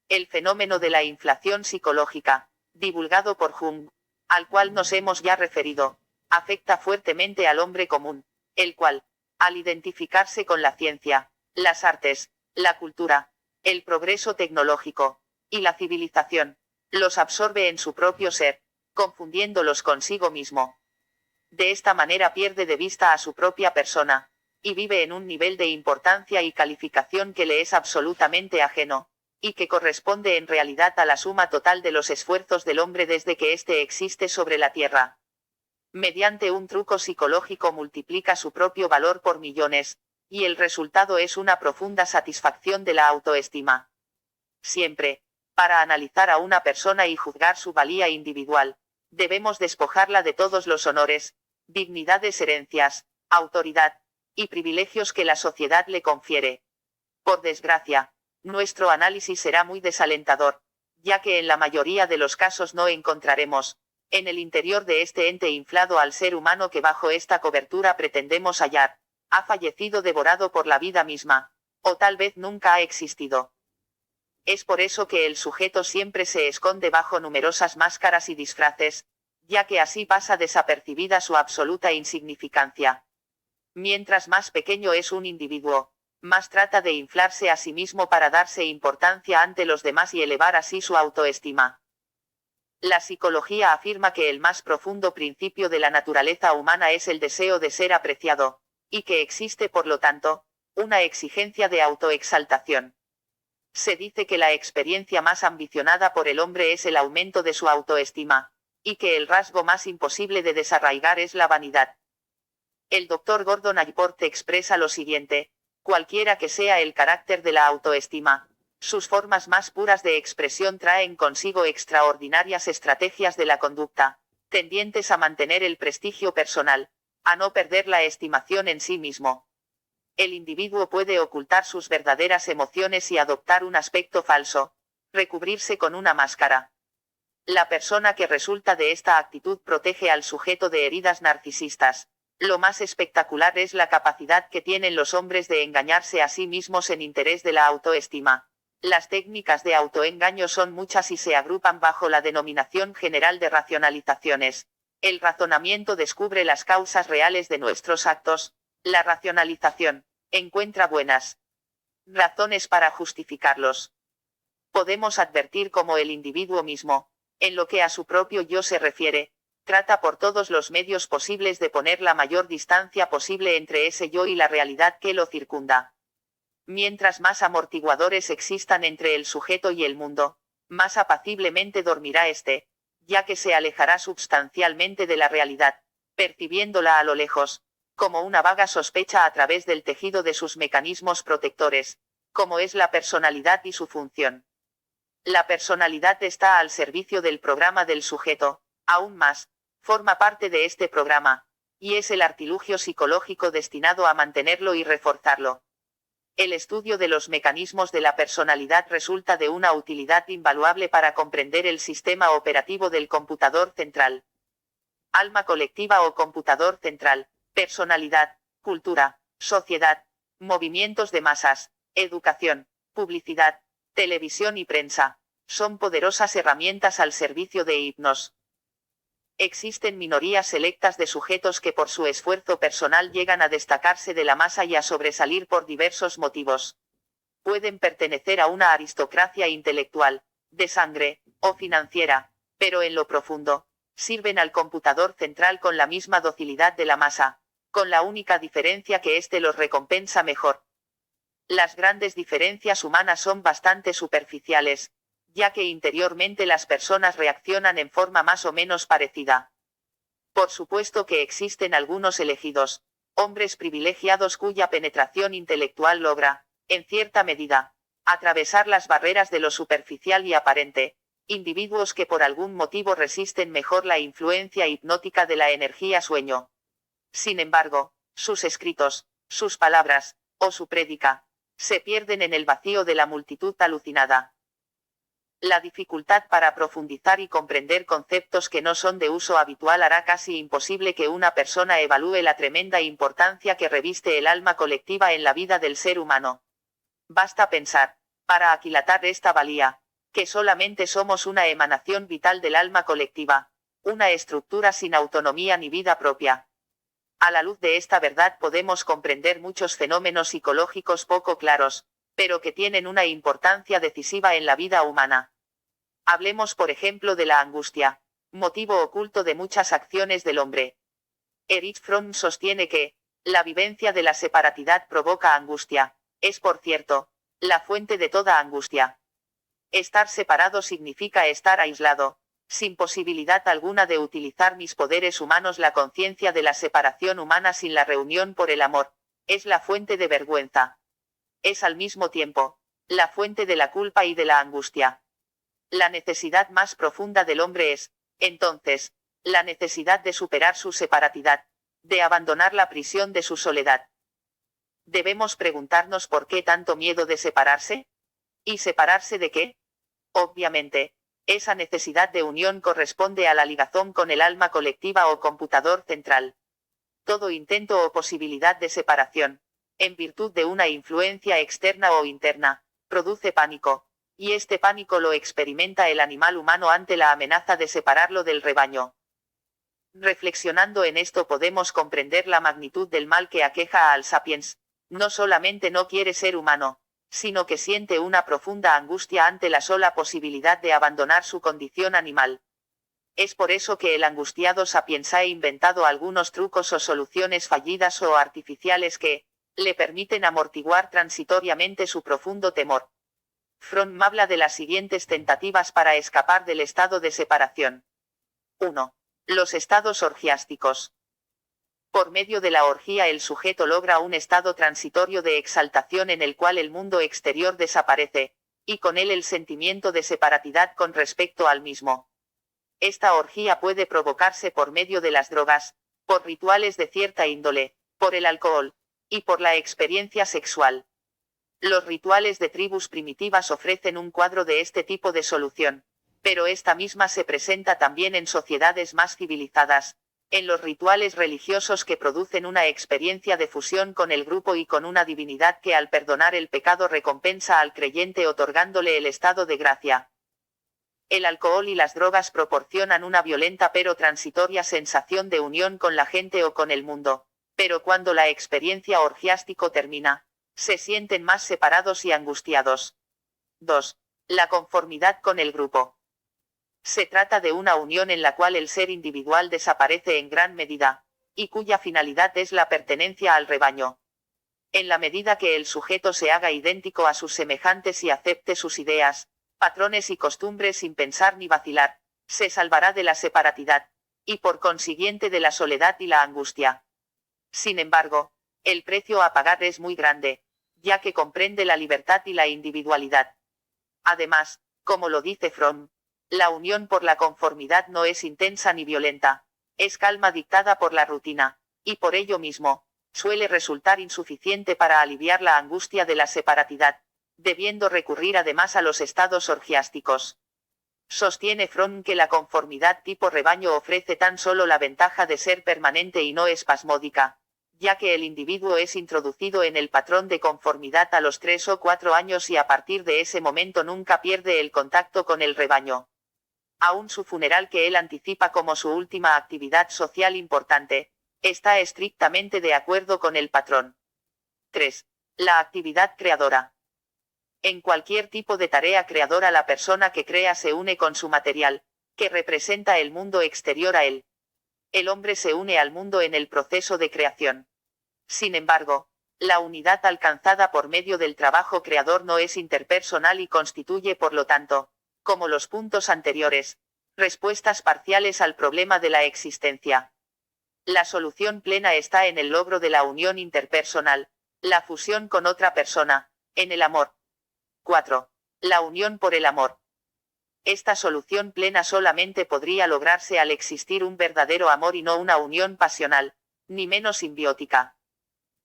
El fenómeno de la inflación psicológica, divulgado por Jung, al cual nos hemos ya referido, afecta fuertemente al hombre común, el cual, al identificarse con la ciencia, las artes, la cultura, el progreso tecnológico y la civilización, los absorbe en su propio ser, confundiéndolos consigo mismo. De esta manera pierde de vista a su propia persona, y vive en un nivel de importancia y calificación que le es absolutamente ajeno, y que corresponde en realidad a la suma total de los esfuerzos del hombre desde que éste existe sobre la tierra. Mediante un truco psicológico multiplica su propio valor por millones, y el resultado es una profunda satisfacción de la autoestima. Siempre, para analizar a una persona y juzgar su valía individual, debemos despojarla de todos los honores, dignidades, herencias, autoridad y privilegios que la sociedad le confiere. Por desgracia, nuestro análisis será muy desalentador, ya que en la mayoría de los casos no encontraremos, en el interior de este ente inflado al ser humano que bajo esta cobertura pretendemos hallar, ha fallecido devorado por la vida misma, o tal vez nunca ha existido. Es por eso que el sujeto siempre se esconde bajo numerosas máscaras y disfraces, ya que así pasa desapercibida su absoluta insignificancia. Mientras más pequeño es un individuo, más trata de inflarse a sí mismo para darse importancia ante los demás y elevar así su autoestima. La psicología afirma que el más profundo principio de la naturaleza humana es el deseo de ser apreciado, y que existe por lo tanto, una exigencia de autoexaltación. Se dice que la experiencia más ambicionada por el hombre es el aumento de su autoestima, y que el rasgo más imposible de desarraigar es la vanidad. El Dr. Gordon Allport expresa lo siguiente: cualquiera que sea el carácter de la autoestima, sus formas más puras de expresión traen consigo extraordinarias estrategias de la conducta, tendientes a mantener el prestigio personal, a no perder la estimación en sí mismo. El individuo puede ocultar sus verdaderas emociones y adoptar un aspecto falso, recubrirse con una máscara. La persona que resulta de esta actitud protege al sujeto de heridas narcisistas. Lo más espectacular es la capacidad que tienen los hombres de engañarse a sí mismos en interés de la autoestima. Las técnicas de autoengaño son muchas y se agrupan bajo la denominación general de racionalizaciones. El razonamiento descubre las causas reales de nuestros actos. La racionalización encuentra buenas razones para justificarlos. Podemos advertir cómo el individuo mismo, en lo que a su propio yo se refiere, trata por todos los medios posibles de poner la mayor distancia posible entre ese yo y la realidad que lo circunda. Mientras más amortiguadores existan entre el sujeto y el mundo, más apaciblemente dormirá éste, ya que se alejará substancialmente de la realidad, percibiéndola a lo lejos, como una vaga sospecha a través del tejido de sus mecanismos protectores, como es la personalidad y su función. La personalidad está al servicio del programa del sujeto, aún más, forma parte de este programa, y es el artilugio psicológico destinado a mantenerlo y reforzarlo. El estudio de los mecanismos de la personalidad resulta de una utilidad invaluable para comprender el sistema operativo del computador central. Alma colectiva o computador central, personalidad, cultura, sociedad, movimientos de masas, educación, publicidad, televisión y prensa, son poderosas herramientas al servicio de hipnos. Existen minorías selectas de sujetos que por su esfuerzo personal llegan a destacarse de la masa y a sobresalir por diversos motivos. Pueden pertenecer a una aristocracia intelectual, de sangre, o financiera, pero en lo profundo, sirven al computador central con la misma docilidad de la masa, con la única diferencia que éste los recompensa mejor. Las grandes diferencias humanas son bastante superficiales, ya que interiormente las personas reaccionan en forma más o menos parecida. Por supuesto que existen algunos elegidos, hombres privilegiados cuya penetración intelectual logra, en cierta medida, atravesar las barreras de lo superficial y aparente, individuos que por algún motivo resisten mejor la influencia hipnótica de la energía sueño. Sin embargo, sus escritos, sus palabras, o su prédica, se pierden en el vacío de la multitud alucinada. La dificultad para profundizar y comprender conceptos que no son de uso habitual hará casi imposible que una persona evalúe la tremenda importancia que reviste el alma colectiva en la vida del ser humano. Basta pensar, para aquilatar esta valía, que solamente somos una emanación vital del alma colectiva, una estructura sin autonomía ni vida propia. A la luz de esta verdad podemos comprender muchos fenómenos psicológicos poco claros, pero que tienen una importancia decisiva en la vida humana. Hablemos por ejemplo de la angustia, motivo oculto de muchas acciones del hombre. Erich Fromm sostiene que, la vivencia de la separatidad provoca angustia, es por cierto, la fuente de toda angustia. Estar separado significa estar aislado, sin posibilidad alguna de utilizar mis poderes humanos. La conciencia de la separación humana sin la reunión por el amor, es la fuente de vergüenza. Es al mismo tiempo, la fuente de la culpa y de la angustia. La necesidad más profunda del hombre es, entonces, la necesidad de superar su separatidad, de abandonar la prisión de su soledad. Debemos preguntarnos por qué tanto miedo de separarse. ¿Y separarse de qué? Obviamente, esa necesidad de unión corresponde a la ligazón con el alma colectiva o computador central. Todo intento o posibilidad de separación, en virtud de una influencia externa o interna, produce pánico. Y este pánico lo experimenta el animal humano ante la amenaza de separarlo del rebaño. Reflexionando en esto podemos comprender la magnitud del mal que aqueja al sapiens. No solamente no quiere ser humano, sino que siente una profunda angustia ante la sola posibilidad de abandonar su condición animal. Es por eso que el angustiado sapiens ha inventado algunos trucos o soluciones fallidas o artificiales que, le permiten amortiguar transitoriamente su profundo temor. Fromm habla de las siguientes tentativas para escapar del estado de separación. 1. Los estados orgiásticos. Por medio de la orgía el sujeto logra un estado transitorio de exaltación en el cual el mundo exterior desaparece, y con él el sentimiento de separatidad con respecto al mismo. Esta orgía puede provocarse por medio de las drogas, por rituales de cierta índole, por el alcohol, y por la experiencia sexual. Los rituales de tribus primitivas ofrecen un cuadro de este tipo de solución, pero esta misma se presenta también en sociedades más civilizadas, en los rituales religiosos que producen una experiencia de fusión con el grupo y con una divinidad que al perdonar el pecado recompensa al creyente otorgándole el estado de gracia. El alcohol y las drogas proporcionan una violenta pero transitoria sensación de unión con la gente o con el mundo, pero cuando la experiencia orgiástico termina, se sienten más separados y angustiados. 2. La conformidad con el grupo. Se trata de una unión en la cual el ser individual desaparece en gran medida, y cuya finalidad es la pertenencia al rebaño. En la medida que el sujeto se haga idéntico a sus semejantes y acepte sus ideas, patrones y costumbres sin pensar ni vacilar, se salvará de la separatidad, y por consiguiente de la soledad y la angustia. Sin embargo, el precio a pagar es muy grande, ya que comprende la libertad y la individualidad. Además, como lo dice Fromm, la unión por la conformidad no es intensa ni violenta, es calma dictada por la rutina, y por ello mismo, suele resultar insuficiente para aliviar la angustia de la separatidad, debiendo recurrir además a los estados orgiásticos. Sostiene Fromm que la conformidad tipo rebaño ofrece tan solo la ventaja de ser permanente y no espasmódica, ya que el individuo es introducido en el patrón de conformidad a los 3 o 4 años y a partir de ese momento nunca pierde el contacto con el rebaño. Aún su funeral, que él anticipa como su última actividad social importante, está estrictamente de acuerdo con el patrón. 3. La actividad creadora. En cualquier tipo de tarea creadora la persona que crea se une con su material, que representa el mundo exterior a él. El hombre se une al mundo en el proceso de creación. Sin embargo, la unidad alcanzada por medio del trabajo creador no es interpersonal y constituye por lo tanto, como los puntos anteriores, respuestas parciales al problema de la existencia. La solución plena está en el logro de la unión interpersonal, la fusión con otra persona, en el amor. 4. La unión por el amor. Esta solución plena solamente podría lograrse al existir un verdadero amor y no una unión pasional, ni menos simbiótica.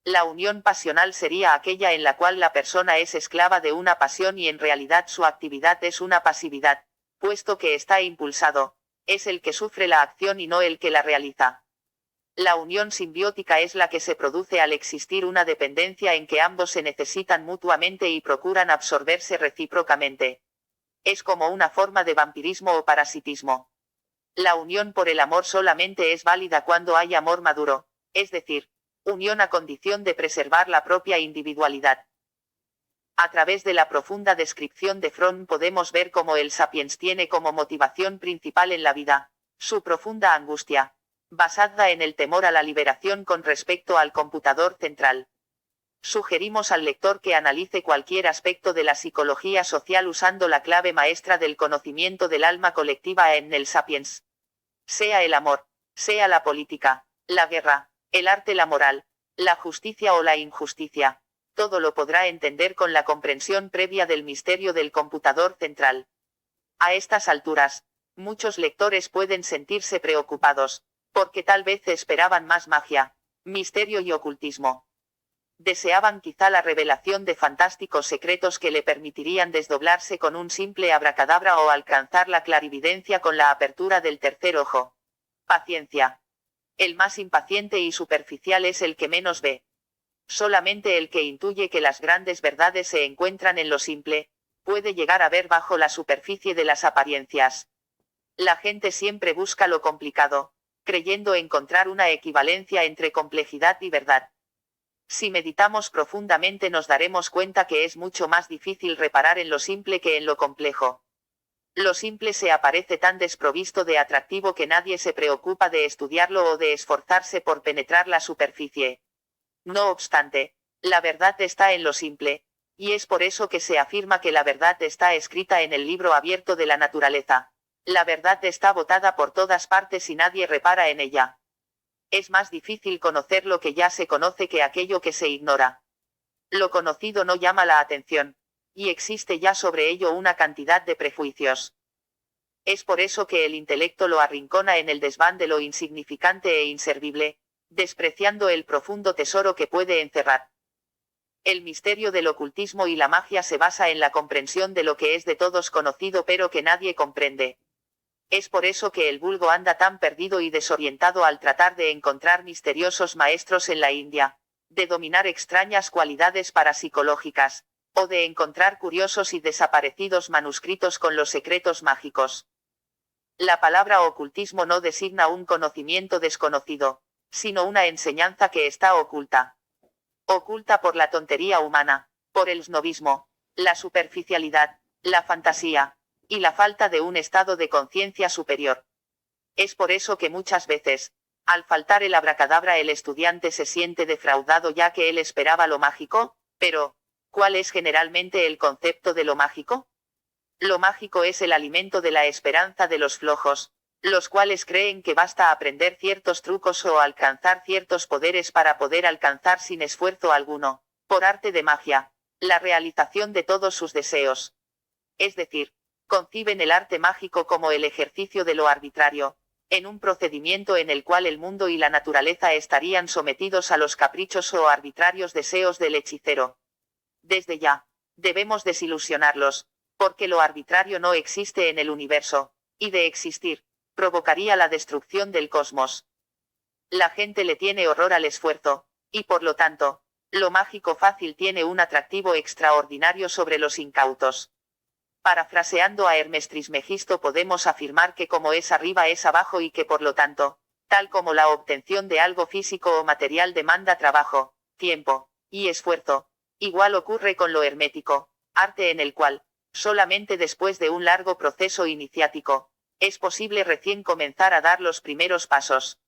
La unión pasional sería aquella en la cual la persona es esclava de una pasión y en realidad su actividad es una pasividad, puesto que está impulsado, es el que sufre la acción y no el que la realiza. La unión simbiótica es la que se produce al existir una dependencia en que ambos se necesitan mutuamente y procuran absorberse recíprocamente. Es como una forma de vampirismo o parasitismo. La unión por el amor solamente es válida cuando hay amor maduro, es decir, unión a condición de preservar la propia individualidad. A través de la profunda descripción de Fromm podemos ver cómo el Sapiens tiene como motivación principal en la vida, su profunda angustia, basada en el temor a la liberación con respecto al computador central. Sugerimos al lector que analice cualquier aspecto de la psicología social usando la clave maestra del conocimiento del alma colectiva en el Sapiens. Sea el amor, sea la política, la guerra, el arte, la moral, la justicia o la injusticia, todo lo podrá entender con la comprensión previa del misterio del computador central. A estas alturas, muchos lectores pueden sentirse preocupados, porque tal vez esperaban más magia, misterio y ocultismo. Deseaban quizá la revelación de fantásticos secretos que le permitirían desdoblarse con un simple abracadabra o alcanzar la clarividencia con la apertura del tercer ojo. Paciencia. El más impaciente y superficial es el que menos ve. Solamente el que intuye que las grandes verdades se encuentran en lo simple, puede llegar a ver bajo la superficie de las apariencias. La gente siempre busca lo complicado, creyendo encontrar una equivalencia entre complejidad y verdad. Si meditamos profundamente nos daremos cuenta que es mucho más difícil reparar en lo simple que en lo complejo. Lo simple se aparece tan desprovisto de atractivo que nadie se preocupa de estudiarlo o de esforzarse por penetrar la superficie. No obstante, La verdad está en lo simple, y es por eso que se afirma que la verdad está escrita en el libro abierto de la naturaleza. La verdad está botada por todas partes y nadie repara en ella. Es más difícil conocer lo que ya se conoce que aquello que se ignora. Lo conocido no llama la atención, y existe ya sobre ello una cantidad de prejuicios. Es por eso que el intelecto lo arrincona en el desván de lo insignificante e inservible, despreciando el profundo tesoro que puede encerrar. El misterio del ocultismo y la magia se basa en la comprensión de lo que es de todos conocido pero que nadie comprende. Es por eso que el vulgo anda tan perdido y desorientado al tratar de encontrar misteriosos maestros en la India, de dominar extrañas cualidades parapsicológicas, o de encontrar curiosos y desaparecidos manuscritos con los secretos mágicos. La palabra ocultismo no designa un conocimiento desconocido, sino una enseñanza que está oculta. Oculta por la tontería humana, por el snobismo, la superficialidad, la fantasía, y la falta de un estado de conciencia superior. Es por eso que muchas veces, al faltar el abracadabra, el estudiante se siente defraudado ya que él esperaba lo mágico, pero, ¿cuál es generalmente el concepto de lo mágico? Lo mágico es el alimento de la esperanza de los flojos, los cuales creen que basta aprender ciertos trucos o alcanzar ciertos poderes para poder alcanzar sin esfuerzo alguno, por arte de magia, la realización de todos sus deseos. Es decir, conciben el arte mágico como el ejercicio de lo arbitrario, en un procedimiento en el cual el mundo y la naturaleza estarían sometidos a los caprichos o arbitrarios deseos del hechicero. Desde ya, debemos desilusionarlos, porque lo arbitrario no existe en el universo, y de existir, provocaría la destrucción del cosmos. La gente le tiene horror al esfuerzo, y por lo tanto, lo mágico fácil tiene un atractivo extraordinario sobre los incautos. Parafraseando a Hermes Trismegisto podemos afirmar que como es arriba es abajo y que por lo tanto, tal como la obtención de algo físico o material demanda trabajo, tiempo, y esfuerzo, igual ocurre con lo hermético, arte en el cual, solamente después de un largo proceso iniciático, es posible recién comenzar a dar los primeros pasos.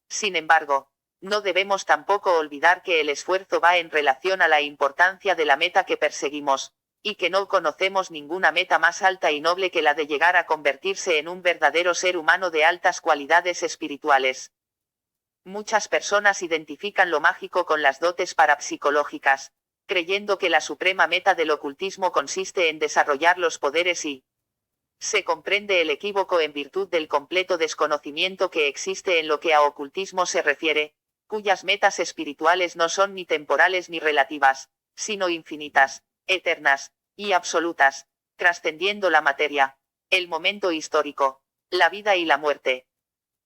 Sin embargo, no debemos tampoco olvidar que el esfuerzo va en relación a la importancia de la meta que perseguimos, y que no conocemos ninguna meta más alta y noble que la de llegar a convertirse en un verdadero ser humano de altas cualidades espirituales. Muchas personas identifican lo mágico con las dotes parapsicológicas, creyendo que la suprema meta del ocultismo consiste en desarrollar los poderes y se comprende el equívoco en virtud del completo desconocimiento que existe en lo que a ocultismo se refiere, cuyas metas espirituales no son ni temporales ni relativas, sino infinitas, eternas, y absolutas, trascendiendo la materia, el momento histórico, la vida y la muerte.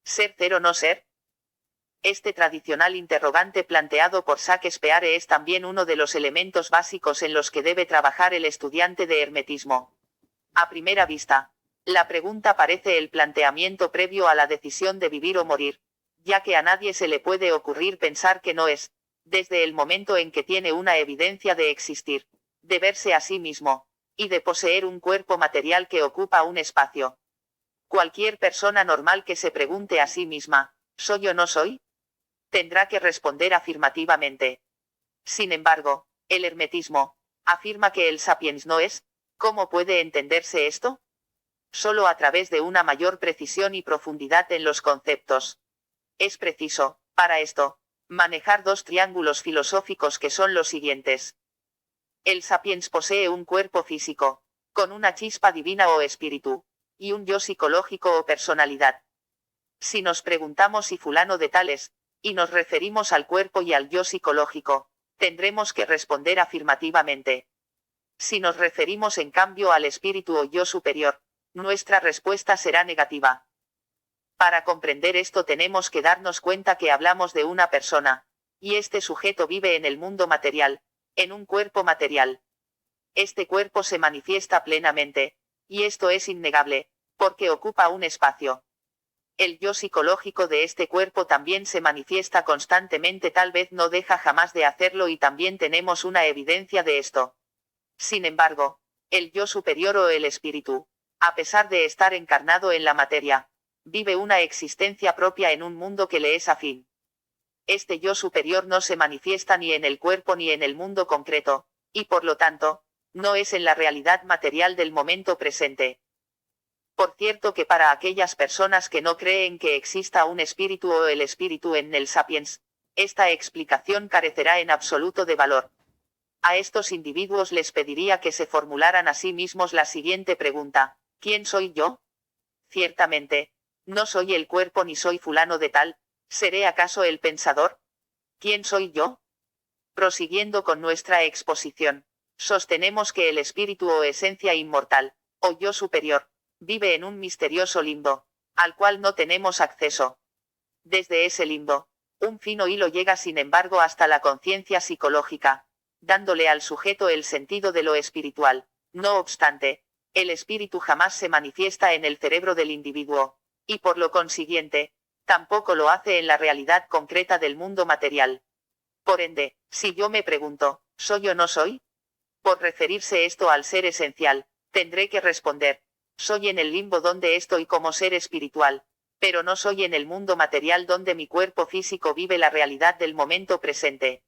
¿Ser cero no ser? Este tradicional interrogante planteado por Shakespeare es también uno de los elementos básicos en los que debe trabajar el estudiante de hermetismo. A primera vista, la pregunta parece el planteamiento previo a la decisión de vivir o morir, ya que a nadie se le puede ocurrir pensar que no es, desde el momento en que tiene una evidencia de existir, de verse a sí mismo, y de poseer un cuerpo material que ocupa un espacio. Cualquier persona normal que se pregunte a sí misma, ¿soy o no soy?, tendrá que responder afirmativamente. Sin embargo, el hermetismo afirma que el sapiens no es. ¿Cómo puede entenderse esto? Solo a través de una mayor precisión y profundidad en los conceptos. Es preciso, para esto, manejar dos triángulos filosóficos que son los siguientes. El sapiens posee un cuerpo físico, con una chispa divina o espíritu, y un yo psicológico o personalidad. Si nos preguntamos si fulano de tal es, y nos referimos al cuerpo y al yo psicológico, tendremos que responder afirmativamente. Si nos referimos en cambio al espíritu o yo superior, nuestra respuesta será negativa. Para comprender esto tenemos que darnos cuenta que hablamos de una persona, y este sujeto vive en el mundo material, en un cuerpo material. Este cuerpo se manifiesta plenamente, y esto es innegable, porque ocupa un espacio. El yo psicológico de este cuerpo también se manifiesta constantemente, tal vez no deja jamás de hacerlo y también tenemos una evidencia de esto. Sin embargo, el yo superior o el espíritu, a pesar de estar encarnado en la materia, vive una existencia propia en un mundo que le es afín. Este yo superior no se manifiesta ni en el cuerpo ni en el mundo concreto, y por lo tanto, no es en la realidad material del momento presente. Por cierto que para aquellas personas que no creen que exista un espíritu o el espíritu en el sapiens, esta explicación carecerá en absoluto de valor. A estos individuos les pediría que se formularan a sí mismos la siguiente pregunta: ¿quién soy yo? Ciertamente, no soy el cuerpo ni soy fulano de tal. ¿Seré acaso el pensador? ¿Quién soy yo? Prosiguiendo con nuestra exposición, sostenemos que el espíritu o esencia inmortal, o yo superior, vive en un misterioso limbo, al cual no tenemos acceso. Desde ese limbo, un fino hilo llega sin embargo hasta la conciencia psicológica, dándole al sujeto el sentido de lo espiritual. No obstante, el espíritu jamás se manifiesta en el cerebro del individuo, y por lo consiguiente, tampoco lo hace en la realidad concreta del mundo material. Por ende, si yo me pregunto, ¿soy o no soy? Por referirse esto al ser esencial, tendré que responder, soy en el limbo donde estoy como ser espiritual, pero no soy en el mundo material donde mi cuerpo físico vive la realidad del momento presente.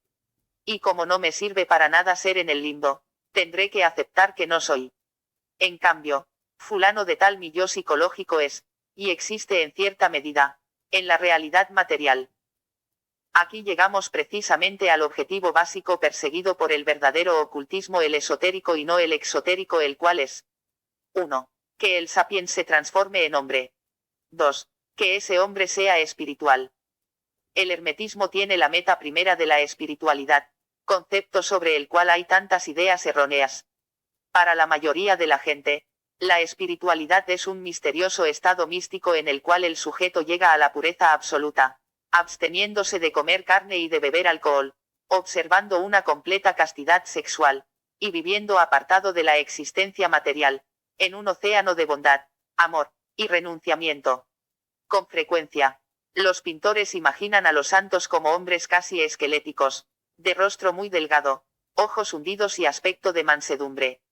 Y como no me sirve para nada ser en el limbo, tendré que aceptar que no soy. En cambio, fulano de tal mi yo psicológico es, y existe en cierta medida, en la realidad material. Aquí llegamos precisamente al objetivo básico perseguido por el verdadero ocultismo, el esotérico y no el exotérico, el cual es: 1. Que el sapiens se transforme en hombre. 2. Que ese hombre sea espiritual. El hermetismo tiene la meta primera de la espiritualidad, concepto sobre el cual hay tantas ideas erróneas. Para la mayoría de la gente, la espiritualidad es un misterioso estado místico en el cual el sujeto llega a la pureza absoluta, absteniéndose de comer carne y de beber alcohol, observando una completa castidad sexual, y viviendo apartado de la existencia material, en un océano de bondad, amor, y renunciamiento. Con frecuencia, los pintores imaginan a los santos como hombres casi esqueléticos, de rostro muy delgado, ojos hundidos y aspecto de mansedumbre.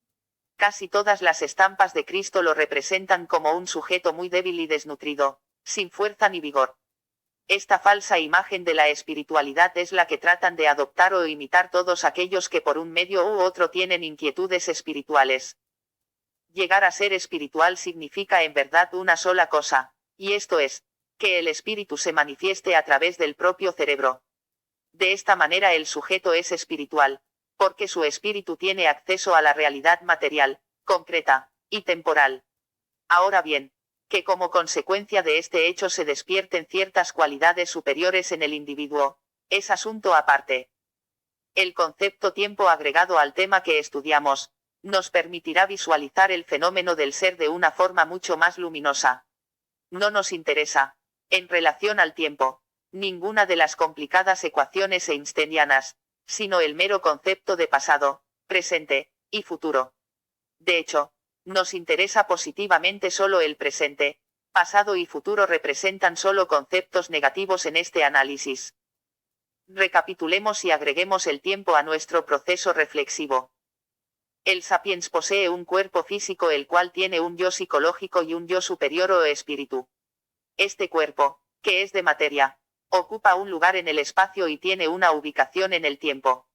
Casi todas las estampas de Cristo lo representan como un sujeto muy débil y desnutrido, sin fuerza ni vigor. Esta falsa imagen de la espiritualidad es la que tratan de adoptar o imitar todos aquellos que por un medio u otro tienen inquietudes espirituales. Llegar a ser espiritual significa en verdad una sola cosa, y esto es, que el espíritu se manifieste a través del propio cerebro. De esta manera el sujeto es espiritual, porque su espíritu tiene acceso a la realidad material, concreta, y temporal. Ahora bien, que como consecuencia de este hecho se despierten ciertas cualidades superiores en el individuo, es asunto aparte. El concepto tiempo agregado al tema que estudiamos, nos permitirá visualizar el fenómeno del ser de una forma mucho más luminosa. No nos interesa, en relación al tiempo, ninguna de las complicadas ecuaciones einsteinianas, sino el mero concepto de pasado, presente, y futuro. De hecho, nos interesa positivamente solo el presente. Pasado y futuro representan solo conceptos negativos en este análisis. Recapitulemos y agreguemos el tiempo a nuestro proceso reflexivo. El sapiens posee un cuerpo físico el cual tiene un yo psicológico y un yo superior o espíritu. Este cuerpo, que es de materia, ocupa un lugar en el espacio y tiene una ubicación en el tiempo.